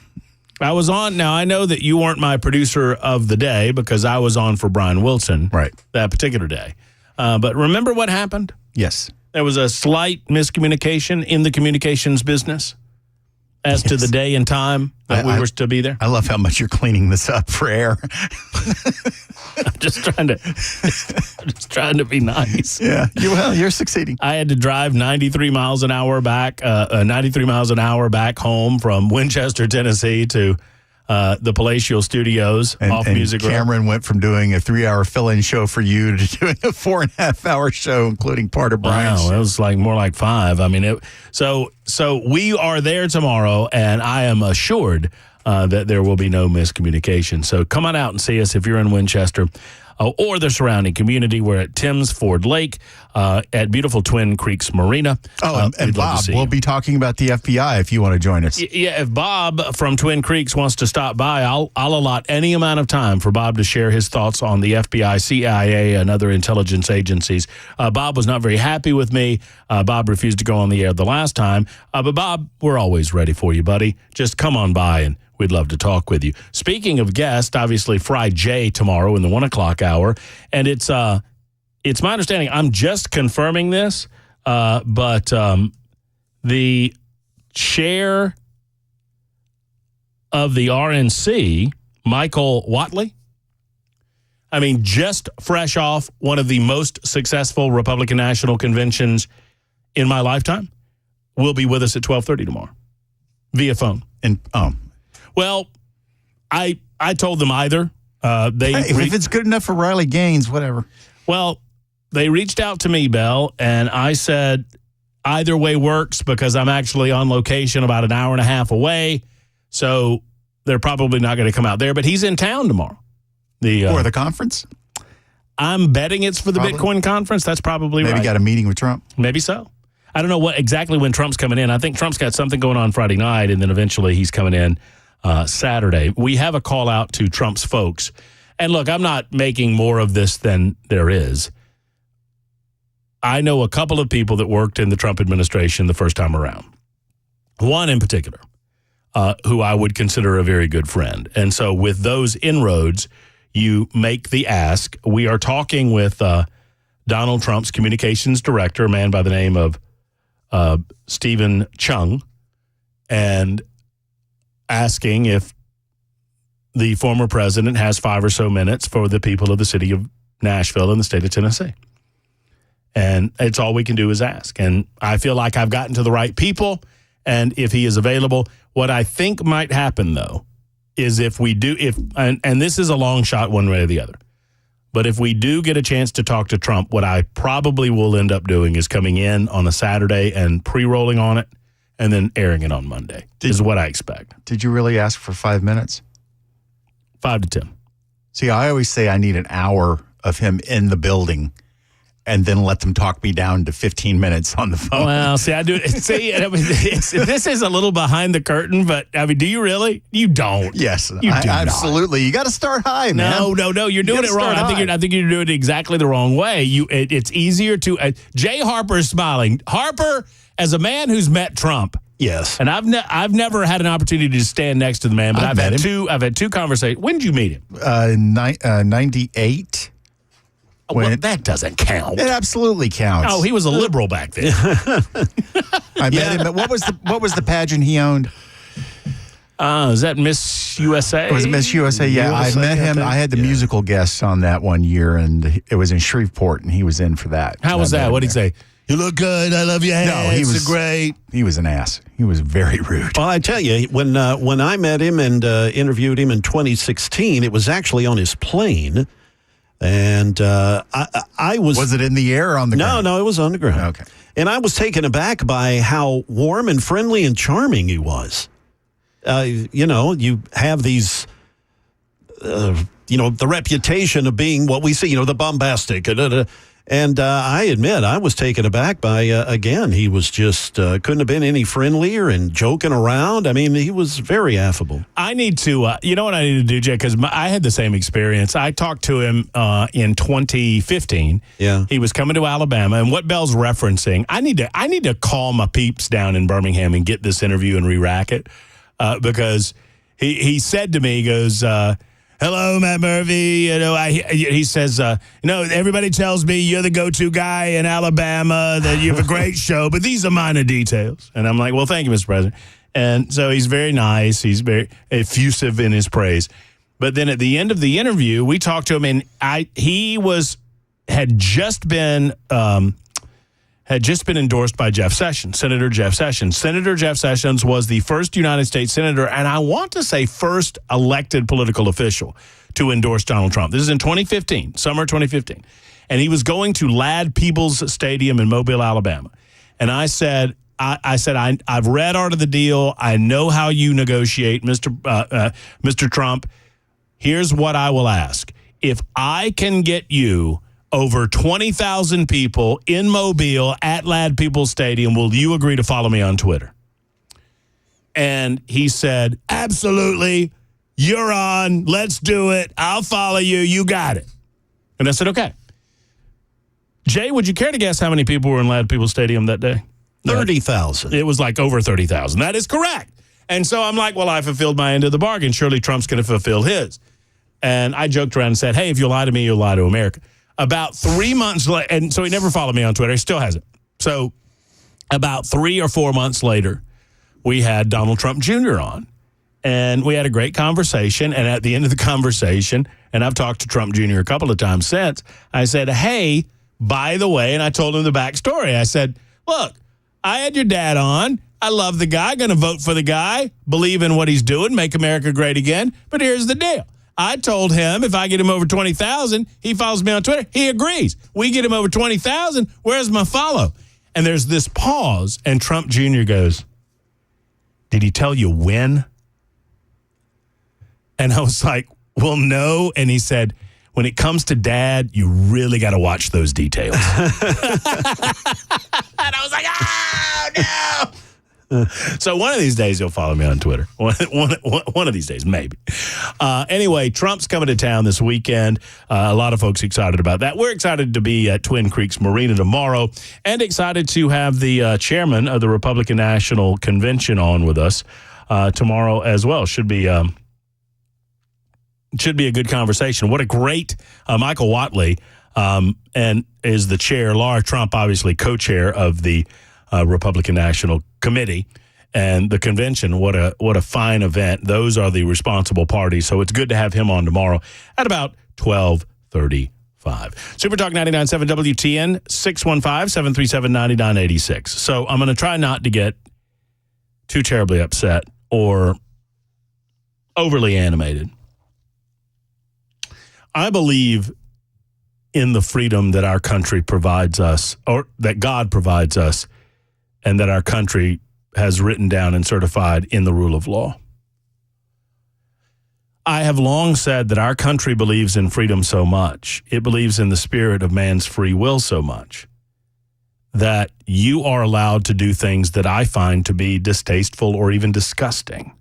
I was on. Now, I know that you weren't my producer of the day because I was on for Brian Wilson that particular day. But remember what happened? Yes. There was a slight miscommunication in the communications business as to the day and time that we were to be there. I love how much you're cleaning this up for air. I'm just trying to be nice. Yeah, you're succeeding. I had to drive 93 miles an hour back home from Winchester, Tennessee to the Palatial Studios off Music Row. Cameron went from doing a 3-hour fill-in show for you to doing a 4.5-hour show, including part of Brian's. Wow, it was more like 5. I mean, so we are there tomorrow, and I am assured that there will be no miscommunication. So come on out and see us if you're in Winchester or the surrounding community. We're at Thames Ford Lake at beautiful Twin Creeks Marina. And Bob, we'll be talking about the FBI if you want to join us. Yeah, if Bob from Twin Creeks wants to stop by, I'll allot any amount of time for Bob to share his thoughts on the FBI, CIA, and other intelligence agencies. Bob was not very happy with me. Bob refused to go on the air the last time. But Bob, we're always ready for you, buddy. Just come on by and we'd love to talk with you. Speaking of guests, obviously Fry J tomorrow in the 1 o'clock hour. And it's my understanding, I'm just confirming this, but the chair of the RNC, Michael Whatley, I mean, just fresh off one of the most successful Republican National Conventions in my lifetime, will be with us at 12:30 tomorrow via phone. And well, I told them either. If it's good enough for Riley Gaines, whatever. Well, they reached out to me, Belle, and I said either way works because I'm actually on location about an hour and a half away, so they're probably not going to come out there. But he's in town tomorrow. For the conference? I'm betting it's for the Bitcoin conference. That's probably right. Maybe got a meeting with Trump. Maybe so. I don't know exactly when Trump's coming in. I think Trump's got something going on Friday night, and then eventually he's coming in Saturday. We have a call out to Trump's folks. And look, I'm not making more of this than there is. I know a couple of people that worked in the Trump administration the first time around. One in particular, who I would consider a very good friend. And so with those inroads, you make the ask. We are talking with Donald Trump's communications director, a man by the name of Stephen Chung, and asking if the former president has 5 or so minutes for the people of the city of Nashville and the state of Tennessee. And it's all we can do is ask. And I feel like I've gotten to the right people. And if he is available, What I think might happen, though, is if we do, and this is a long shot one way or the other, but if we do get a chance to talk to Trump, what I probably will end up doing is coming in on a Saturday and pre-rolling on it and then airing it on Monday, is what I expect. Did you really ask for 5 minutes? 5 to 10. See, I always say I need an hour of him in the building and then let them talk me down to 15 minutes on the phone. Well, see, I do. See, I mean, this is a little behind the curtain, but I mean, do you really? You don't. Yes, you do absolutely. Not. You got to start high, man. No. You're doing it wrong. I think you're doing it exactly the wrong way. It's easier to. Jay Harper is smiling. Harper, as a man who's met Trump. Yes, and I've never had an opportunity to stand next to the man, but I've had two conversations. When did you meet him? 98. Well, that doesn't count. It absolutely counts. Oh, he was a liberal back then. I met him. What was the pageant he owned? Is that Miss USA? It was Miss USA. Yeah, I met him. I had the musical guests on that one year, and it was in Shreveport, and he was in for that. How was that? What did he say? You look good. I love your hair. No, he was great. He was an ass. He was very rude. Well, I tell you, when I met him and interviewed him in 2016, it was actually on his plane. And I was... Was it in the air or on the ground? No, it was on the ground. Okay. And I was taken aback by how warm and friendly and charming he was. You have these, the reputation of being what we see, the bombastic. And I admit, I was taken aback by, again, he was just, couldn't have been any friendlier and joking around. I mean, he was very affable. I need to, you know what I need to do, Jay? Because I had the same experience. I talked to him in 2015. Yeah. He was coming to Alabama. And what Bell's referencing, I need to call my peeps down in Birmingham and get this interview and re-rack it. Because he said to me, he goes, hello, Matt Murphy. He says, everybody tells me you're the go-to guy in Alabama, that you have a great show, but these are minor details. And I'm like, well, thank you, Mr. President. And so he's very nice. He's very effusive in his praise. But then at the end of the interview, we talked to him, and he had just been endorsed by Jeff Sessions, Senator Jeff Sessions. Senator Jeff Sessions was the first United States senator, and I want to say first elected political official to endorse Donald Trump. This is in 2015, summer 2015. And he was going to Ladd Peebles Stadium in Mobile, Alabama. And I said, I've read Art of the Deal. I know how you negotiate, Mr. Trump. Here's what I will ask. If I can get you over 20,000 people in Mobile at Ladd Peebles Stadium, will you agree to follow me on Twitter? And he said, absolutely. You're on. Let's do it. I'll follow you. You got it. And I said, okay. Jay, would you care to guess how many people were in Ladd Peebles Stadium that day? 30,000. It was like over 30,000. That is correct. And so I'm like, well, I fulfilled my end of the bargain. Surely Trump's going to fulfill his. And I joked around and said, hey, if you lie to me, you'll lie to America. About 3 months later, and so he never followed me on Twitter. He still hasn't. So about 3 or 4 months later, we had Donald Trump Jr. on, and we had a great conversation. And at the end of the conversation, and I've talked to Trump Jr. a couple of times since, I said, hey, by the way, and I told him the backstory. I said, look, I had your dad on. I love the guy, going to vote for the guy, believe in what he's doing, make America great again. But here's the deal. I told him if I get him over 20,000, he follows me on Twitter. He agrees. We get him over 20,000. Where's my follow? And there's this pause, and Trump Jr. goes, did he tell you when? And I was like, well, no. And he said, when it comes to dad, you really got to watch those details. And I was like, oh, no. So one of these days you'll follow me on Twitter. One of these days, maybe. Anyway, Trump's coming to town this weekend. A lot of folks excited about that. We're excited to be at Twin Creeks Marina tomorrow, and excited to have the chairman of the Republican National Convention on with us tomorrow as well. Should be a good conversation. What a great Michael Whatley, and is the chair. Laura Trump, obviously co-chair of the Republican National Committee, and the convention. What a fine event. Those are the responsible parties. So it's good to have him on tomorrow at about 12:35. Super Talk 99.7 WTN 615-737-9986. So I'm going to try not to get too terribly upset or overly animated. I believe in the freedom that our country provides us, or that God provides us, and that our country has written down and certified in the rule of law. I have long said that our country believes in freedom so much, it believes in the spirit of man's free will so much, that you are allowed to do things that I find to be distasteful or even disgusting.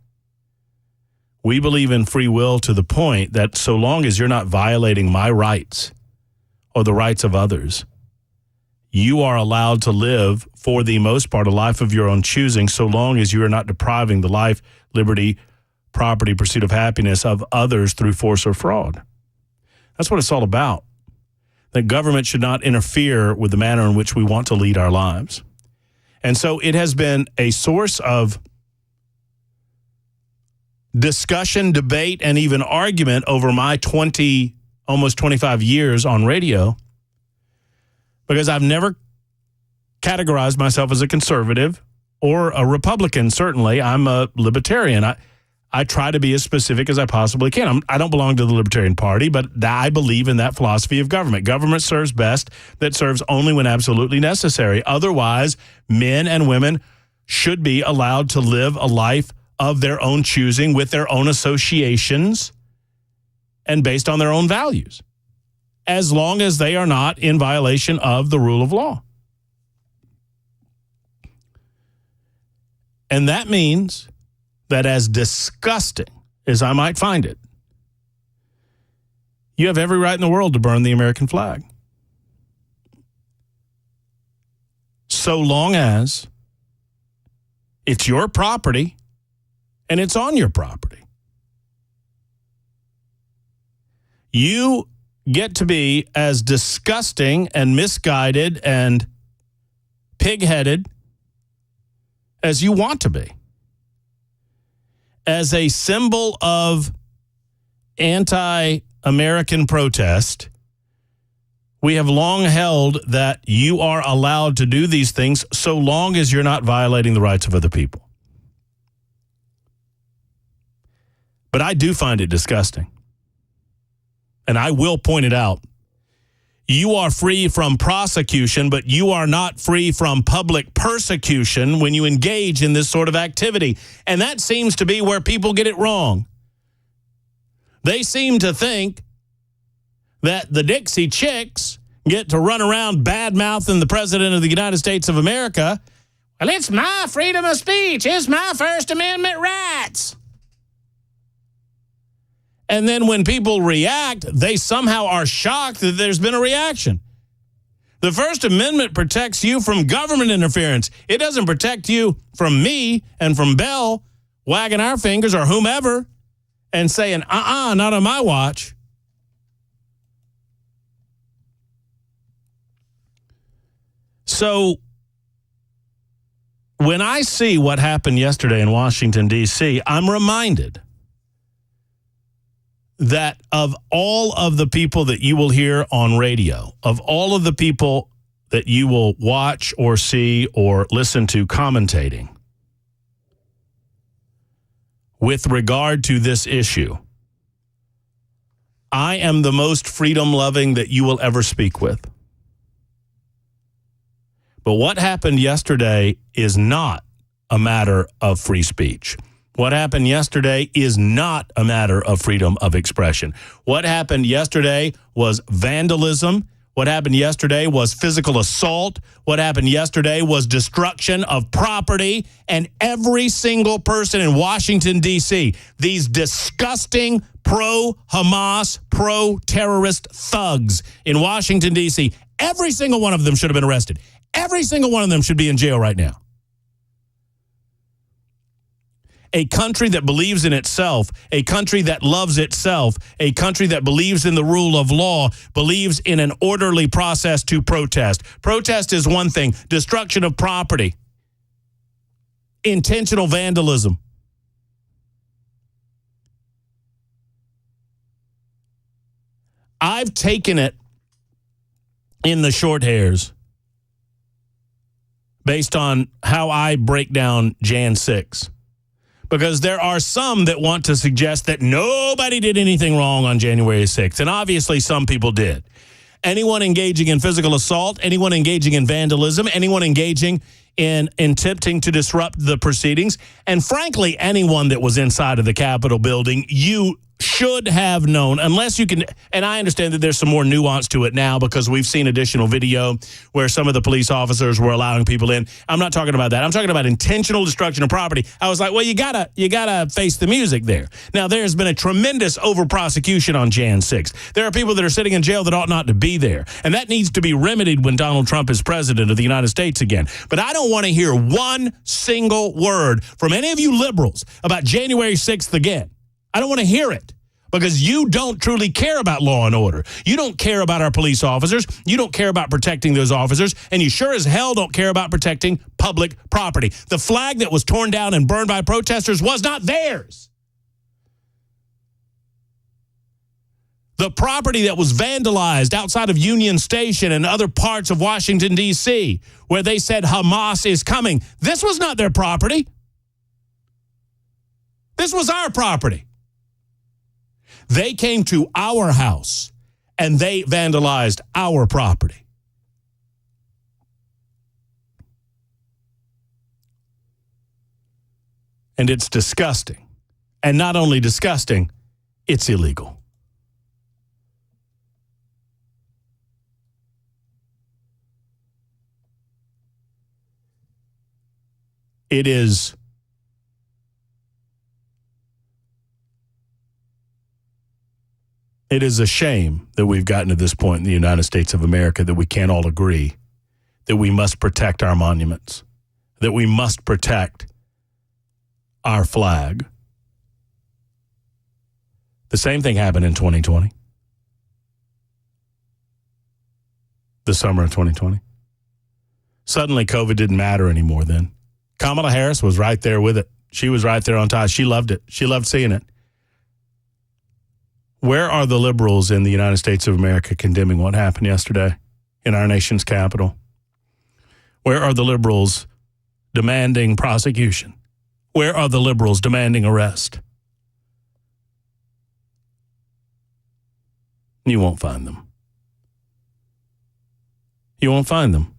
We believe in free will to the point that so long as you're not violating my rights or the rights of others, you are allowed to live, for the most part, a life of your own choosing, so long as you are not depriving the life, liberty, property, pursuit of happiness of others through force or fraud. That's what it's all about. That government should not interfere with the manner in which we want to lead our lives. And so it has been a source of discussion, debate, and even argument over my almost 25 years on radio, because I've never categorized myself as a conservative or a Republican. Certainly, I'm a libertarian. I try to be as specific as I possibly can. I don't belong to the Libertarian Party, but I believe in that philosophy of government. Government serves best, that serves only when absolutely necessary. Otherwise, men and women should be allowed to live a life of their own choosing with their own associations and based on their own values, as long as they are not in violation of the rule of law. And that means that, as disgusting as I might find it, you have every right in the world to burn the American flag, so long as it's your property and it's on your property. You get to be as disgusting and misguided and pig-headed as you want to be. As a symbol of anti-American protest, we have long held that you are allowed to do these things so long as you're not violating the rights of other people. But I do find it disgusting. And I will point it out. You are free from prosecution, but you are not free from public persecution when you engage in this sort of activity. And that seems to be where people get it wrong. They seem to think that the Dixie Chicks get to run around bad-mouthing the President of the United States of America. Well, it's my freedom of speech. It's my First Amendment rights. And then when people react, they somehow are shocked that there's been a reaction. The First Amendment protects you from government interference. It doesn't protect you from me and from Bell wagging our fingers or whomever and saying, not on my watch. So when I see what happened yesterday in Washington, D.C., I'm reminded that of all of the people that you will hear on radio, of all of the people that you will watch or see or listen to commentating with regard to this issue, I am the most freedom-loving that you will ever speak with. But what happened yesterday is not a matter of free speech. What happened yesterday is not a matter of freedom of expression. What happened yesterday was vandalism. What happened yesterday was physical assault. What happened yesterday was destruction of property. And every single person in Washington, D.C., these disgusting pro-Hamas, pro-terrorist thugs in Washington, D.C., every single one of them should have been arrested. Every single one of them should be in jail right now. A country that believes in itself, a country that loves itself, a country that believes in the rule of law, believes in an orderly process to protest. Protest is one thing. Destruction of property. Intentional vandalism. I've taken it in the short hairs based on how I break down Jan 6. because there are some that want to suggest that nobody did anything wrong on January 6th, and obviously some people did. Anyone engaging in physical assault, anyone engaging in vandalism, anyone engaging in attempting to disrupt the proceedings, and frankly, anyone that was inside of the Capitol building, you should have known, unless you can, and I understand that there's some more nuance to it now because we've seen additional video where some of the police officers were allowing people in. I'm not talking about that. I'm talking about intentional destruction of property. I was like, well, you gotta face the music there. Now, there's been a tremendous over-prosecution on Jan 6th. There are people that are sitting in jail that ought not to be there, and that needs to be remedied when Donald Trump is president of the United States again. But I don't want to hear one single word from any of you liberals about January 6th again. I don't want to hear it because you don't truly care about law and order. You don't care about our police officers. You don't care about protecting those officers. And you sure as hell don't care about protecting public property. The flag that was torn down and burned by protesters was not theirs. The property that was vandalized outside of Union Station and other parts of Washington, D.C., where they said Hamas is coming, this was not their property. This was our property. They came to our house and they vandalized our property. And it's disgusting. And not only disgusting, it's illegal. It is a shame that we've gotten to this point in the United States of America that we can't all agree that we must protect our monuments, that we must protect our flag. The same thing happened in 2020, the summer of 2020. Suddenly, COVID didn't matter anymore then. Kamala Harris was right there with it. She was right there on top. She loved it. She loved seeing it. Where are the liberals in the United States of America condemning what happened yesterday in our nation's capital? Where are the liberals demanding prosecution? Where are the liberals demanding arrest? You won't find them. You won't find them.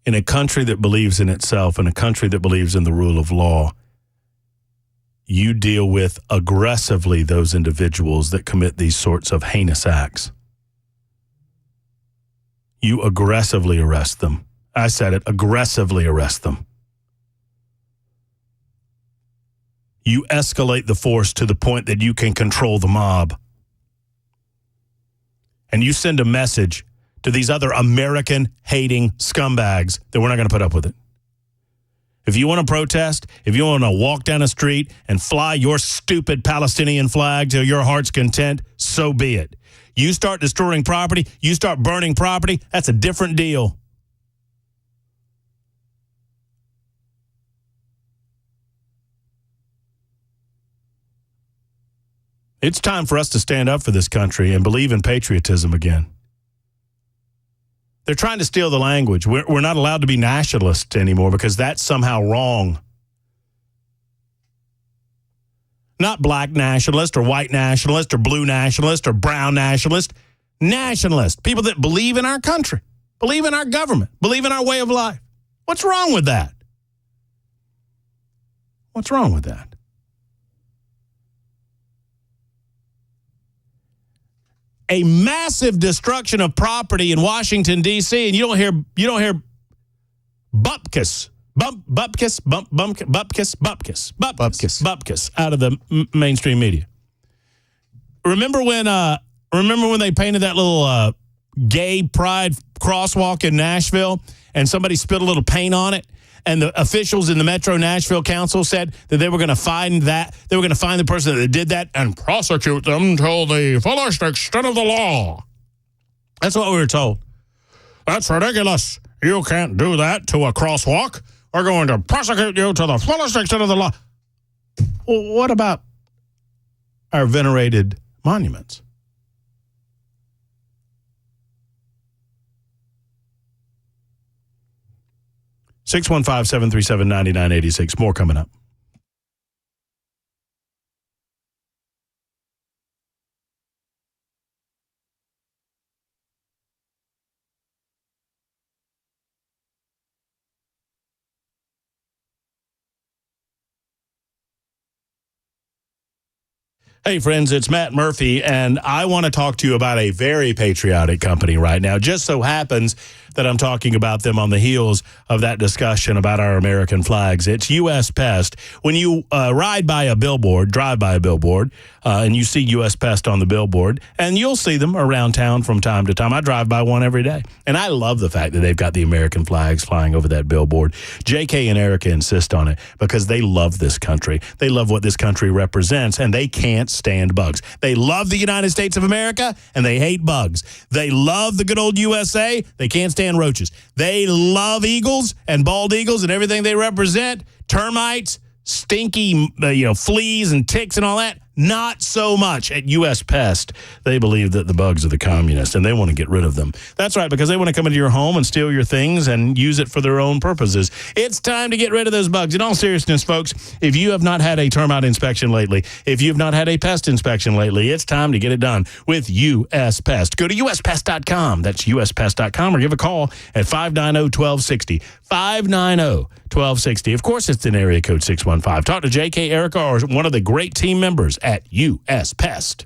In a country that believes in itself, in a country that believes in the rule of law, you deal with aggressively those individuals that commit these sorts of heinous acts. You aggressively arrest them. I said it, aggressively arrest them. You escalate the force to the point that you can control the mob. And you send a message to these other American-hating scumbags that we're not going to put up with it. If you want to protest, if you want to walk down a street and fly your stupid Palestinian flag till your heart's content, so be it. You start destroying property, you start burning property, that's a different deal. It's time for us to stand up for this country and believe in patriotism again. They're trying to steal the language. We're not allowed to be nationalists anymore because that's somehow wrong. Not black nationalist or white nationalist or blue nationalist or brown nationalist. Nationalist. People that believe in our country, believe in our government, believe in our way of life. What's wrong with that? What's wrong with that? A massive destruction of property in Washington, D.C., and you don't hear bupkis out of the mainstream media. Remember when they painted that little gay pride crosswalk in Nashville and somebody spilled a little paint on it? And the officials in the Metro Nashville Council said that they were going to find the person that did that and prosecute them till the fullest extent of the law. That's what we were told. That's ridiculous. You can't do that to a crosswalk. We're going to prosecute you to the fullest extent of the law. Well, what about our venerated monuments? 615-737-9986. More coming up. Hey, friends, it's Matt Murphy, and I want to talk to you about a very patriotic company right now. Just so happens that I'm talking about them on the heels of that discussion about our American flags. It's U.S. Pest. When you drive by a billboard, and you see U.S. Pest on the billboard, and you'll see them around town from time to time. I drive by one every day, and I love the fact that they've got the American flags flying over that billboard. J.K. and Erica insist on it because they love this country. They love what this country represents, and they can't stand bugs. They love the United States of America, and they hate bugs. They love the good old USA. They can't stand roaches. They love eagles and bald eagles and everything they represent. Termites, stinky fleas and ticks and all that. Not so much at U.S. Pest. They believe that the bugs are the communists, and they want to get rid of them. That's right, because they want to come into your home and steal your things and use it for their own purposes. It's time to get rid of those bugs. In all seriousness, folks, if you have not had a termite inspection lately, if you've not had a pest inspection lately, it's time to get it done with U.S. Pest. Go to uspest.com. That's uspest.com, or give a call at 590-1260. 590-1260. Of course, it's in area code 615. Talk to J.K. Erica or one of the great team members at U.S. Pest.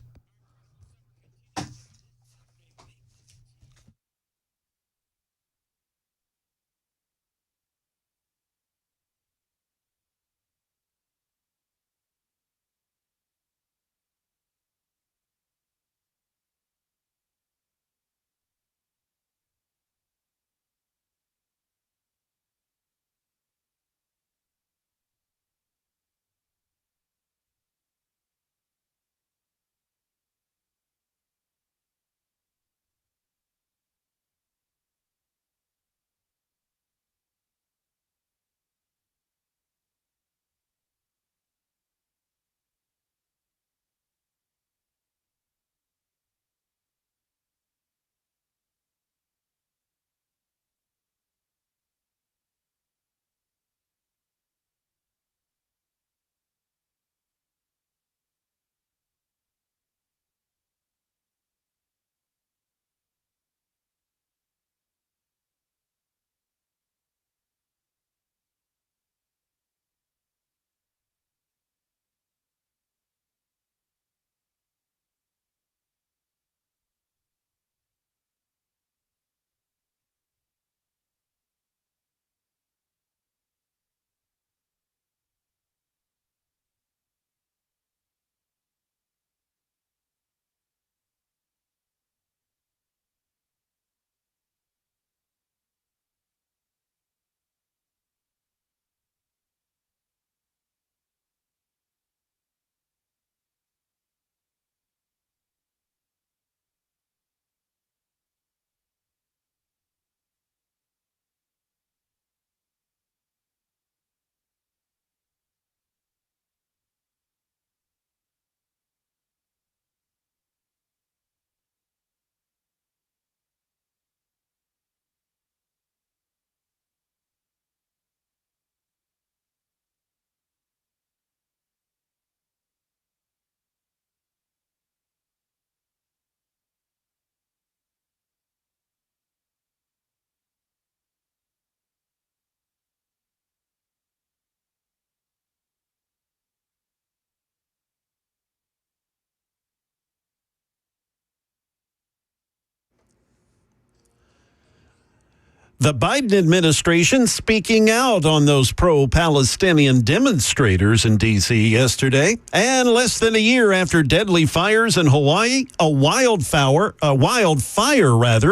The Biden administration speaking out on those pro-Palestinian demonstrators in D.C. yesterday. And less than a year after deadly fires in Hawaii, a wildfire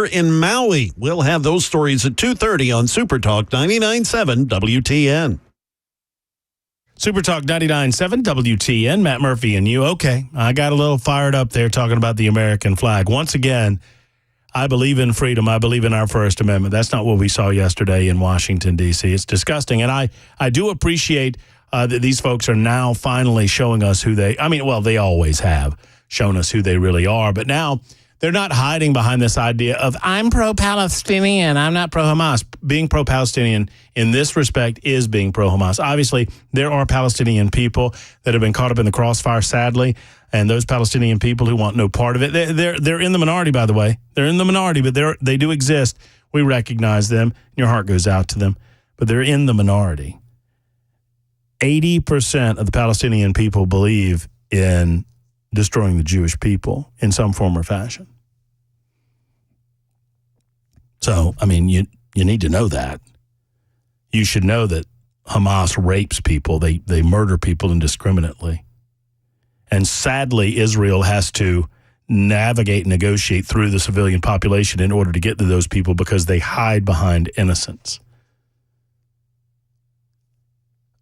in Maui. We'll have those stories at 2:30 on Super Talk 99.7 WTN. Super Talk 99.7 WTN, Matt Murphy and you. Okay, I got a little fired up there talking about the American flag. Once again, I believe in freedom. I believe in our First Amendment. That's not what we saw yesterday in Washington, D.C. It's disgusting. And I do appreciate that these folks are now finally showing us who they always have shown us who they really are. But now they're not hiding behind this idea of I'm pro-Palestinian, I'm not pro-Hamas. Being pro-Palestinian in this respect is being pro-Hamas. Obviously, there are Palestinian people that have been caught up in the crossfire, sadly, and those Palestinian people who want no part of it. They're in the minority, by the way. They're in the minority, but they do exist. We recognize them. Your heart goes out to them, but they're in the minority. 80% of the Palestinian people believe in destroying the Jewish people in some form or fashion. So, I mean, you need to know that. You should know that Hamas rapes people. They murder people indiscriminately. And sadly, Israel has to navigate and negotiate through the civilian population in order to get to those people because they hide behind innocence.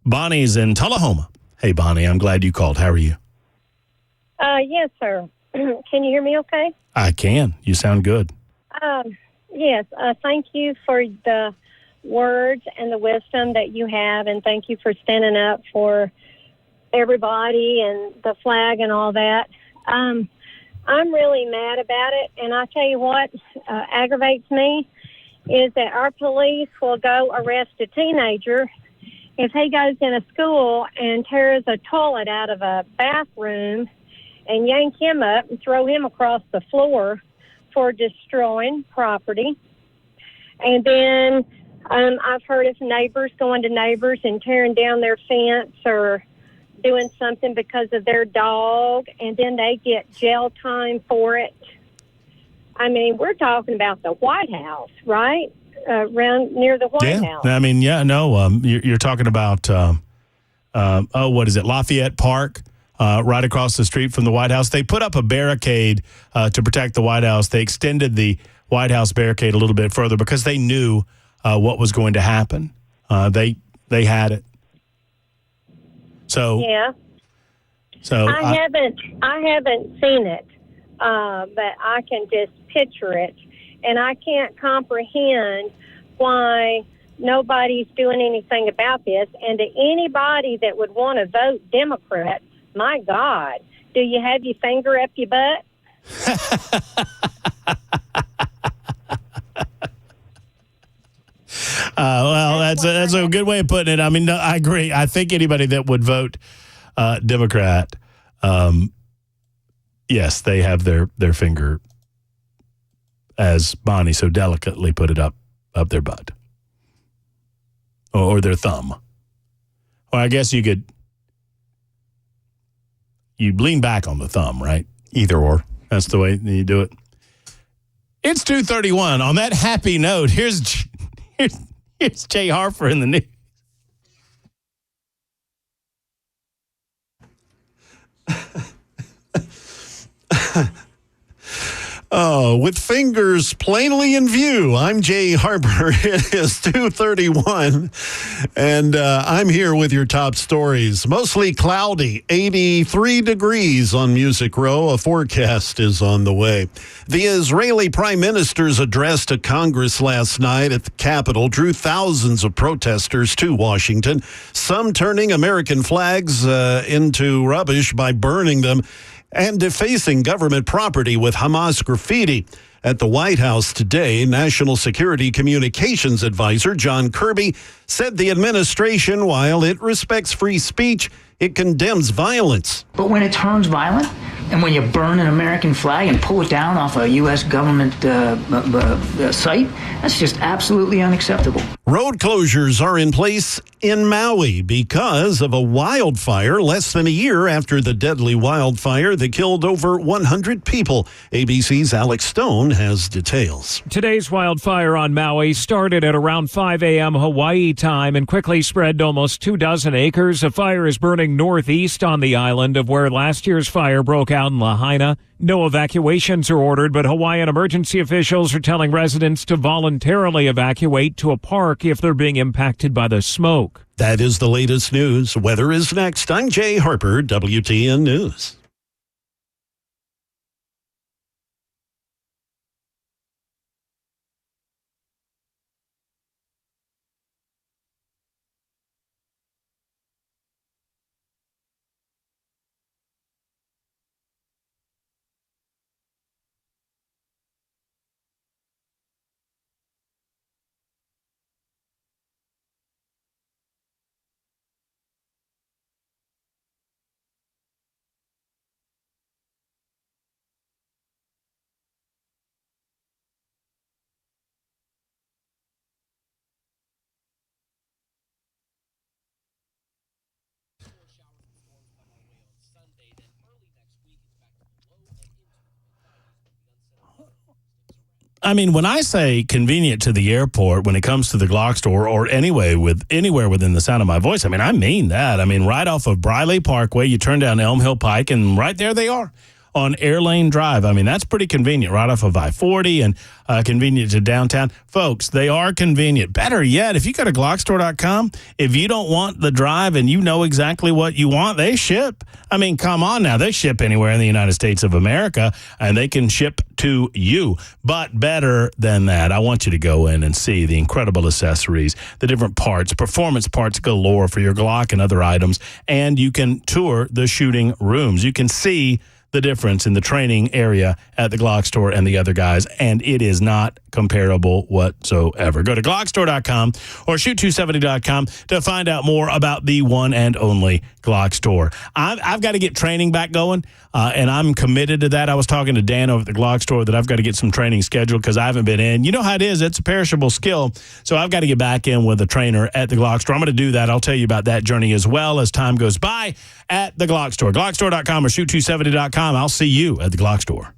Bonnie's in Tullahoma. Hey, Bonnie, I'm glad you called. How are you? Yes, sir. Can you hear me okay? I can. You sound good. Yes. Thank you for the words and the wisdom that you have, and thank you for standing up for everybody and the flag and all that. I'm really mad about it, and I tell you what aggravates me is that our police will go arrest a teenager if he goes in a school and tears a toilet out of a bathroom and yank him up and throw him across the floor for destroying property. And then I've heard of neighbors going to neighbors and tearing down their fence or doing something because of their dog, and then they get jail time for it. I mean, we're talking about the White House, right? Around near the White House. I mean, you're talking about, what is it, Lafayette Park, right across the street from the White House. They put up a barricade to protect the White House. They extended the White House barricade a little bit further because they knew what was going to happen. They had it. So yeah. So I haven't seen it, but I can just picture it, and I can't comprehend why nobody's doing anything about this. And to anybody that would want to vote Democrat, my God, do you have your finger up your butt? Well, that's a good way of putting it. I mean, I agree. I think anybody that would vote Democrat, yes, they have their finger, as Bonnie so delicately put it, up their butt. Or their thumb. Or I guess you'd lean back on the thumb, right? Either or. That's the way you do it. It's 2:31. On that happy note, here's Jay Harper in the news. Oh, with fingers plainly in view, I'm Jay Harper. It is 2:31, and I'm here with your top stories. Mostly cloudy, 83 degrees on Music Row. A forecast is on the way. The Israeli Prime Minister's address to Congress last night at the Capitol drew thousands of protesters to Washington, some turning American flags into rubbish by burning them, and defacing government property with Hamas graffiti. At the White House today, National Security Communications Advisor John Kirby said the administration, while it respects free speech, it condemns violence. But when it turns violent, and when you burn an American flag and pull it down off a U.S. government site, that's just absolutely unacceptable. Road closures are in place in Maui because of a wildfire less than a year after the deadly wildfire that killed over 100 people. ABC's Alex Stone has details. Today's wildfire on Maui started at around 5 a.m. Hawaii time and quickly spread to almost 24 acres. The fire is burning northeast on the island of where last year's fire broke out in Lahaina. No evacuations are ordered, but Hawaiian emergency officials are telling residents to voluntarily evacuate to a park if they're being impacted by the smoke. That is the latest news. Weather is next. I'm Jay Harper, WTN News. I mean, when I say convenient to the airport, when it comes to the GlockStore or anywhere within the sound of my voice, I mean, I mean that. I mean, right off of Briley Parkway, you turn down Elm Hill Pike, and right there they are on Airlane Drive. I mean, that's pretty convenient, right off of I-40 and convenient to downtown. Folks, they are convenient. Better yet, if you go to GlockStore.com, if you don't want the drive and you know exactly what you want, they ship. I mean, come on now. They ship anywhere in the United States of America, and they can ship to you. But better than that, I want you to go in and see the incredible accessories, the different parts, performance parts galore for your Glock and other items, and you can tour the shooting rooms. You can see the difference in the training area at the GlockStore and the other guys, and it is not comparable whatsoever. Go to GlockStore.com or Shoot270.com to find out more about the one and only GlockStore. I've got to get training back going, and I'm committed to that. I was talking to Dan over at the GlockStore that I've got to get some training scheduled because I haven't been in. You know how it is. It's a perishable skill, so I've got to get back in with a trainer at the GlockStore. I'm going to do that. I'll tell you about that journey as well as time goes by at the GlockStore. GlockStore.com or Shoot270.com. I'll see you at the GlockStore.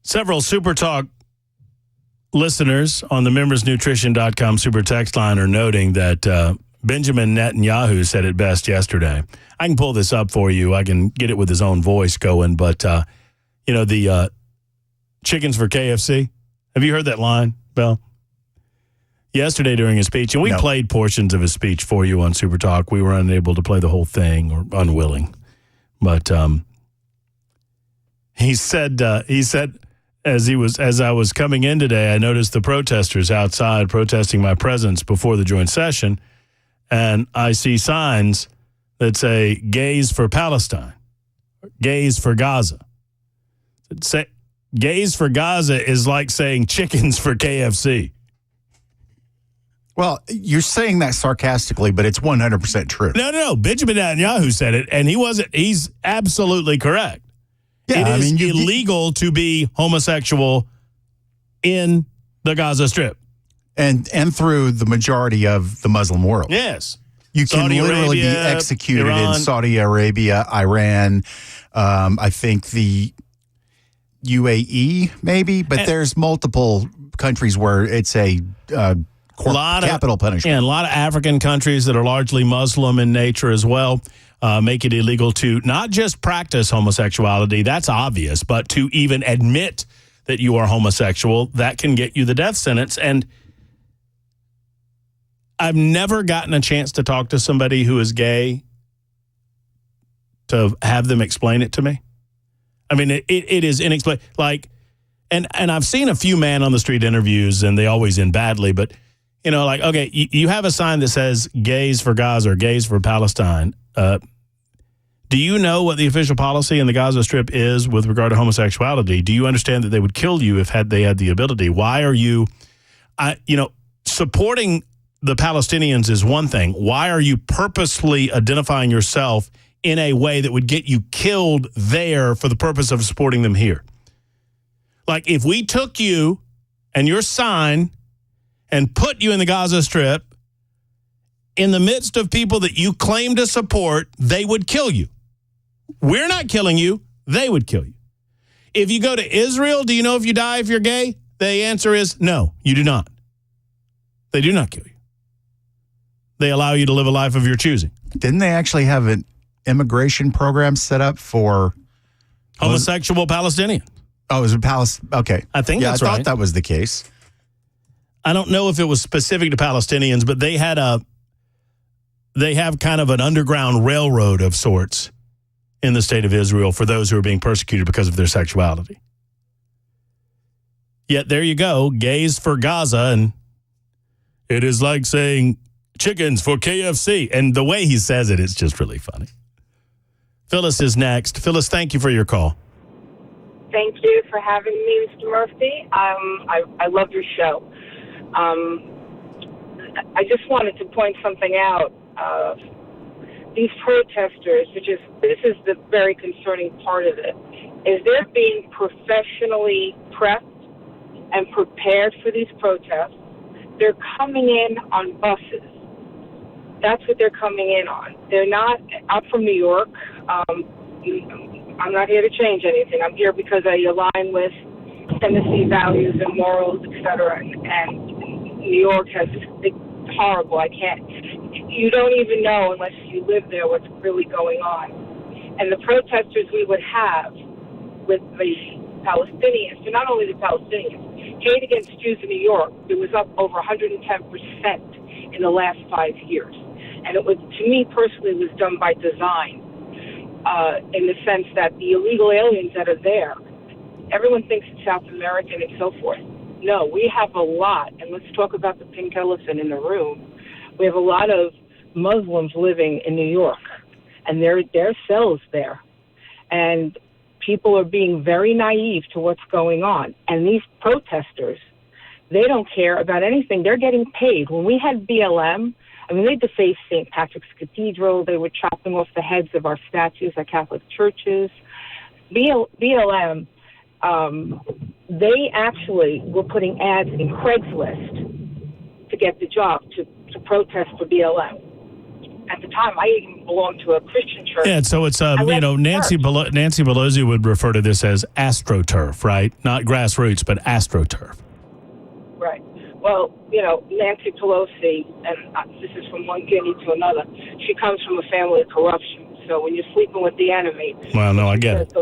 Several Super Talk listeners on the membersnutrition.com super text line are noting that Benjamin Netanyahu said it best yesterday. I can pull this up for you. I can get it with his own voice going. But, the chickens for KFC. Have you heard that line, Bell? Yesterday during his speech, and we played portions of his speech for you on Super Talk. We were unable to play the whole thing, or unwilling. But he said as I was coming in today, I noticed the protesters outside protesting my presence before the joint session, and I see signs that say "Gays for Palestine," "Gays for Gaza." Say "Gays for Gaza" is like saying "chickens for KFC." Well, you're saying that sarcastically, but it's 100% true. No. Benjamin Netanyahu said it, and he's absolutely correct. Yeah, it is illegal to be homosexual in the Gaza Strip. And through the majority of the Muslim world. Yes. You can Saudi literally Arabia, be executed Iran. in Saudi Arabia, Iran, I think the UAE maybe, but there's multiple countries where it's a capital punishment. Yeah, a lot of African countries that are largely Muslim in nature as well make it illegal to not just practice homosexuality, that's obvious, but to even admit that you are homosexual, that can get you the death sentence. And I've never gotten a chance to talk to somebody who is gay to have them explain it to me. I mean, it is inexplicable. Like, and I've seen a few man on the street interviews, and they always end badly. But you know, like, okay, you have a sign that says "Gays for Gaza" or "Gays for Palestine." Do you know what the official policy in the Gaza Strip is with regard to homosexuality? Do you understand that they would kill you if they had the ability? Why are you, supporting the Palestinians is one thing. Why are you purposely identifying yourself in a way that would get you killed there for the purpose of supporting them here? Like, if we took you and your sign and put you in the Gaza Strip in the midst of people that you claim to support, they would kill you. We're not killing you. They would kill you. If you go to Israel, do you know if you die if you're gay? The answer is no, you do not. They do not kill you. They allow you to live a life of your choosing. Didn't they actually have an immigration program set up for homosexual Palestinians? Oh, it was a Palestine. Okay. I think that's right. I thought that was the case. I don't know if it was specific to Palestinians, but they have kind of an underground railroad of sorts in the state of Israel for those who are being persecuted because of their sexuality. Yet there you go, gays for Gaza, and it is like saying chickens for KFC. And the way he says it, it's just really funny. Phyllis is next. Phyllis, thank you for your call. Thank you for having me, Mr. Murphy. I love your show. I just wanted to point something out. These protesters, this is the very concerning part of it, is they're being professionally prepped and prepared for these protests. They're coming in on buses. That's what they're coming in on. They're not. I'm from New York. I'm not here to change anything. I'm here because I align with Tennessee values and morals, etc. And New York it's horrible. You don't even know unless you live there what's really going on. And the protesters we would have with the Palestinians, so not only the Palestinians, hate against Jews in New York, it was up over 110% in the last 5 years. And it was, to me personally, was done by design, in the sense that the illegal aliens that are there, everyone thinks it's South American and so forth. No, we have a lot, and let's talk about the pink elephant in the room. We have a lot of Muslims living in New York, and there are cells there. And people are being very naive to what's going on. And these protesters, they don't care about anything. They're getting paid. When we had BLM, they defaced St. Patrick's Cathedral. They were chopping off the heads of our statues at Catholic churches. BLM, they actually were putting ads in Craigslist to get the job, to protest for BLM. At the time, I even belonged to a Christian church. Yeah, so it's, Nancy Pelosi would refer to this as AstroTurf, right? Not grassroots, but AstroTurf. Right. Well, Nancy Pelosi, and this is from one guinea to another, she comes from a family of corruption. So when you're sleeping with the enemy, well, no, I get it.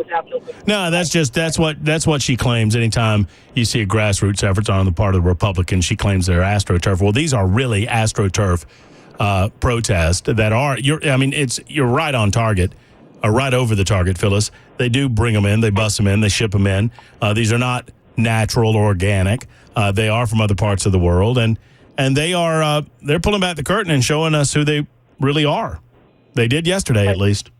No, that's what she claims. Anytime you see a grassroots effort on the part of the Republicans, she claims they're AstroTurf. Well, these are really AstroTurf protests that are. You're right on target, or right over the target, Phyllis. They do bring them in, they bust them in, they ship them in. These are not natural or organic. They are from other parts of the world, and they are they're pulling back the curtain and showing us who they really are. They did yesterday, at least.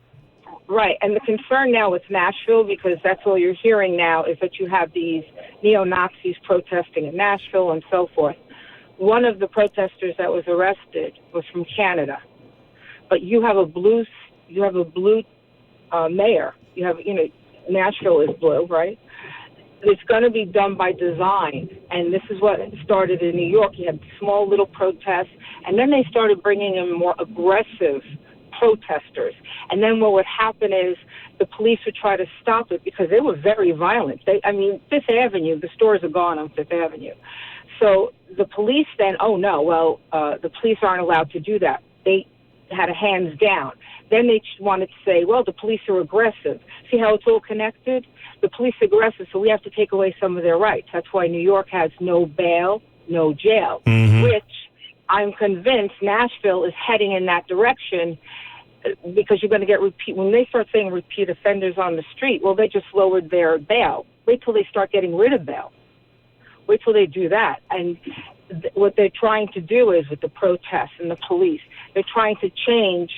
Right, and the concern now with Nashville, because that's all you're hearing now, is that you have these neo-Nazis protesting in Nashville and so forth. One of the protesters that was arrested was from Canada, but you have a blue mayor. You have, Nashville is blue, right? it's going to be done by design. And this is what started in New York. You had small little protests, and then they started bringing in more aggressive protesters. And then what would happen is the police would try to stop it because they were very violent. Fifth Avenue, the stores are gone on Fifth Avenue. So the police then, the police aren't allowed to do that. They had a hands down. Then they wanted to say, well, the police are aggressive. See how it's all connected? The police are aggressive, so we have to take away some of their rights. That's why New York has no bail, no jail, which I'm convinced Nashville is heading in that direction, because you're going to get when they start saying repeat offenders on the street, well, they just lowered their bail. Wait till they start getting rid of bail. Wait till they do that. And what they're trying to do is, with the protests and the police, they're trying to change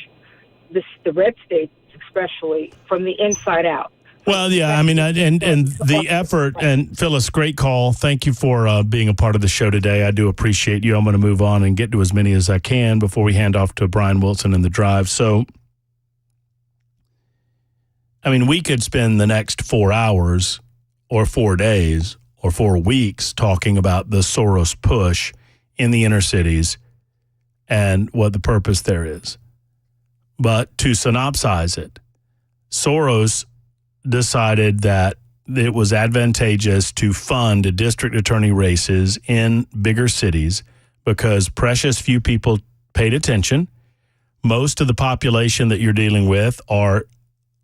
the red states, especially, from the inside out. Well, yeah, I mean, and the effort, and Phyllis, great call. Thank you for being a part of the show today. I do appreciate you. I'm going to move on and get to as many as I can before we hand off to Brian Wilson in the drive. So, I mean, we could spend the next 4 hours or 4 days or 4 weeks talking about the Soros push in the inner cities and what the purpose there is. But to synopsize it, Soros decided that it was advantageous to fund district attorney races in bigger cities because precious few people paid attention. Most of the population that you're dealing with are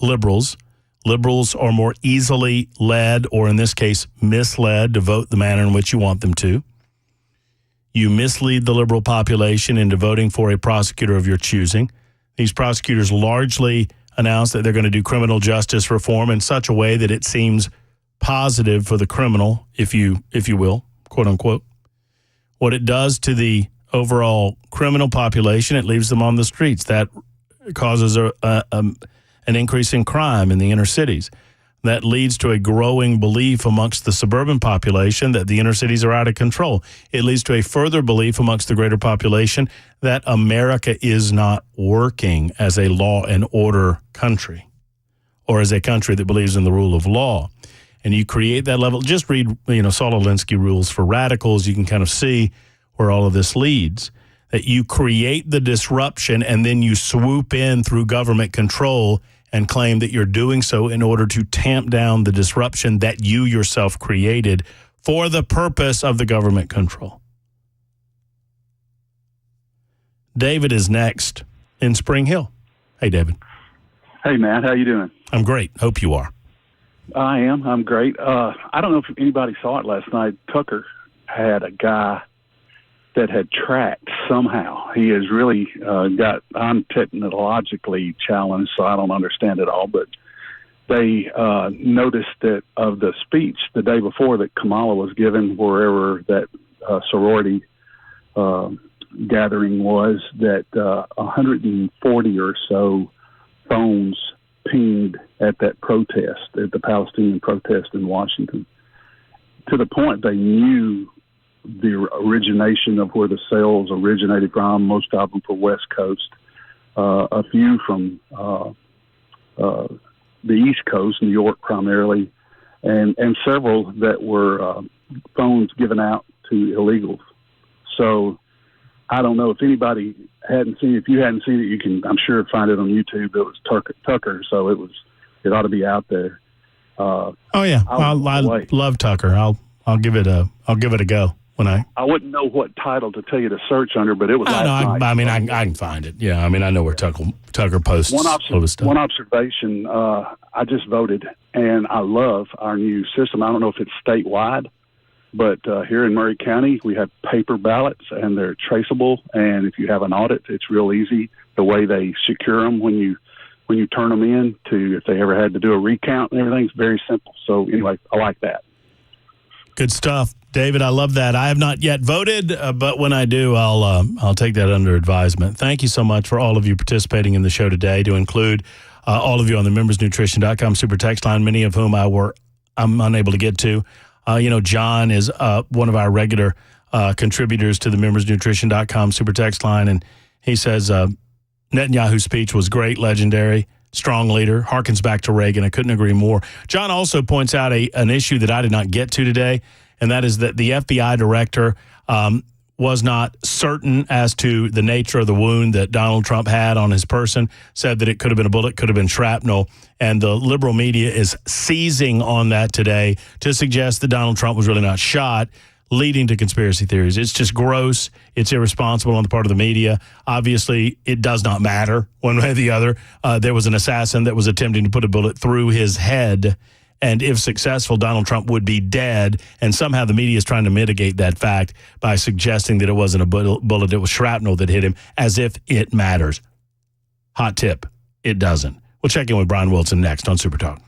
liberals. Liberals are more easily led, or in this case, misled, to vote the manner in which you want them to. You mislead the liberal population into voting for a prosecutor of your choosing. These prosecutors largely announced that they're going to do criminal justice reform in such a way that it seems positive for the criminal, if you will, quote unquote. What it does to the overall criminal population, it leaves them on the streets. That causes an increase in crime in the inner cities. That leads to a growing belief amongst the suburban population that the inner cities are out of control. It leads to a further belief amongst the greater population that America is not working as a law and order country, or as a country that believes in the rule of law. And you create that level. Just read, Saul Alinsky Rules for Radicals. You can kind of see where all of this leads. That you create the disruption and then you swoop in through government control and claim that you're doing so in order to tamp down the disruption that you yourself created for the purpose of the government control. David is next in Spring Hill. Hey, David. Hey, Matt. How you doing? I'm great. Hope you are. I am. I'm great. I don't know if anybody saw it last night. Tucker had a guy that had tracked somehow. He has really I'm technologically challenged, so I don't understand it all, but they noticed that of the speech the day before that Kamala was given wherever that sorority gathering was, that 140 or so phones pinged at that protest, at the Palestinian protest in Washington, to the point they knew the origination of where the sales originated from, most of them from West Coast, a few from the East Coast, New York primarily, and several that were phones given out to illegals. So I don't know if anybody hadn't seen it. If you hadn't seen it, you can, I'm sure, find it on YouTube. It was Tucker, so it ought to be out there. Oh yeah, I love Tucker. I'll give it a go. I wouldn't know what title to tell you to search under, but it was last night. I mean, I can find it. Yeah, I mean, I know where Tucker posts all this stuff. One observation, I just voted, and I love our new system. I don't know if it's statewide, but here in Murray County, we have paper ballots, and they're traceable, and if you have an audit, it's real easy. The way they secure them when you turn them in, to if they ever had to do a recount and everything's very simple. So anyway, I like that. Good stuff, David. I love that. I have not yet voted, but when I do, I'll take that under advisement. Thank you so much for all of you participating in the show today, to include all of you on the membersnutrition.com super text line, many of whom I'm unable to get to. John is one of our regular contributors to the membersnutrition.com super text line, and he says Netanyahu's speech was great, legendary. strong leader, harkens back to Reagan. I couldn't agree more. John also points out an issue that I did not get to today, and that is that the FBI director was not certain as to the nature of the wound that Donald Trump had on his person, said that it could have been a bullet, could have been shrapnel, and the liberal media is seizing on that today to suggest that Donald Trump was really not shot, leading to conspiracy theories. It's just gross. It's irresponsible on the part of the media. Obviously, it does not matter one way or the other. There was an assassin that was attempting to put a bullet through his head, and if successful, Donald Trump would be dead. And somehow the media is trying to mitigate that fact by suggesting that it wasn't a bullet, it was shrapnel that hit him, as if it matters. Hot tip, it doesn't. We'll check in with Brian Wilson next on Super Talk.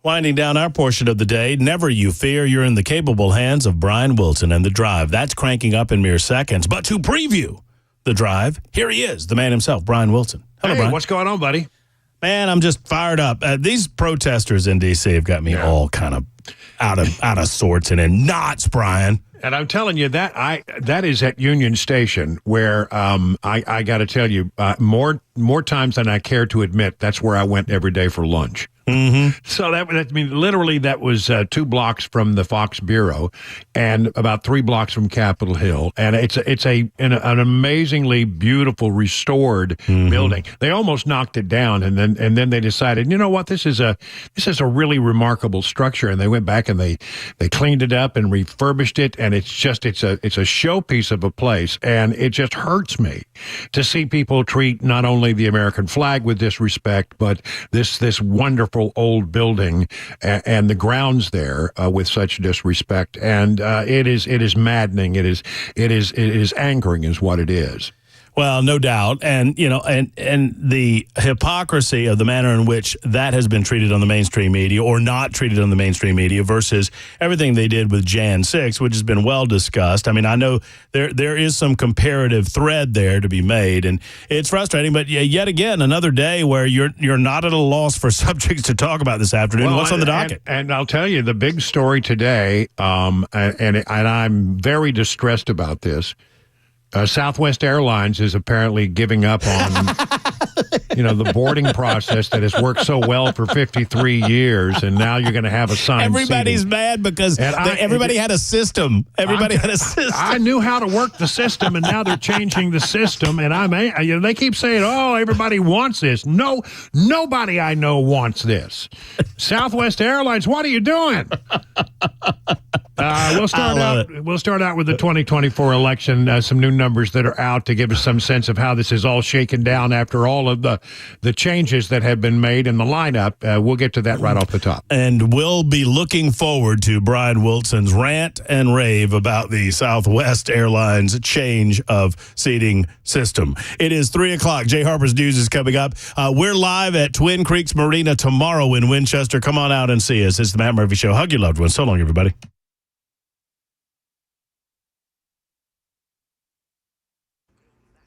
Winding down our portion of the day, never you fear, you're in the capable hands of Brian Wilson and The Drive. That's cranking up in mere seconds. But to preview The Drive, here he is, the man himself, Brian Wilson. Hello, Brian. What's going on, buddy? Man, I'm just fired up. These protesters in D.C. have got me all kind of out of sorts and in knots, Brian. And I'm telling you that is at Union Station where I got to tell you more times than I care to admit. That's where I went every day for lunch. Mm-hmm. So literally that was 2 blocks from the Fox Bureau and about 3 blocks from Capitol Hill. And it's an amazingly beautiful restored building. They almost knocked it down, and then they decided, you know what, this is a really remarkable structure. And they went back and they cleaned it up and refurbished it, and it's a showpiece of a place. And it just hurts me to see people treat not only the American flag with disrespect, but this wonderful old building and the grounds there with such disrespect. And it is maddening. It is angering is what it is. Well, no doubt. And, and the hypocrisy of the manner in which that has been treated on the mainstream media or not treated on the mainstream media versus everything they did with Jan 6, which has been well discussed. I mean, I know there is some comparative thread there to be made, and it's frustrating. But yet again, another day where you're not at a loss for subjects to talk about this afternoon. Well, what's on the docket? And I'll tell you, the big story today, and I'm very distressed about this, Southwest Airlines is apparently giving up on, the boarding process that has worked so well for 53 years, and now you're going to have assigned Everybody's seating. mad because everybody had a system. Everybody had a system. I knew how to work the system, and now they're changing the system, and they keep saying, oh, everybody wants this. No, nobody I know wants this. Southwest Airlines, what are you doing? We'll start out with the 2024 election. Some new numbers that are out to give us some sense of how this is all shaken down after all of the changes that have been made in the lineup. We'll get to that right off the top. And we'll be looking forward to Brian Wilson's rant and rave about the Southwest Airlines change of seating system. It is 3 o'clock. Jay Harper's News is coming up. We're live at Twin Creeks Marina tomorrow in Winchester. Come on out and see us. It's the Matt Murphy Show. Hug your loved ones. So long, everybody.